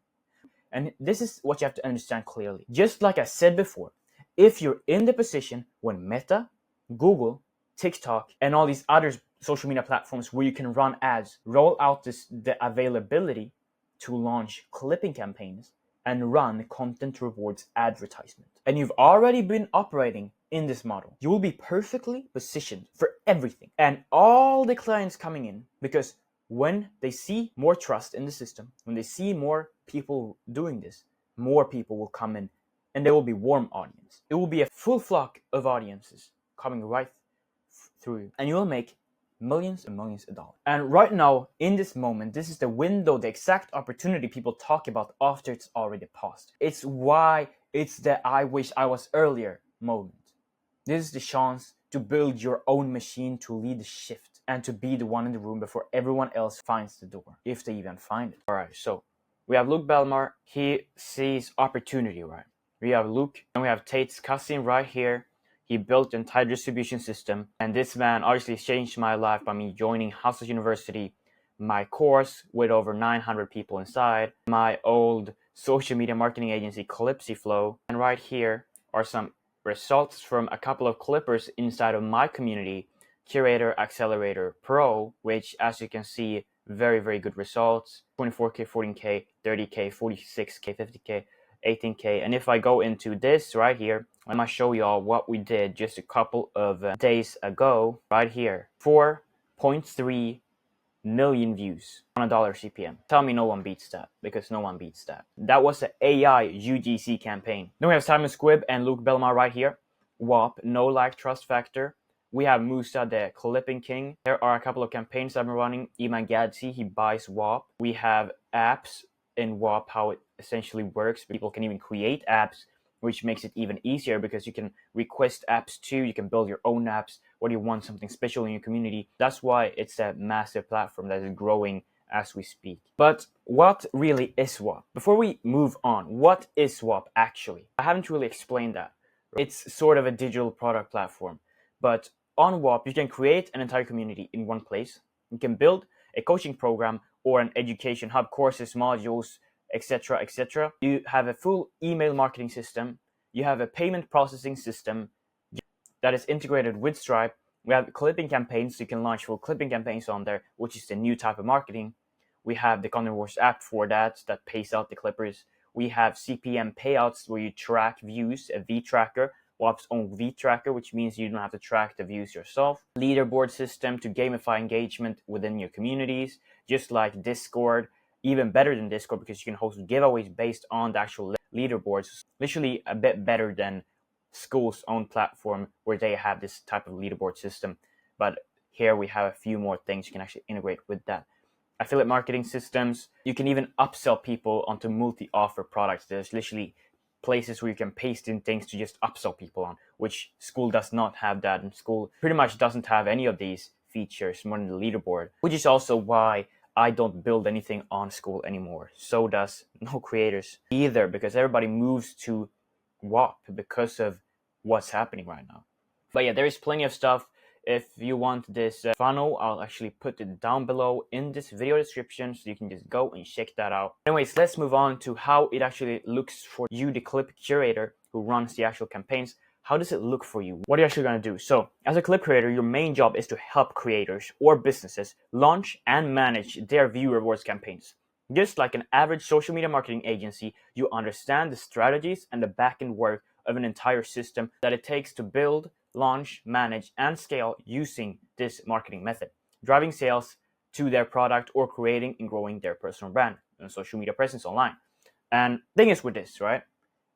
And this is what you have to understand clearly. Just like I said before, if you're in the position when Meta, Google, TikTok, and all these other social media platforms where you can run ads, roll out the availability to launch clipping campaigns and run content rewards advertisement, and you've already been operating in this model, you will be perfectly positioned for everything and all the clients coming in, because when they see more trust in the system, when they see more people doing this, more people will come in, and there will be warm audience. It will be a full flock of audiences coming right through you, and you will make millions and millions of dollars. And right now, in this moment, this is the window, the exact opportunity people talk about after it's already passed. It's why it's the I wish I was earlier moment. This is the chance to build your own machine, to lead the shift, and to be the one in the room before everyone else finds the door, if they even find it. All right, so we have Luke Belmar. He sees opportunity, right? We have Luke, and we have Tate's cousin right here. He built an entire distribution system, and this man obviously changed my life by me joining Hustle University, my course with over 900 people inside, my old social media marketing agency, Flow, and right here are some results from a couple of clippers inside of my community, Curator Accelerator Pro, which, as you can see, very, very good results, 24K, 14K, 30K, 46K, 50K, 18K. And if I go into this right here, I'm gonna show y'all what we did just a couple of days ago. Right here, 4.3 million views on $1 CPM. Tell me no one beats that, because no one beats that. That was an AI UGC campaign. Then we have Simon Squibb and Luke Belmar right here. Wop, no like trust factor. We have Musa, the clipping king. There are a couple of campaigns I've been running. Iman Gadzhi, he buys Wop. We have apps in Wop, how it essentially works. People can even create apps, which makes it even easier because you can request apps too. You can build your own apps, or you want something special in your community. That's why it's a massive platform that is growing as we speak. But what really is Wop? Before we move on, what is Wop actually? I haven't really explained that. It's sort of a digital product platform, but on Wop, you can create an entire community in one place. You can build a coaching program or an education hub, courses, modules, etc., etc. You have a full email marketing system. You have a payment processing system that is integrated with Stripe. We have clipping campaigns, so you can launch full clipping campaigns on there, which is the new type of marketing. We have the Content Wars app for that pays out the clippers. We have CPM payouts where you track views, a V tracker, Wop's own V tracker, which means you don't have to track the views yourself. Leaderboard system to gamify engagement within your communities, just like Discord. Even better than Discord, because you can host giveaways based on the actual leaderboards. Literally a bit better than school's own platform where they have this type of leaderboard system. But here we have a few more things you can actually integrate with that. Affiliate marketing systems. You can even upsell people onto multi-offer products. There's literally places where you can paste in things to just upsell people on, which school does not have that, and school pretty much doesn't have any of these features more than the leaderboard, which is also why I don't build anything on school anymore. So does no creators either, because everybody moves to Wop because of what's happening right now. But yeah, there is plenty of stuff If you want this funnel, I'll actually put it down below in this video description, so you can just go and check that out. Anyways, let's move on to how it actually looks for you, the clip curator who runs the actual campaigns. How does it look for you? What are you actually going to do? So as a clip creator, your main job is to help creators or businesses launch and manage their view rewards campaigns. Just like an average social media marketing agency, you understand the strategies and the back-end work of an entire system that it takes to build, launch, manage, and scale using this marketing method, driving sales to their product or creating and growing their personal brand and social media presence online. And thing is with this, right?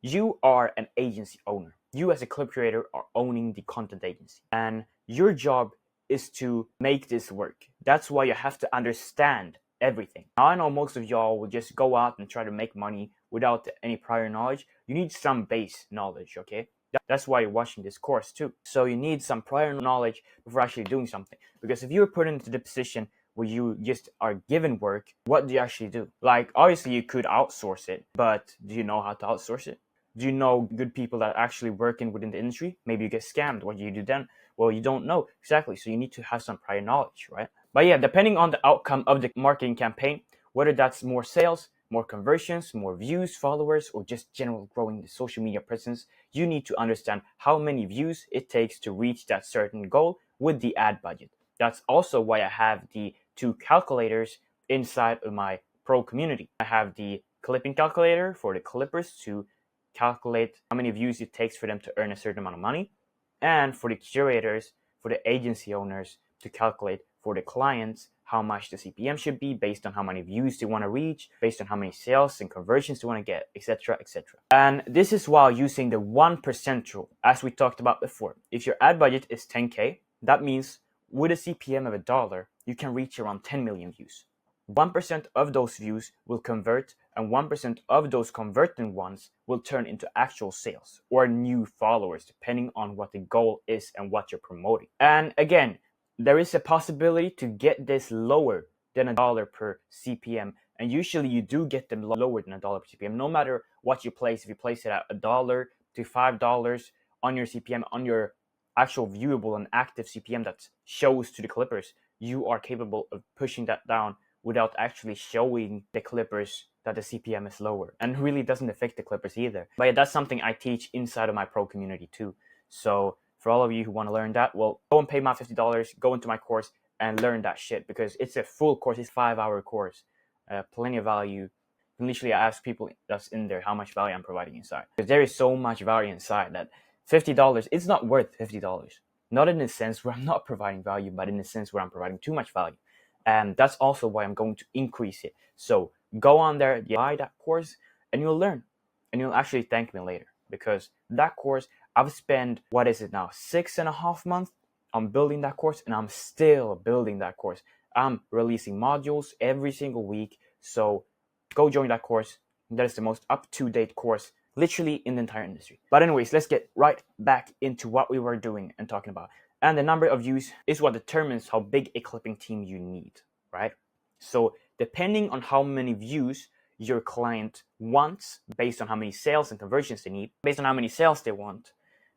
You are an agency owner. You as a clip creator are owning the content agency, and your job is to make this work. That's why you have to understand everything. Now, I know most of y'all will just go out and try to make money without any prior knowledge. You need some base knowledge, okay? That's why you're watching this course too. So you need some prior knowledge before actually doing something. Because if you're put into the position where you just are given work, what do you actually do? Like, obviously you could outsource it, but do you know how to outsource it? Do you know good people that are actually working within the industry? Maybe you get scammed. What do you do then? Well, you don't know exactly. So you need to have some prior knowledge, right? But yeah, depending on the outcome of the marketing campaign, whether that's more sales, more conversions, more views, followers, or just general growing the social media presence, you need to understand how many views it takes to reach that certain goal with the ad budget. That's also why I have the two calculators inside of my pro community. I have the clipping calculator for the clippers to calculate how many views it takes for them to earn a certain amount of money, and for the curators, for the agency owners, to calculate for the clients how much the CPM should be based on how many views they want to reach, based on how many sales and conversions they want to get, etc., etc. And this is while using the 1% rule, as we talked about before. If your ad budget is 10K, that means with a CPM of $1, you can reach around 10 million views. 1% of those views will convert, and 1% of those converting ones will turn into actual sales or new followers, depending on what the goal is and what you're promoting. And again, there is a possibility to get this lower than $1 per CPM, and usually you do get them lower than $1 per CPM, no matter what you place. If you place it at $1 to $5 on your CPM, on your actual viewable and active CPM that shows to the clippers, you are capable of pushing that down without actually showing the clippers that the CPM is lower, and really doesn't affect the clippers either. But yeah, that's something I teach inside of my pro community too. So for all of you who want to learn that, well, go and pay my $50, go into my course and learn that shit, because it's a full course. It's a 5-hour course, plenty of value. And literally, I ask people that's in there how much value I'm providing inside, because there is so much value inside that $50, it's not worth $50. Not in the sense where I'm not providing value, but in the sense where I'm providing too much value. And that's also why I'm going to increase it. So go on there, buy that course, and you'll learn. And you'll actually thank me later, because that course, I've spent, what is it now, 6.5 months on building that course, and I'm still building that course. I'm releasing modules every single week. So go join that course. That is the most up-to-date course literally in the entire industry. But anyways, let's get right back into what we were doing and talking about. And the number of views is what determines how big a clipping team you need, right? So depending on how many views your client wants, based on how many sales and conversions they need, based on how many sales they want.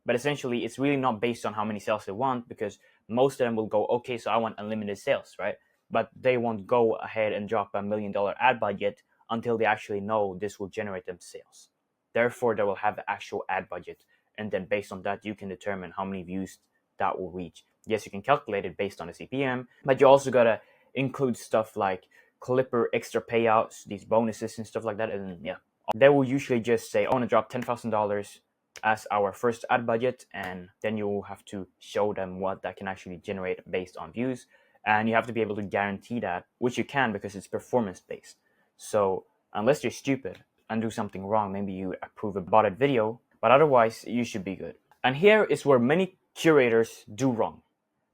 But essentially, it's really not based on how many sales they want, because most of them will go, okay, so I want unlimited sales, right? But they won't go ahead and drop $1 million ad budget until they actually know this will generate them sales. Therefore, they will have the actual ad budget. And then based on that, you can determine how many views that will reach. Yes, you can calculate it based on the CPM, but you also gotta include stuff like clipper extra payouts, these bonuses and stuff like that. And yeah, they will usually just say, I want to drop $10,000 as our first ad budget, and then you will have to show them what that can actually generate based on views. And you have to be able to guarantee that, which you can because it's performance based. So unless you're stupid and do something wrong, maybe you approve a botted video, but otherwise you should be good. And here is where many curators do wrong.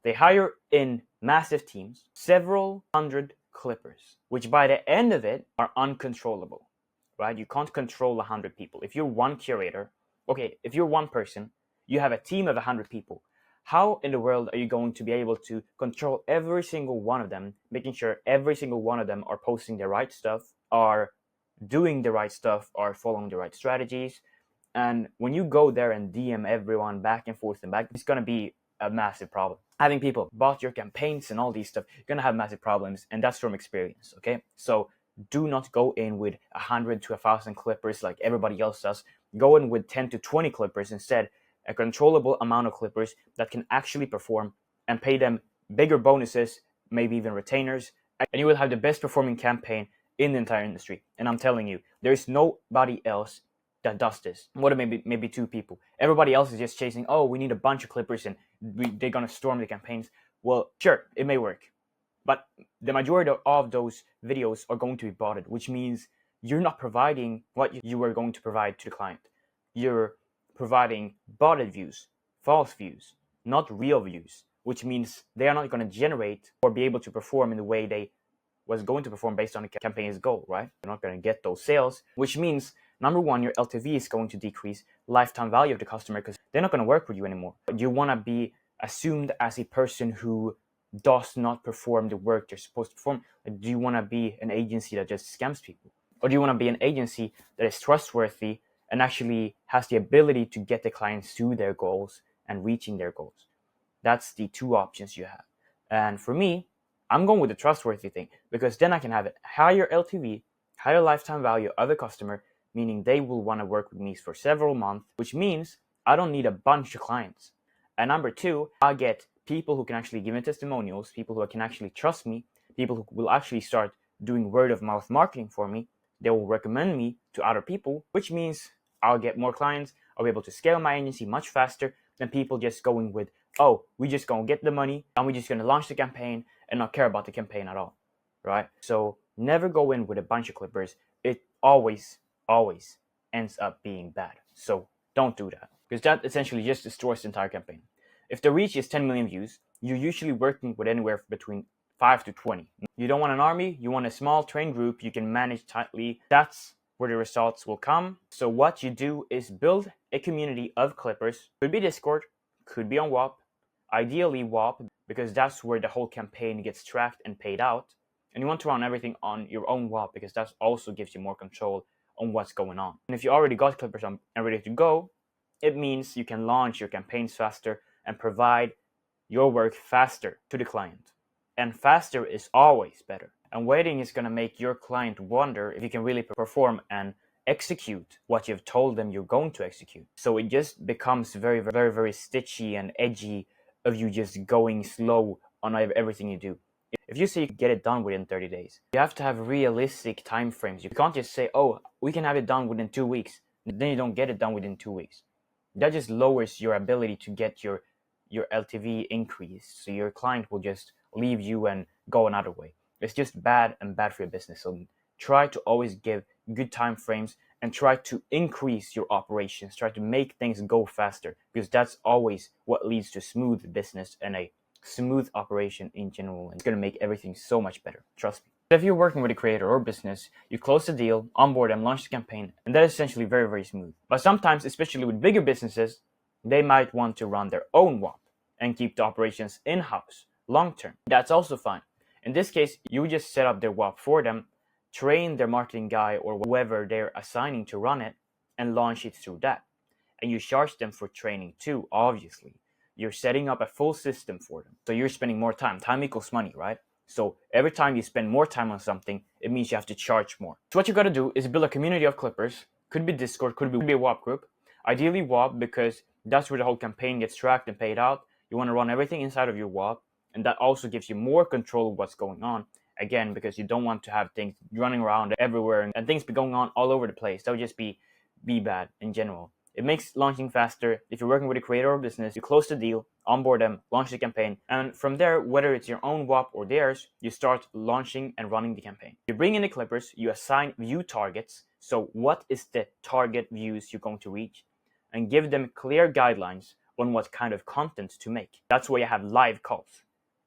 They hire in massive teams, several hundred clippers, which by the end of it are uncontrollable, right? You can't control 100 people. If you're one curator, okay, if you're one person, you have a team of 100 people. How in the world are you going to be able to control every single one of them, making sure every single one of them are posting the right stuff, are doing the right stuff, are following the right strategies? And when you go there and DM everyone back and forth and back, it's going to be a massive problem. Having people bought your campaigns and all these stuff, you're gonna have massive problems, and that's from experience. Okay, so do not go in with 100 to 1,000 clippers like everybody else does. Go in with 10 to 20 clippers instead, a controllable amount of clippers that can actually perform, and pay them bigger bonuses, maybe even retainers, and you will have the best performing campaign in the entire industry. And I'm telling you, there is nobody else that does this. What if maybe two people? Everybody else is just chasing, oh, we need a bunch of clippers and they're gonna storm the campaigns. Well, sure, it may work, but the majority of those videos are going to be botted, which means you're not providing what you were going to provide to the client. You're providing botted views, false views, not real views, which means they are not going to generate or be able to perform in the way they was going to perform based on the campaign's goal, right? You're not going to get those sales, which means number one, your LTV is going to decrease, lifetime value of the customer, because they're not going to work with you anymore. You want to be assumed as a person who does not perform the work they're supposed to perform. Do you want to be an agency that just scams people? Or do you want to be an agency that is trustworthy and actually has the ability to get the clients to their goals and reaching their goals? That's the two options you have. And for me, I'm going with the trustworthy thing, because then I can have a higher LTV, higher lifetime value of the customer, meaning they will want to work with me for several months, which means I don't need a bunch of clients. And number two, I get people who can actually give me testimonials, people who can actually trust me, people who will actually start doing word of mouth marketing for me. They will recommend me to other people, which means I'll get more clients. I'll be able to scale my agency much faster than people just going with, oh, we just gonna get the money and we're just gonna launch the campaign and not care about the campaign at all, right? So never go in with a bunch of clippers. It always ends up being bad. So don't do that, because that essentially just destroys the entire campaign. If the reach is 10 million views, you're usually working with anywhere between 5 to 20. You don't want an army, you want a small trained group you can manage tightly. That's where the results will come. So what you do is build a community of clippers. Could be Discord, could be on Wop, ideally Wop, because that's where the whole campaign gets tracked and paid out. And you want to run everything on your own Wop, because that also gives you more control on what's going on. And if you already got clippers and ready to go, it means you can launch your campaigns faster and provide your work faster to the client. And faster is always better. And waiting is going to make your client wonder if you can really perform and execute what you've told them you're going to execute. So it just becomes very stitchy and edgy of you just going slow on everything you do. If you say you get it done within 30 days, you have to have realistic time frames. You can't just say, oh, we can have it done within 2 weeks. Then you don't get it done within 2 weeks. That just lowers your ability to get your LTV increased. So your client will just leave you and go another way. It's just bad for your business. So try to always give good time frames and try to increase your operations. Try to make things go faster, because that's always what leads to smooth business and a smooth operation in general. It's going to make everything so much better. Trust me. If you're working with a creator or business, you close the deal, onboard them, launch the campaign, and that is essentially very smooth. But sometimes, especially with bigger businesses, they might want to run their own WAP and keep the operations in-house long term. That's also fine. In this case, you just set up their WAP for them, train their marketing guy or whoever they're assigning to run it, and launch it through that. And you charge them for training too, obviously. You're setting up a full system for them. So you're spending more time. Time equals money, right? So every time you spend more time on something, it means you have to charge more. So what you got to do is build a community of clippers. Could be Discord, could be a WAP group. Ideally WAP, because that's where the whole campaign gets tracked and paid out. You want to run everything inside of your WAP, and that also gives you more control of what's going on. Again, because you don't want to have things running around everywhere and things be going on all over the place. That would just be bad in general. It makes launching faster. If you're working with a creator or business, you close the deal, onboard them, launch the campaign, and from there, whether it's your own WAP or theirs, you start launching and running the campaign. You bring in the clippers, you assign view targets. So what is the target views you're going to reach? And give them clear guidelines on what kind of content to make. That's why you have live calls.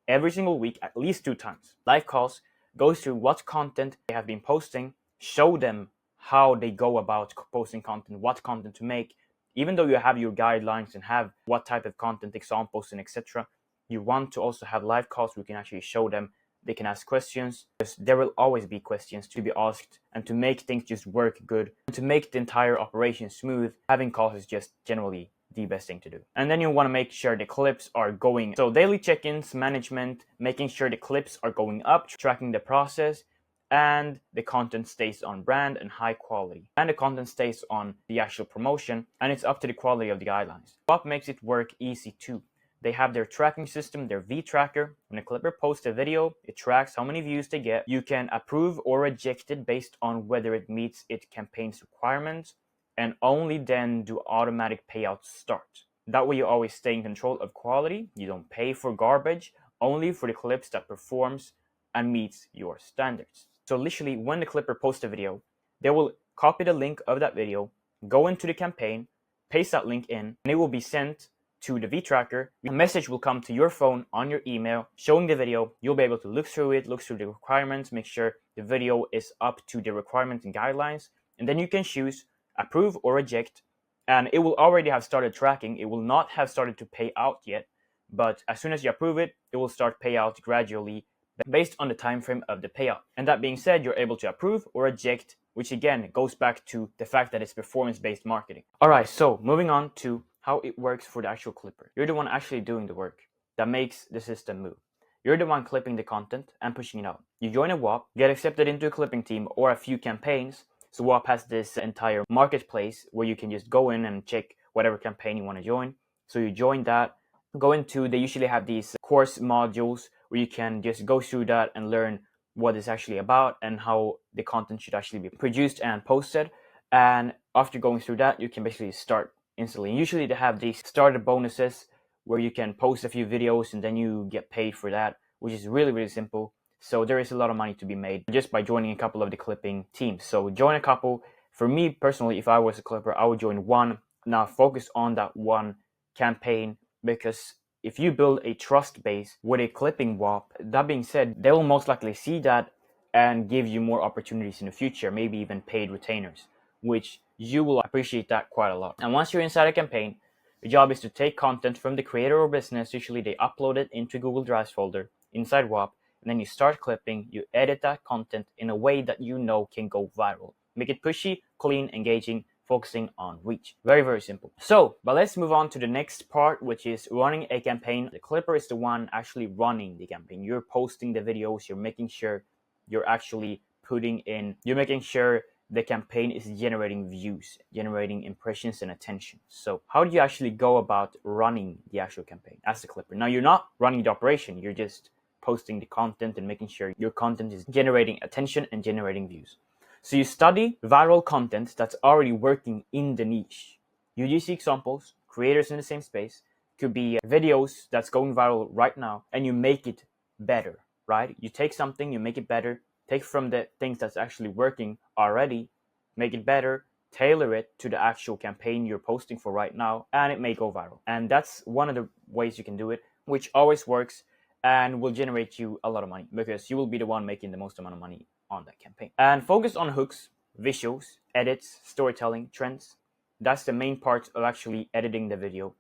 Every single week, at least 2 times. Live calls goes through what content they have been posting, show them how they go about posting content, what content to make. Even though you have your guidelines and have what type of content, examples, and etc., you want to also have live calls where you can actually show them. They can ask questions, because there will always be questions to be asked. And to make things just work good, and to make the entire operation smooth, having calls is just generally the best thing to do. And then you want to make sure the clips are going. So daily check-ins, management, making sure the clips are going up, tracking the process, and the content stays on brand and high quality. And the content stays on the actual promotion, and it's up to the quality of the guidelines. What makes it work easy too? They have their tracking system, their V tracker. When a clipper posts a video, it tracks how many views they get. You can approve or reject it based on whether it meets its campaign's requirements, and only then do automatic payouts start. That way you always stay in control of quality. You don't pay for garbage, only for the clips that performs and meets your standards. So literally, when the clipper posts a video, they will copy the link of that video, go into the campaign, paste that link in, and it will be sent to the V tracker. A message will come to your phone on your email showing the video. You'll be able to look through it, look through the requirements, make sure the video is up to the requirements and guidelines, and then you can choose approve or reject, and it will already have started tracking. It will not have started to pay out yet, but as soon as you approve it, it will start pay out gradually based on the time frame of the payout. And that being said, you're able to approve or reject, which again goes back to the fact that it's performance-based marketing. All right, so moving on to how it works for the actual clipper. You're the one actually doing the work that makes the system move. You're the one clipping the content and pushing it out. You join a WOP, get accepted into a clipping team or a few campaigns. So WOP has this entire marketplace where you can just go in and check whatever campaign you want to join. So you join that, go into, they usually have these course modules where you can just go through that and learn what it's actually about and how the content should actually be produced and posted. And after going through that, you can basically start instantly. And usually they have these starter bonuses where you can post a few videos and then you get paid for that, which is really, really simple. So there is a lot of money to be made just by joining a couple of the clipping teams. So join a couple. For me personally, if I was a clipper, I would join one. Now focus on that one campaign, because if you build a trust base with a clipping WOP, that being said, they will most likely see that and give you more opportunities in the future, maybe even paid retainers, which you will appreciate that quite a lot. And once you're inside a campaign, your job is to take content from the creator or business. Usually they upload it into Google Drive folder inside WOP, and then you start clipping. You edit that content in a way that you know can go viral. Make it pushy, clean, engaging, focusing on reach. Very, very simple. So, but let's move on to the next part, which is running a campaign. The clipper is the one actually running the campaign. You're posting the videos, you're making sure you're actually you're making sure the campaign is generating views, generating impressions and attention. So how do you actually go about running the actual campaign as the clipper? Now, you're not running the operation, you're just posting the content and making sure your content is generating attention and generating views. So you study viral content that's already working in the niche. You use examples, creators in the same space, could be videos that's going viral right now, and you make it better, right? You take something, you make it better, take from the things that's actually working already, make it better, tailor it to the actual campaign you're posting for right now, and it may go viral. And that's one of the ways you can do it, which always works and will generate you a lot of money, because you will be the one making the most amount of money on that campaign. And focus on hooks, visuals, edits, storytelling, trends. That's the main part of actually editing the video.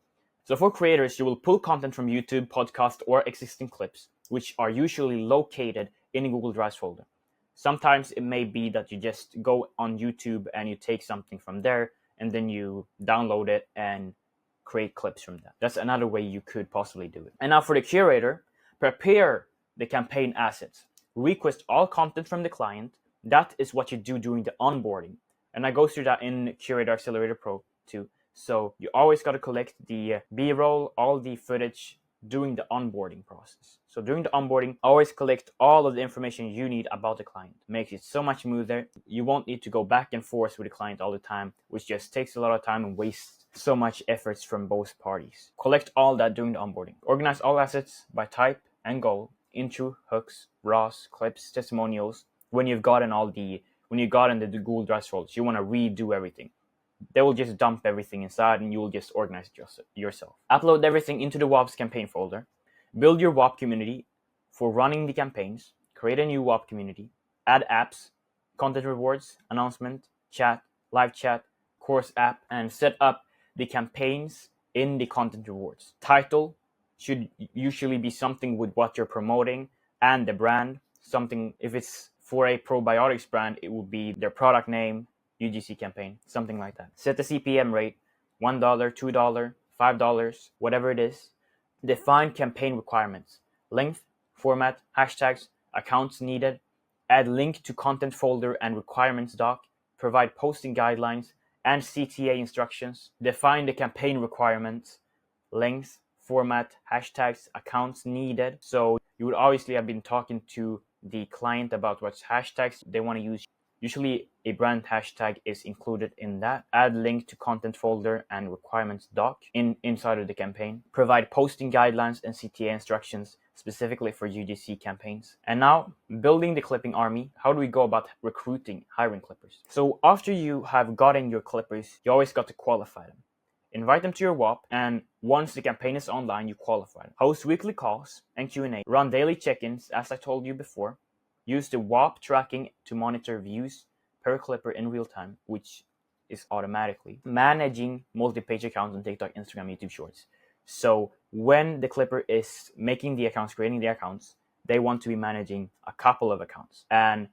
So for creators, you will pull content from YouTube, podcast, or existing clips, which are usually located in a Google Drive folder. Sometimes it may be that you just go on YouTube and you take something from there and then you download it and create clips from that. That's another way you could possibly do it. And now for the curator, prepare the campaign assets. Request all content from the client. That is what you do during the onboarding. And I go through that in Curator Accelerator Pro too. So you always got to collect the B-roll, all the footage during the onboarding process. So during the onboarding, always collect all of the information you need about the client. Makes it so much smoother. You won't need to go back and forth with the client all the time, which just takes a lot of time and wastes so much efforts from both parties. Collect all that during the onboarding. Organize all assets by type and goal: intro, hooks, raws, clips, testimonials. When you've gotten the Google Drive folders, you want to redo everything. They will just dump everything inside and you will just organize it yourself. Upload everything into the WOP's campaign folder. Build your WOP community for running the campaigns. Create a new WOP community. Add apps, content rewards, announcement, chat, live chat, course app, and set up the campaigns in the content rewards. Title should usually be something with what you're promoting and the brand. Something, if it's for a probiotics brand, it would be their product name, UGC campaign, something like that. Set the CPM rate, $1, $2, $5, whatever it is. Define campaign requirements, length, format, hashtags, accounts needed, add link to content folder and requirements doc, provide posting guidelines and CTA instructions, define the campaign requirements, length, format, hashtags, accounts needed. So you would obviously have been talking to the client about what hashtags they want to use. Usually a brand hashtag is included in that. Add link to content folder and requirements doc inside of the campaign. Provide posting guidelines and CTA instructions specifically for UGC campaigns. And now, building the clipping army. How do we go about recruiting, hiring clippers? So after you have gotten your clippers, you always got to qualify them. Invite them to your WOP, and once the campaign is online, you qualify them. Host weekly calls and Q&A. Run daily check-ins, as I told you before. Use the WOP tracking to monitor views per clipper in real time, which is automatically. Managing multi-page accounts on TikTok, Instagram, YouTube Shorts. So when the clipper is making the accounts, creating the accounts, they want to be managing a couple of accounts. And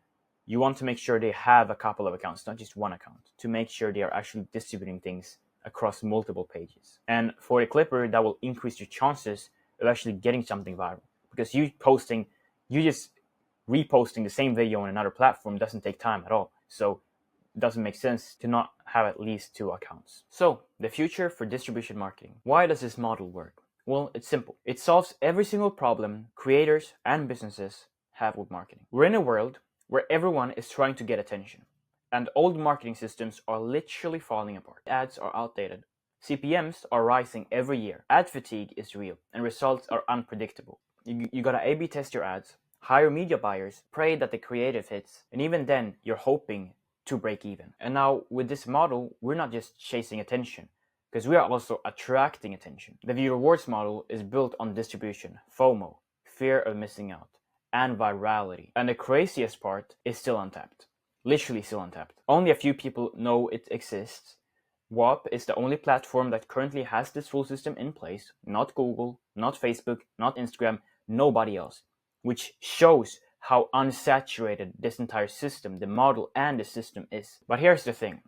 you want to make sure they have a couple of accounts, not just one account, to make sure they are actually distributing things across multiple pages. And for a clipper, that will increase your chances of actually getting something viral. Because you just reposting the same video on another platform doesn't take time at all. So it doesn't make sense to not have at least 2 accounts. So the future for distribution marketing. Why does this model work? Well, it's simple. It solves every single problem creators and businesses have with marketing. We're in a world where everyone is trying to get attention. And old marketing systems are literally falling apart. Ads are outdated. CPMs are rising every year. Ad fatigue is real, and results are unpredictable. You gotta A/B test your ads, hire media buyers, pray that the creative hits, and even then, you're hoping to break even. And now, with this model, we're not just chasing attention, because we are also attracting attention. The view rewards model is built on distribution, FOMO, fear of missing out, and virality. And the craziest part is still untapped. Literally still untapped. Only a few people know it exists. WOP is the only platform that currently has this full system in place. Not Google, not Facebook, not Instagram, nobody else. Which shows how unsaturated this entire system, the model and the system is. But here's the thing.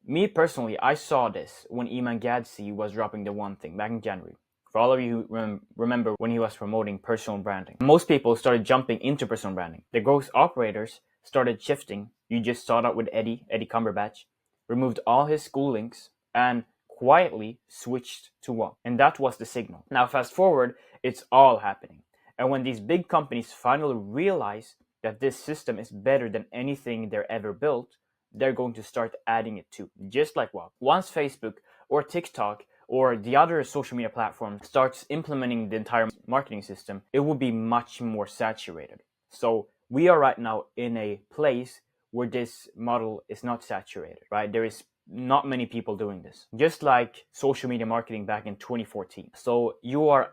Me personally, I saw this when Iman Gadzhi was dropping the one thing back in January. For all of you who remember when he was promoting personal branding. Most people started jumping into personal branding. The growth operators started shifting. You just saw that with Eddie Cumberbatch, removed all his school links and quietly switched to WOP. And that was the signal. Now fast forward, it's all happening. And when these big companies finally realize that this system is better than anything they're ever built, they're going to start adding it too, just like WOP. Once Facebook or TikTok or the other social media platform starts implementing the entire marketing system, it will be much more saturated. So we are right now in a place where this model is not saturated, right? There is not many people doing this. Just like social media marketing back in 2014. So you're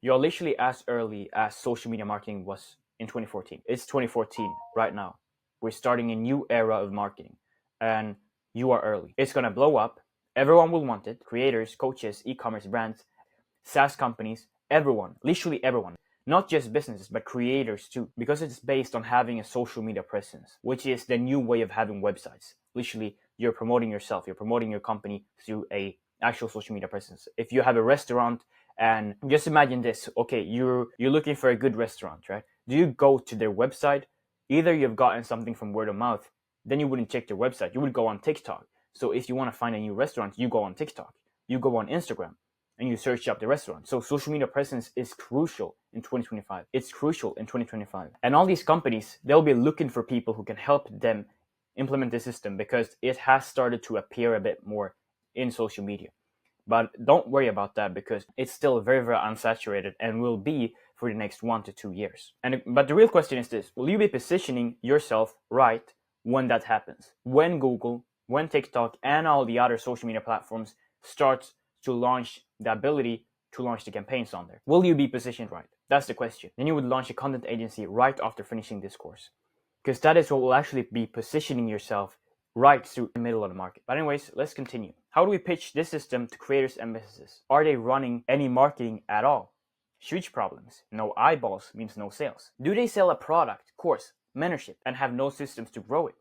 literally as early as social media marketing was in 2014. It's 2014 right now. We're starting a new era of marketing and you are early. It's gonna blow up. Everyone will want it. Creators, coaches, e-commerce brands, SaaS companies, everyone, literally everyone. Not just businesses, but creators too, because it's based on having a social media presence, which is the new way of having websites. Literally, you're promoting yourself, you're promoting your company through a actual social media presence. If you have a restaurant, and just imagine this, okay, you're looking for a good restaurant, right? Do you go to their website? Either you've gotten something from word of mouth, then you wouldn't check their website, you would go on TikTok. So if you want to find a new restaurant, you go on TikTok, you go on Instagram, and you search up the restaurant. So social media presence is crucial in 2025. It's crucial in 2025. And all these companies, they'll be looking for people who can help them implement the system because it has started to appear a bit more in social media. But don't worry about that because it's still very, very unsaturated and will be for the next 1 to 2 years. But the real question is this: will you be positioning yourself right when that happens? When Google, when TikTok, and all the other social media platforms start to launch the ability to launch the campaigns on there. Will you be positioned right? That's the question. Then you would launch a content agency right after finishing this course. Because that is what will actually be positioning yourself right through the middle of the market. But anyways, let's continue. How do we pitch this system to creators and businesses? Are they running any marketing at all? Huge problems. No eyeballs means no sales. Do they sell a product, course, mentorship, and have no systems to grow it?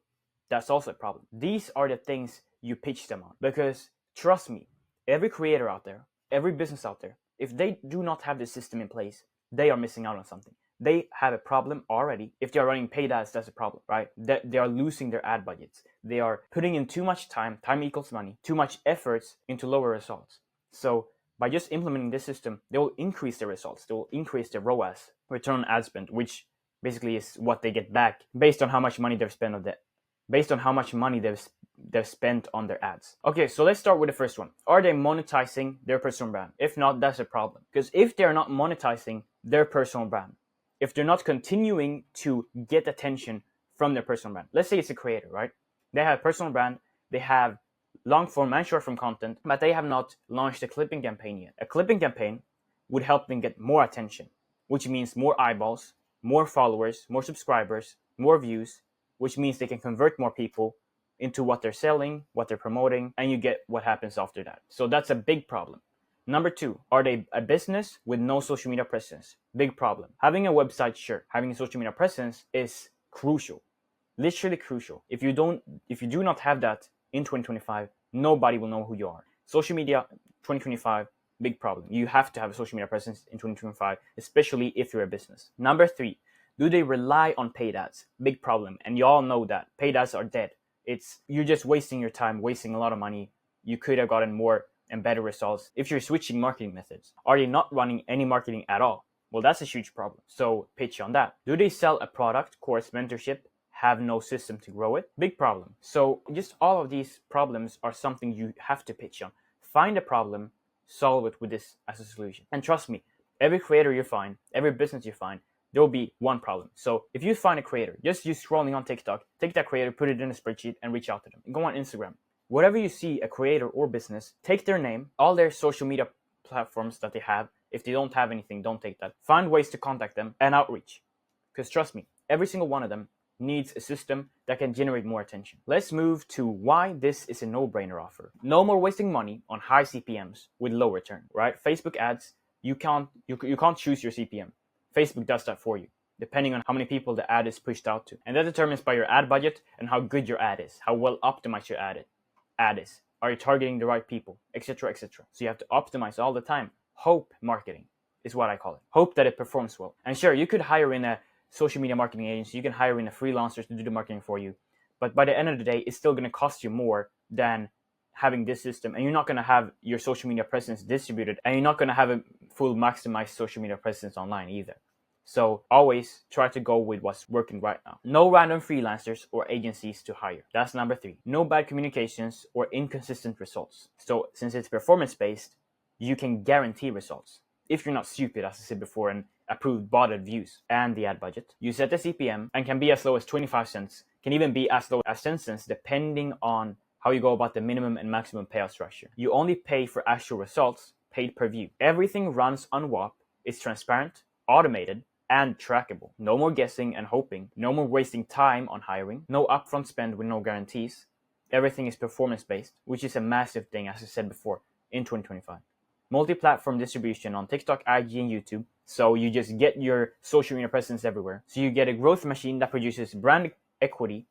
That's also a problem. These are the things you pitch them on. Because trust me, every creator out there, every business out there, if they do not have this system in place, they are missing out on something. They have a problem already. If they are running paid ads, that's a problem, right? They are losing their ad budgets. They are putting in too much time equals money, too much efforts into lower results. So by just implementing this system, they will increase their results. They will increase their ROAS, return on ad spend, which basically is what they get back based on how much money they've spent on that, based on how much money they've spent on their ads. Okay, so let's start with the first one. Are they monetizing their personal brand? If not, that's a problem. Because if they're not monetizing their personal brand, if they're not continuing to get attention from their personal brand, let's say it's a creator, right? They have a personal brand, they have long form and short form content, but they have not launched a clipping campaign yet. A clipping campaign would help them get more attention, which means more eyeballs, more followers, more subscribers, more views, which means they can convert more people into what they're selling, what they're promoting, and you get what happens after that. So that's a big problem. Number two, are they a business with no social media presence? Big problem. Having a website, sure. Having a social media presence is crucial. Literally crucial. If you do not have that in 2025, nobody will know who you are. Social media 2025, big problem. You have to have a social media presence in 2025, especially if you're a business. Number three, do they rely on paid ads? Big problem. And you all know that paid ads are dead. You're just wasting your time, wasting a lot of money. You could have gotten more and better results if you're switching marketing methods. Are they not running any marketing at all? Well, that's a huge problem. So pitch on that. Do they sell a product, course, mentorship, have no system to grow it? Big problem. So just all of these problems are something you have to pitch on. Find a problem, solve it with this as a solution. And trust me, every creator you find, every business you find, there will be one problem. So if you find a creator, just use scrolling on TikTok, take that creator, put it in a spreadsheet, and reach out to them. Go on Instagram. Whatever you see a creator or business, take their name, all their social media platforms that they have. If they don't have anything, don't take that. Find ways to contact them and outreach. Because trust me, every single one of them needs a system that can generate more attention. Let's move to why this is a no-brainer offer. No more wasting money on high CPMs with low return, right? Facebook ads, you can't choose your CPM. Facebook does that for you, depending on how many people the ad is pushed out to. And that determines by your ad budget and how good your ad is, how well optimized your ad is. Are you targeting the right people, etc., etc. So you have to optimize all the time. Hope marketing is what I call it. Hope that it performs well. And sure, you could hire in a social media marketing agency. You can hire in a freelancer to do the marketing for you. But by the end of the day, it's still going to cost you more than having this system. And you're not going to have your social media presence distributed. And you're not going to have a full maximized social media presence online either. So always try to go with what's working right now. No random freelancers or agencies to hire. That's number three. No bad communications or inconsistent results. So since it's performance-based, you can guarantee results. If you're not stupid, as I said before, and approve botted views and the ad budget. You set the CPM and can be as low as 25 cents, can even be as low as 10 cents depending on how you go about the minimum and maximum payout structure. You only pay for actual results, paid per view. Everything runs on Wop, it's transparent, automated, and trackable. No more guessing and hoping. No more wasting time on hiring. No upfront spend with no guarantees. Everything is performance-based, which is a massive thing, as I said before, in 2025. Multi-platform distribution on TikTok, IG, and YouTube. So you just get your social media presence everywhere. So you get a growth machine that produces brand equity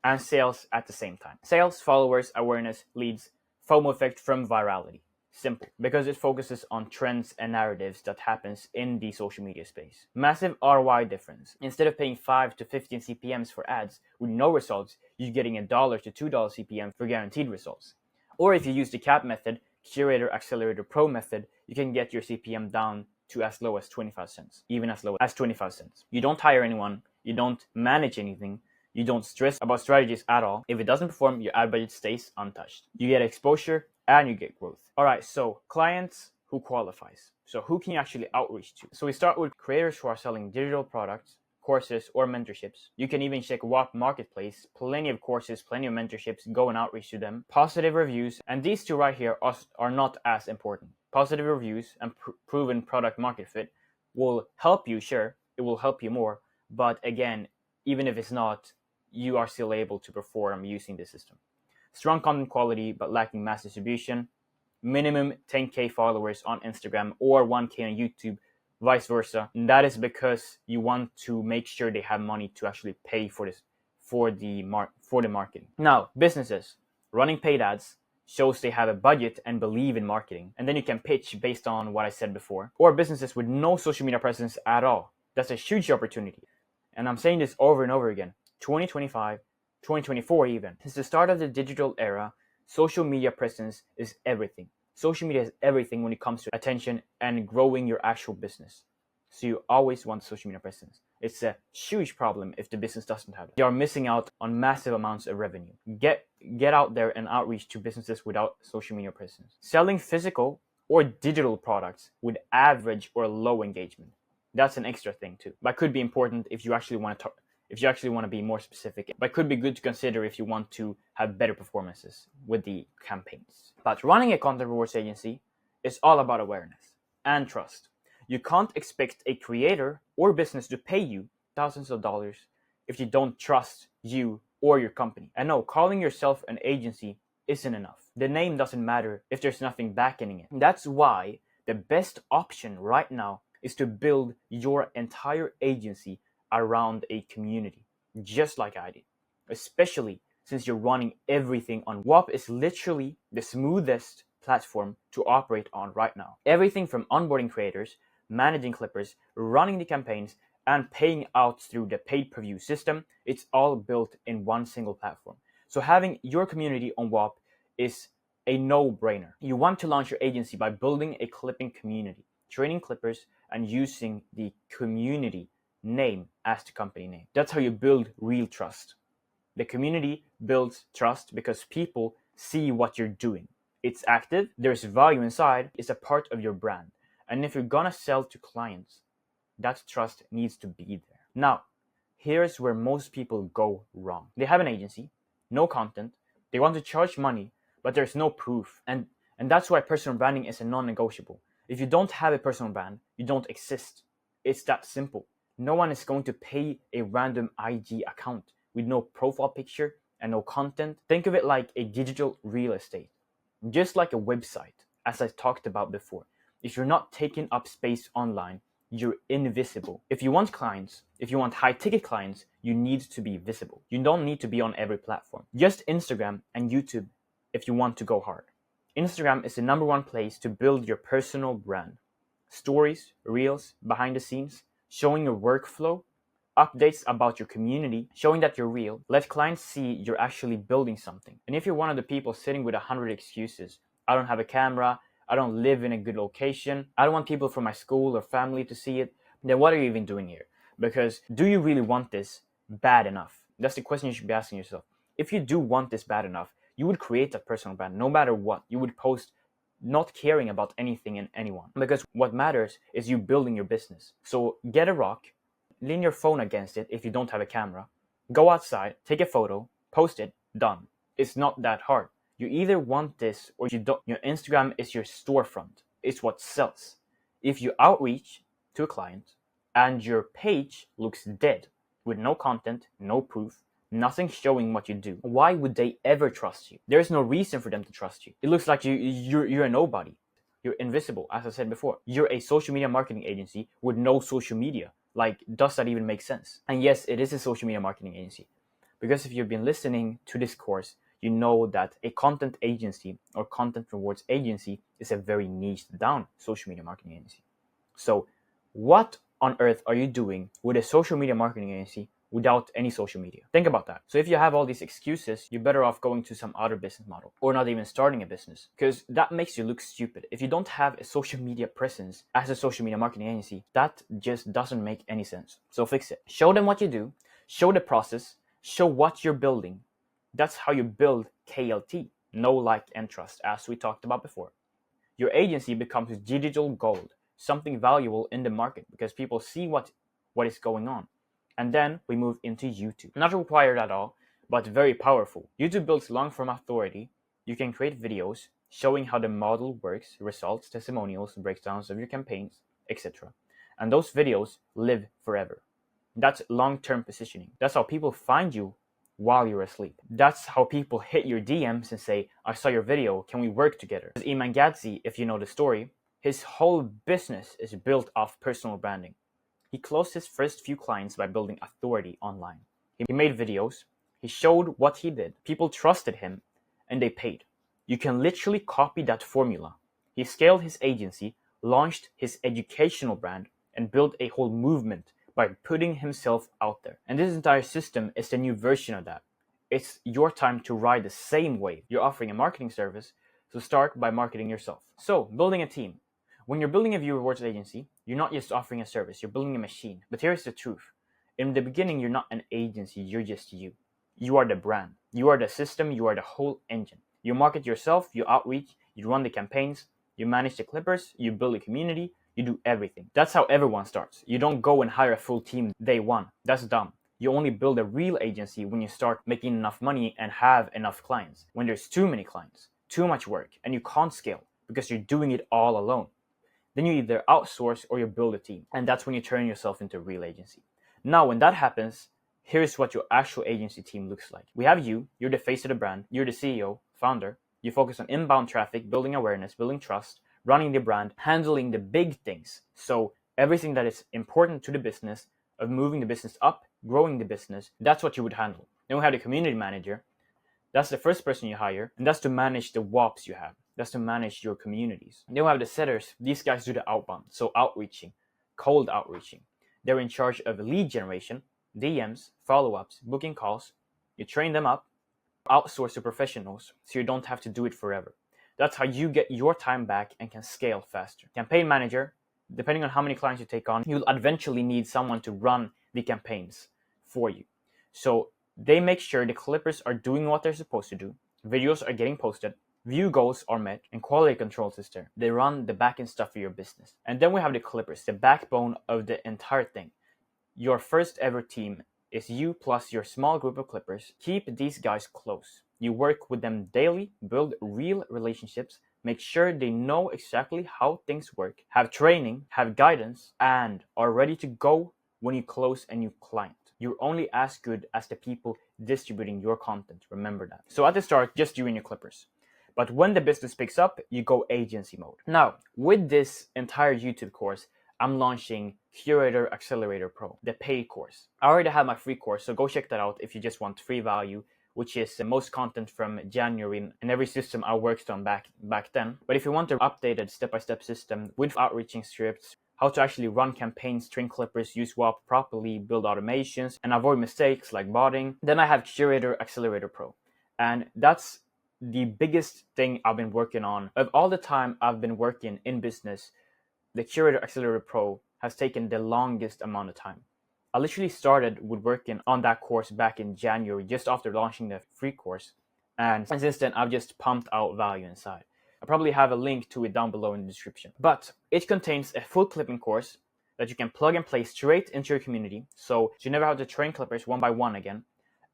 and sales at the same time. Sales, followers, awareness, leads, FOMO effect from virality. Simple, because it focuses on trends and narratives that happens in the social media space. Massive ROI difference. Instead of paying 5 to 15 CPMs for ads with no results, you're getting $1 to $2 CPM for guaranteed results. Or if you use the CAP method, Curator Accelerator Pro method, you can get your CPM down to as low as 25 cents, even as low as 25 cents. You don't hire anyone, you don't manage anything, you don't stress about strategies at all. If it doesn't perform, your ad budget stays untouched. You get exposure and you get growth. All right, so clients who qualifies. So who can you actually outreach to? So we start with creators who are selling digital products, courses, or mentorships. You can even check Wop Marketplace. Plenty of courses, plenty of mentorships. Go and outreach to them. Positive reviews. And these two right here are not as important. Positive reviews and proven product market fit will help you, sure. It will help you more. But again, even if it's not, you are still able to perform using the system. Strong content quality, but lacking mass distribution. Minimum 10K followers on Instagram or 1K on YouTube, vice versa. And that is because you want to make sure they have money to actually pay for this, for the marketing. Now, businesses running paid ads, shows they have a budget and believe in marketing. And then you can pitch based on what I said before. Or businesses with no social media presence at all. That's a huge opportunity. And I'm saying this over and over again. 2025, 2024 even. Since the start of the digital era, social media presence is everything. Social media is everything when it comes to attention and growing your actual business. So you always want social media presence. It's a huge problem if the business doesn't have it. You are missing out on massive amounts of revenue. Get out there and outreach to businesses without social media presence. Selling physical or digital products with average or low engagement. That's an extra thing too. But could be important if you actually want to be more specific. But could be good to consider if you want to have better performances with the campaigns. But running a content rewards agency is all about awareness and trust. You can't expect a creator or business to pay you thousands of dollars if you don't trust you or your company. And no, calling yourself an agency isn't enough. The name doesn't matter if there's nothing backing it. That's why the best option right now is to build your entire agency around a community, just like I did. Especially since you're running everything on Wop is literally the smoothest platform to operate on right now. Everything from onboarding creators, managing clippers, running the campaigns, and paying out through the pay-per-view system, it's all built in one single platform. So having your community on Wop is a no-brainer. You want to launch your agency by building a clipping community, training clippers, and using the community name as the company name. That's how you build real trust. The community builds trust because people see what you're doing. It's active, there's value inside, it's a part of your brand. And if you're gonna sell to clients, that trust needs to be there. Now, here's where most people go wrong. They have an agency, no content, they want to charge money, but there's no proof. And that's why personal branding is a non-negotiable. If you don't have a personal brand, you don't exist. It's that simple. No one is going to pay a random IG account with no profile picture and no content. Think of it like a digital real estate, just like a website, as I talked about before. If you're not taking up space online, you're invisible. If you want clients, if you want high-ticket clients, you need to be visible. You don't need to be on every platform. Just Instagram and YouTube if you want to go hard. Instagram is the number one place to build your personal brand. Stories, reels, behind the scenes, showing your workflow, updates about your community, showing that you're real. Let clients see you're actually building something. And if you're one of the people sitting with 100 excuses, I don't have a camera, I don't live in a good location, I don't want people from my school or family to see it, then what are you even doing here? Because do you really want this bad enough? That's the question you should be asking yourself. If you do want this bad enough, you would create a personal brand no matter what. You would post not caring about anything and anyone. Because what matters is you building your business. So get a rock, lean your phone against it if you don't have a camera, go outside, take a photo, post it, done. It's not that hard. You either want this or you don't. Your Instagram is your storefront. It's what sells. If you outreach to a client and your page looks dead with no content, no proof, nothing showing what you do, why would they ever trust you? There's no reason for them to trust you. It looks like you're a nobody. You're invisible, as I said before. You're a social media marketing agency with no social media. Like, does that even make sense? And yes, it is a social media marketing agency. Because if you've been listening to this course, you know that a content agency or content rewards agency is a very niched down social media marketing agency. So what on earth are you doing with a social media marketing agency without any social media? Think about that. So if you have all these excuses, you're better off going to some other business model or not even starting a business, because that makes you look stupid. If you don't have a social media presence as a social media marketing agency, that just doesn't make any sense. So fix it. Show them what you do, show the process, show what you're building. That's how you build KLT, know, like, and trust, as we talked about before. Your agency becomes digital gold, something valuable in the market because people see what is going on. And then we move into YouTube. Not required at all, but very powerful. YouTube builds long-form authority. You can create videos showing how the model works, results, testimonials, breakdowns of your campaigns, etc. And those videos live forever. That's long-term positioning. That's how people find you while you're asleep. That's how people hit your DMs and say, I saw your video, can we work together? Iman Gadzhi, if you know the story, his whole business is built off personal branding. He closed his first few clients by building authority online. He made videos, he showed what he did, people trusted him, and they paid. You can literally copy that formula. He scaled his agency, launched his educational brand, and built a whole movement by putting himself out there. And this entire system is the new version of that. It's your time to ride the same wave. You're offering a marketing service, so start by marketing yourself. So, building a team. When you're building a view rewards agency, you're not just offering a service, you're building a machine. But here's the truth. In the beginning, you're not an agency, you're just you. You are the brand. You are the system, you are the whole engine. You market yourself, you outreach, you run the campaigns, you manage the clippers, you build a community, you do everything. That's how everyone starts. You don't go and hire a full team day one. That's dumb. You only build a real agency when you start making enough money and have enough clients. When there's too many clients, too much work, and you can't scale because you're doing it all alone. Then you either outsource or you build a team. And that's when you turn yourself into a real agency. Now, when that happens, here's what your actual agency team looks like. We have you. You're the face of the brand. You're the CEO, founder. You focus on inbound traffic, building awareness, building trust, running the brand, handling the big things. So everything that is important to the business, of moving the business up, growing the business, that's what you would handle. Then we have the community manager. That's the first person you hire, and that's to manage the WOPs you have. That's to manage your communities. Then we have the setters. These guys do the outbound, so outreaching, cold outreaching. They're in charge of lead generation, DMs, follow-ups, booking calls. You train them up, outsource to professionals, so you don't have to do it forever. That's how you get your time back and can scale faster. Campaign manager. Depending on how many clients you take on, you'll eventually need someone to run the campaigns for you. So they make sure the clippers are doing what they're supposed to do, videos are getting posted, view goals are met, and quality control is there. They run the back-end stuff for your business. And then we have the clippers, the backbone of the entire thing. Your first ever team is you plus your small group of clippers. Keep these guys close. You work with them daily, build real relationships, make sure they know exactly how things work, have training, have guidance, and are ready to go when you close a new client. You're only as good as the people distributing your content. Remember that. So at the start, just you and your clippers. But when the business picks up, you go agency mode. Now, with this entire YouTube course, I'm launching Curator Accelerator Pro, the paid course. I already have my free course, so go check that out if you just want free value, which is the most content from January and every system I worked on back then. But if you want an updated step-by-step system with outreaching scripts, how to actually run campaigns, train clippers, use WOP properly, build automations, and avoid mistakes like botting, then I have Curator Accelerator Pro. And that's the biggest thing I've been working on. Of all the time I've been working in business, the Curator Accelerator Pro has taken the longest amount of time. I literally started with working on that course back in January, just after launching the free course. And since then, I've just pumped out value inside. I probably have a link to it down below in the description. But it contains a full clipping course that you can plug and play straight into your community. So you never have to train clippers one by one again.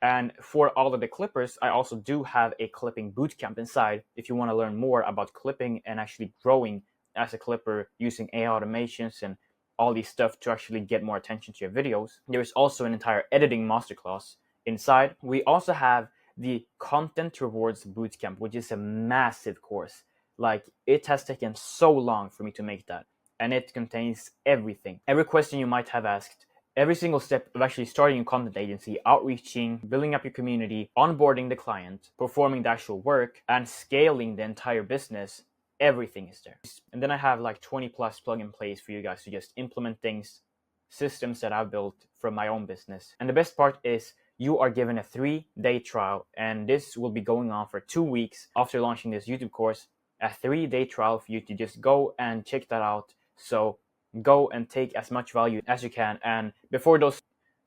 And for all of the clippers, I also do have a clipping bootcamp inside if you want to learn more about clipping and actually growing as a clipper using AI automations and all these stuff to actually get more attention to your videos. There is also an entire editing masterclass inside. We also have the Content Rewards Bootcamp, which is a massive course. Like, it has taken so long for me to make that. And it contains everything. Every question you might have asked, every single step of actually starting a content agency, outreaching, building up your community, onboarding the client, performing the actual work, and scaling the entire business. Everything is there. And then I have like 20 plus plug and plays for you guys to just implement things, systems that I've built from my own business. And the best part is you are given a 3-day trial, and this will be going on for 2 weeks after launching this YouTube course. A 3-day trial for you to just go and check that out. So go and take as much value as you can. And before those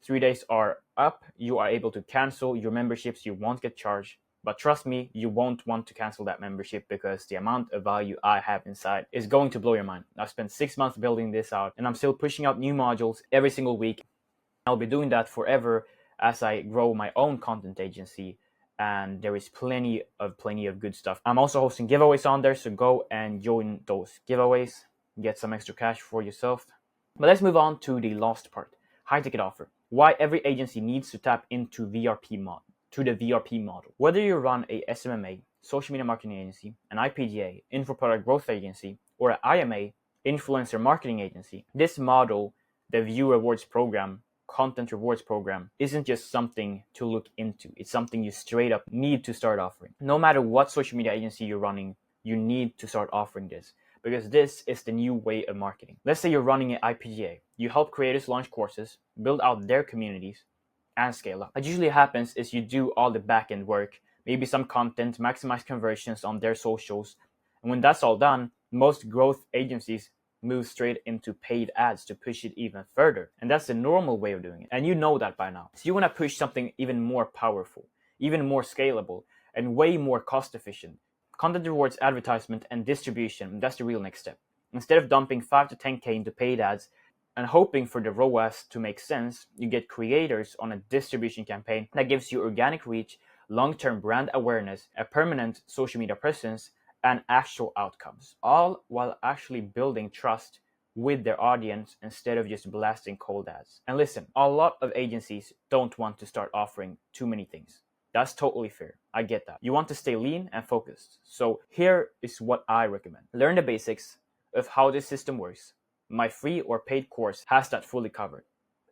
3 days are up, you are able to cancel your memberships. You won't get charged. But trust me, you won't want to cancel that membership because the amount of value I have inside is going to blow your mind. I've spent 6 months building this out, and I'm still pushing out new modules every single week. I'll be doing that forever as I grow my own content agency, and there is plenty of good stuff. I'm also hosting giveaways on there, so go and join those giveaways, get some extra cash for yourself. But let's move on to the last part, high ticket offer. Why every agency needs to tap into VRP model. To the VRP model. Whether you run a SMMA, social media marketing agency, an IPGA, info product growth agency, or an IMA, influencer marketing agency, this model, the View Rewards program, content rewards program isn't just something to look into. It's something you straight up need to start offering. No matter what social media agency you're running, you need to start offering this, because this is the new way of marketing. Let's say you're running an IPGA. You help creators launch courses, build out their communities, and scale up. What usually happens is you do all the back end work, maybe some content, maximize conversions on their socials. And when that's all done, most growth agencies move straight into paid ads to push it even further. And that's the normal way of doing it. And you know that by now. So you want to push something even more powerful, even more scalable, and way more cost efficient. Content rewards advertisement and distribution. That's the real next step. Instead of dumping 5 to 10K into paid ads and hoping for the ROAS to make sense, you get creators on a distribution campaign that gives you organic reach, long-term brand awareness, a permanent social media presence, and actual outcomes, all while actually building trust with their audience instead of just blasting cold ads. And listen, a lot of agencies don't want to start offering too many things. That's totally fair. I get that. You want to stay lean and focused. So here is what I recommend. Learn the basics of how this system works. My free or paid course has that fully covered.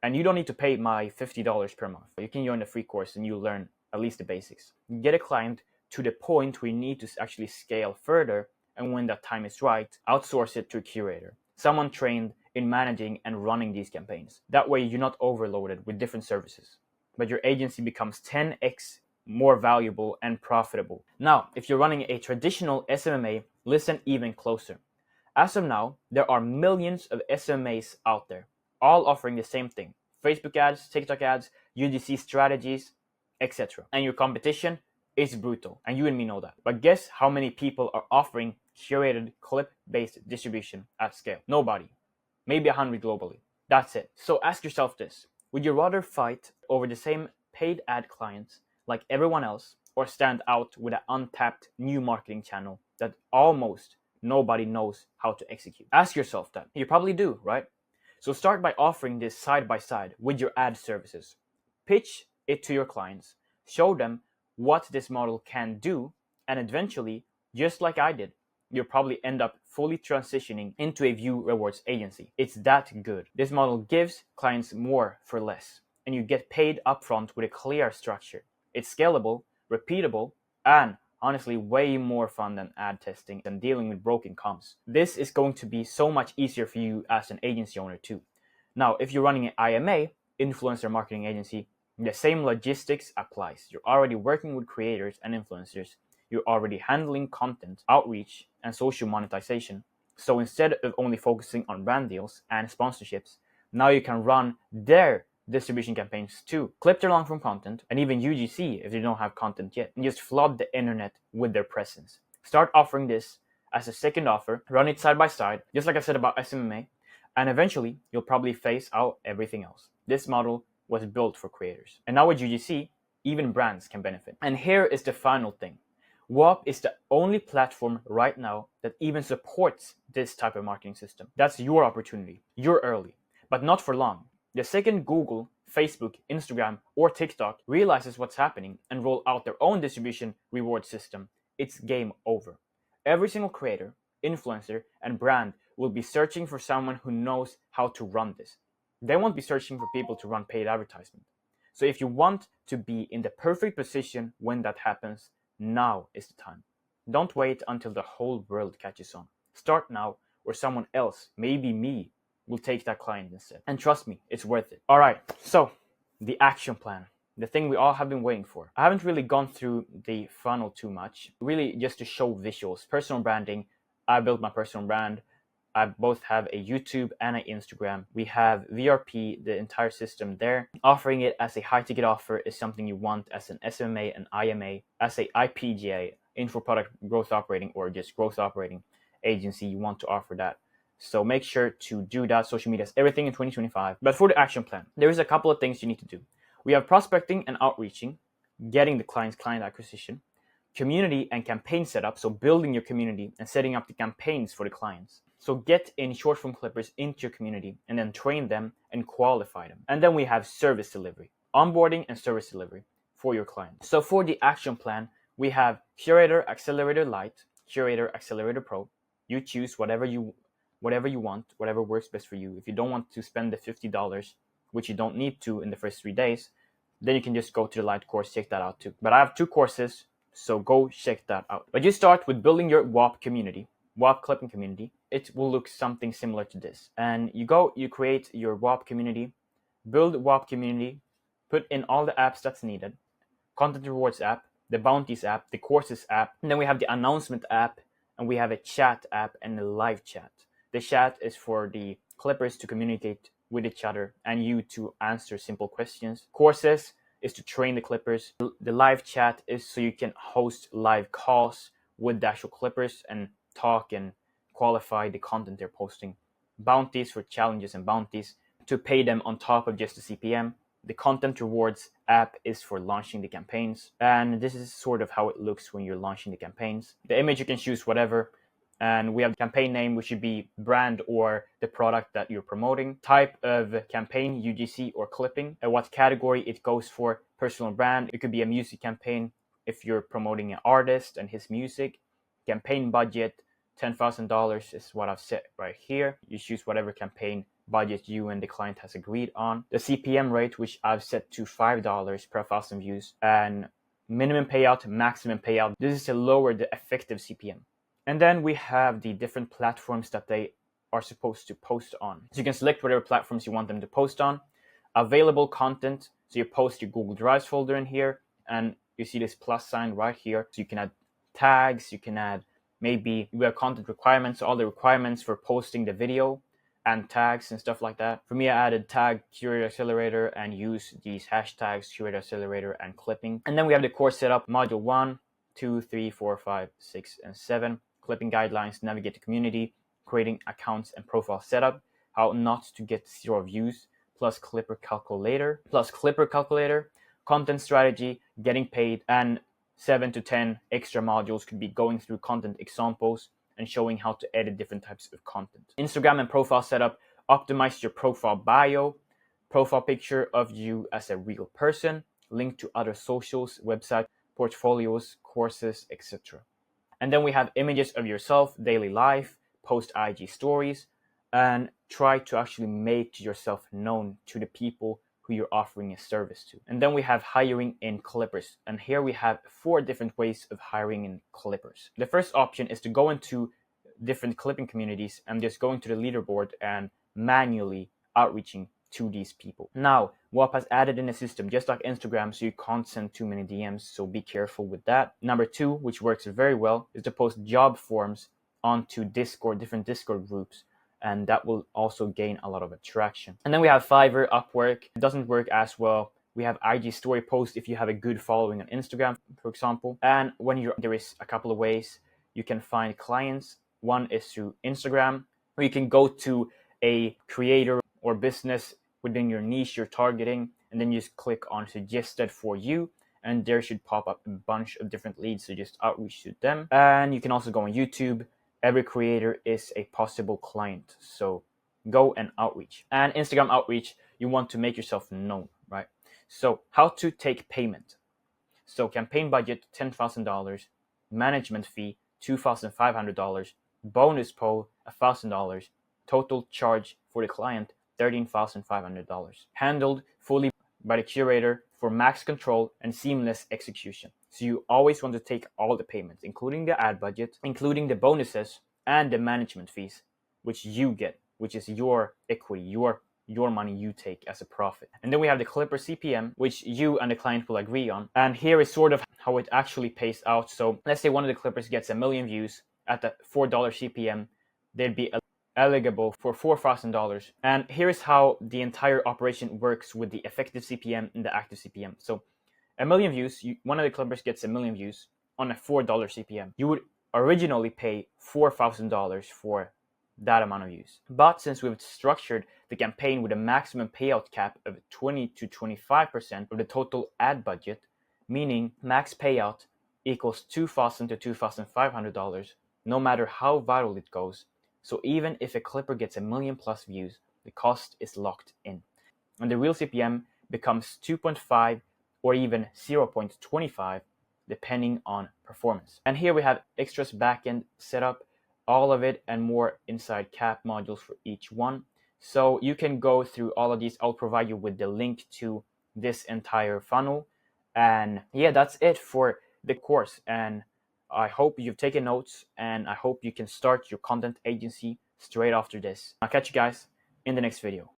And you don't need to pay my $50 per month. You can join the free course and you learn at least the basics. Get a client to the point where you need to actually scale further, and when that time is right, outsource it to a curator, someone trained in managing and running these campaigns. That way you're not overloaded with different services, but your agency becomes 10x more valuable and profitable. Now, if you're running a traditional SMMA, listen even closer. As of now, there are millions of SMMAs out there, all offering the same thing: Facebook ads, TikTok ads, UGC strategies, etc. And your competition is brutal, and you and me know that. But guess how many people are offering curated clip-based distribution at scale? Nobody. Maybe 100 globally. That's it. So ask yourself this: would you rather fight over the same paid ad clients like everyone else, or stand out with an untapped new marketing channel that almost nobody knows how to execute? Ask yourself that. You probably do, right? So start by offering this side by side with your ad services. Pitch it to your clients. Show them what this model can do, and eventually, just like I did, you'll probably end up fully transitioning into a view rewards agency. It's that good. This model gives clients more for less, and you get paid upfront with a clear structure. It's scalable, repeatable, and honestly way more fun than ad testing and dealing with broken comms. This is going to be so much easier for you as an agency owner too. Now, if you're running an IMA, influencer marketing agency, the same logistics applies. You're already working with creators and influencers. You're already handling content, outreach, and social monetization. So instead of only focusing on brand deals and sponsorships, now you can run their distribution campaigns too. Clip their long form content, and even UGC if they don't have content yet, and just flood the internet with their presence. Start offering this as a second offer, run it side by side, just like I said about SMMA, and eventually you'll probably phase out everything else. This model was built for creators. And now with UGC, even brands can benefit. And here is the final thing. Wop is the only platform right now that even supports this type of marketing system. That's your opportunity. You're early, but not for long. The second Google, Facebook, Instagram, or TikTok realizes what's happening and roll out their own distribution reward system, it's game over. Every single creator, influencer, and brand will be searching for someone who knows how to run this. They won't be searching for people to run paid advertisement. So if you want to be in the perfect position when that happens, now is the time. Don't wait until the whole world catches on. Start now, or someone else, maybe me, will take that client instead. And trust me, it's worth it. All right, so the action plan, the thing we all have been waiting for. I haven't really gone through the funnel too much, really just to show visuals. Personal branding, I built my personal brand. I both have a YouTube and an Instagram. We have VRP, the entire system there. Offering it as a high ticket offer is something you want as an SMA and IMA, as a IPGA, info product growth operating, or just growth operating agency. You want to offer that. So make sure to do that. Social media is everything in 2025. But for the action plan, there is a couple of things you need to do. We have prospecting and outreaching, getting the client acquisition, community and campaign setup, so building your community and setting up the campaigns for the clients. So get in short form clippers into your community and then train them and qualify them. And then we have service delivery, onboarding and service delivery for your clients. So for the action plan, we have Curator Accelerator Lite, Curator Accelerator Pro. You choose whatever you want, whatever works best for you. If you don't want to spend the $50, which you don't need to in the first 3 days, then you can just go to the light course, check that out too. But I have 2 courses, so go check that out. But you start with building your WOP community, WOP clipping community. It will look something similar to this. And you create your WOP community, build WOP community, put in all the apps that's needed, content rewards app, the bounties app, the courses app, and then we have the announcement app, and we have a chat app and a live chat. The chat is for the clippers to communicate with each other and you to answer simple questions. Courses is to train the clippers. The live chat is so you can host live calls with the actual clippers and talk and qualify the content they're posting. Bounties for challenges and bounties to pay them on top of just the CPM. The content rewards app is for launching the campaigns. And this is sort of how it looks when you're launching the campaigns. The image, you can choose whatever. And we have the campaign name, which should be brand or the product that you're promoting. Type of campaign, UGC or clipping. And what category it goes for, personal brand. It could be a music campaign if you're promoting an artist and his music. Campaign budget, $10,000 is what I've set right here. You choose whatever campaign budget you and the client has agreed on. The CPM rate, which I've set to $5 per 1,000 views. And minimum payout, maximum payout. This is to lower the effective CPM. And then we have the different platforms that they are supposed to post on. So you can select whatever platforms you want them to post on. Available content. So you post your Google Drive folder in here, and you see this plus sign right here. So you can add tags, you can add maybe we have content requirements, all the requirements for posting the video and tags and stuff like that. For me, I added tag Curator Accelerator and use these hashtags Curator Accelerator and clipping. And then we have the course setup, module 1, 2, 3, 4, 5, 6, and 7. Clipping guidelines, navigate the community, creating accounts and profile setup, how not to get 0 views, plus Clipper Calculator, content strategy, getting paid, and 7 to 10 extra modules could be going through content examples and showing how to edit different types of content. Instagram and profile setup, optimize your profile bio, profile picture of you as a real person, link to other socials, website, portfolios, courses, etc. And then we have images of yourself, daily life, post IG stories, and try to actually make yourself known to the people who you're offering a service to. And then we have hiring in clippers. And here we have 4 different ways of hiring in clippers. The first option is to go into different clipping communities and just going to the leaderboard and manually outreaching to these people. Now, WOP has added in a system just like Instagram, so you can't send too many DMs, so be careful with that. Number 2, which works very well, is to post job forms onto Discord, different Discord groups, and that will also gain a lot of attraction. And then we have Fiverr, Upwork. It doesn't work as well. We have IG story post if you have a good following on Instagram, for example. And there is a couple of ways you can find clients. One is through Instagram, where you can go to a creator or business within your niche you're targeting, and then you just click on suggested for you, and there should pop up a bunch of different leads, so just outreach to them. And you can also go on YouTube. Every creator is a possible client, so go and outreach. And Instagram outreach, you want to make yourself known, right? So how to take payment. So campaign budget, $10,000, management fee, $2,500, bonus poll, $1,000, total charge for the client, $13,500. Handled fully by the curator for max control and seamless execution. So you always want to take all the payments, including the ad budget, including the bonuses and the management fees, which you get, which is your equity, your money you take as a profit. And then we have the Clipper CPM, which you and the client will agree on. And here is sort of how it actually pays out. So let's say one of the Clippers gets 1 million views at the $4 CPM, they'd be eligible for $4,000. And here's how the entire operation works with the effective CPM and the active CPM. So 1 million views, one of the Clippers gets 1 million views on a $4 CPM. You would originally pay $4,000 for that amount of views. But since we've structured the campaign with a maximum payout cap of 20 to 25% of the total ad budget, meaning max payout equals $2,000 to $2,500, no matter how viral it goes. So even if a Clipper gets 1 million plus views, the cost is locked in. And the real CPM becomes 2.5 or even 0.25 depending on performance. And here we have extras backend setup, all of it and more inside cap modules for each one. So you can go through all of these. I'll provide you with the link to this entire funnel. And yeah, that's it for the course. And I hope you've taken notes, and I hope you can start your content agency straight after this. I'll catch you guys in the next video.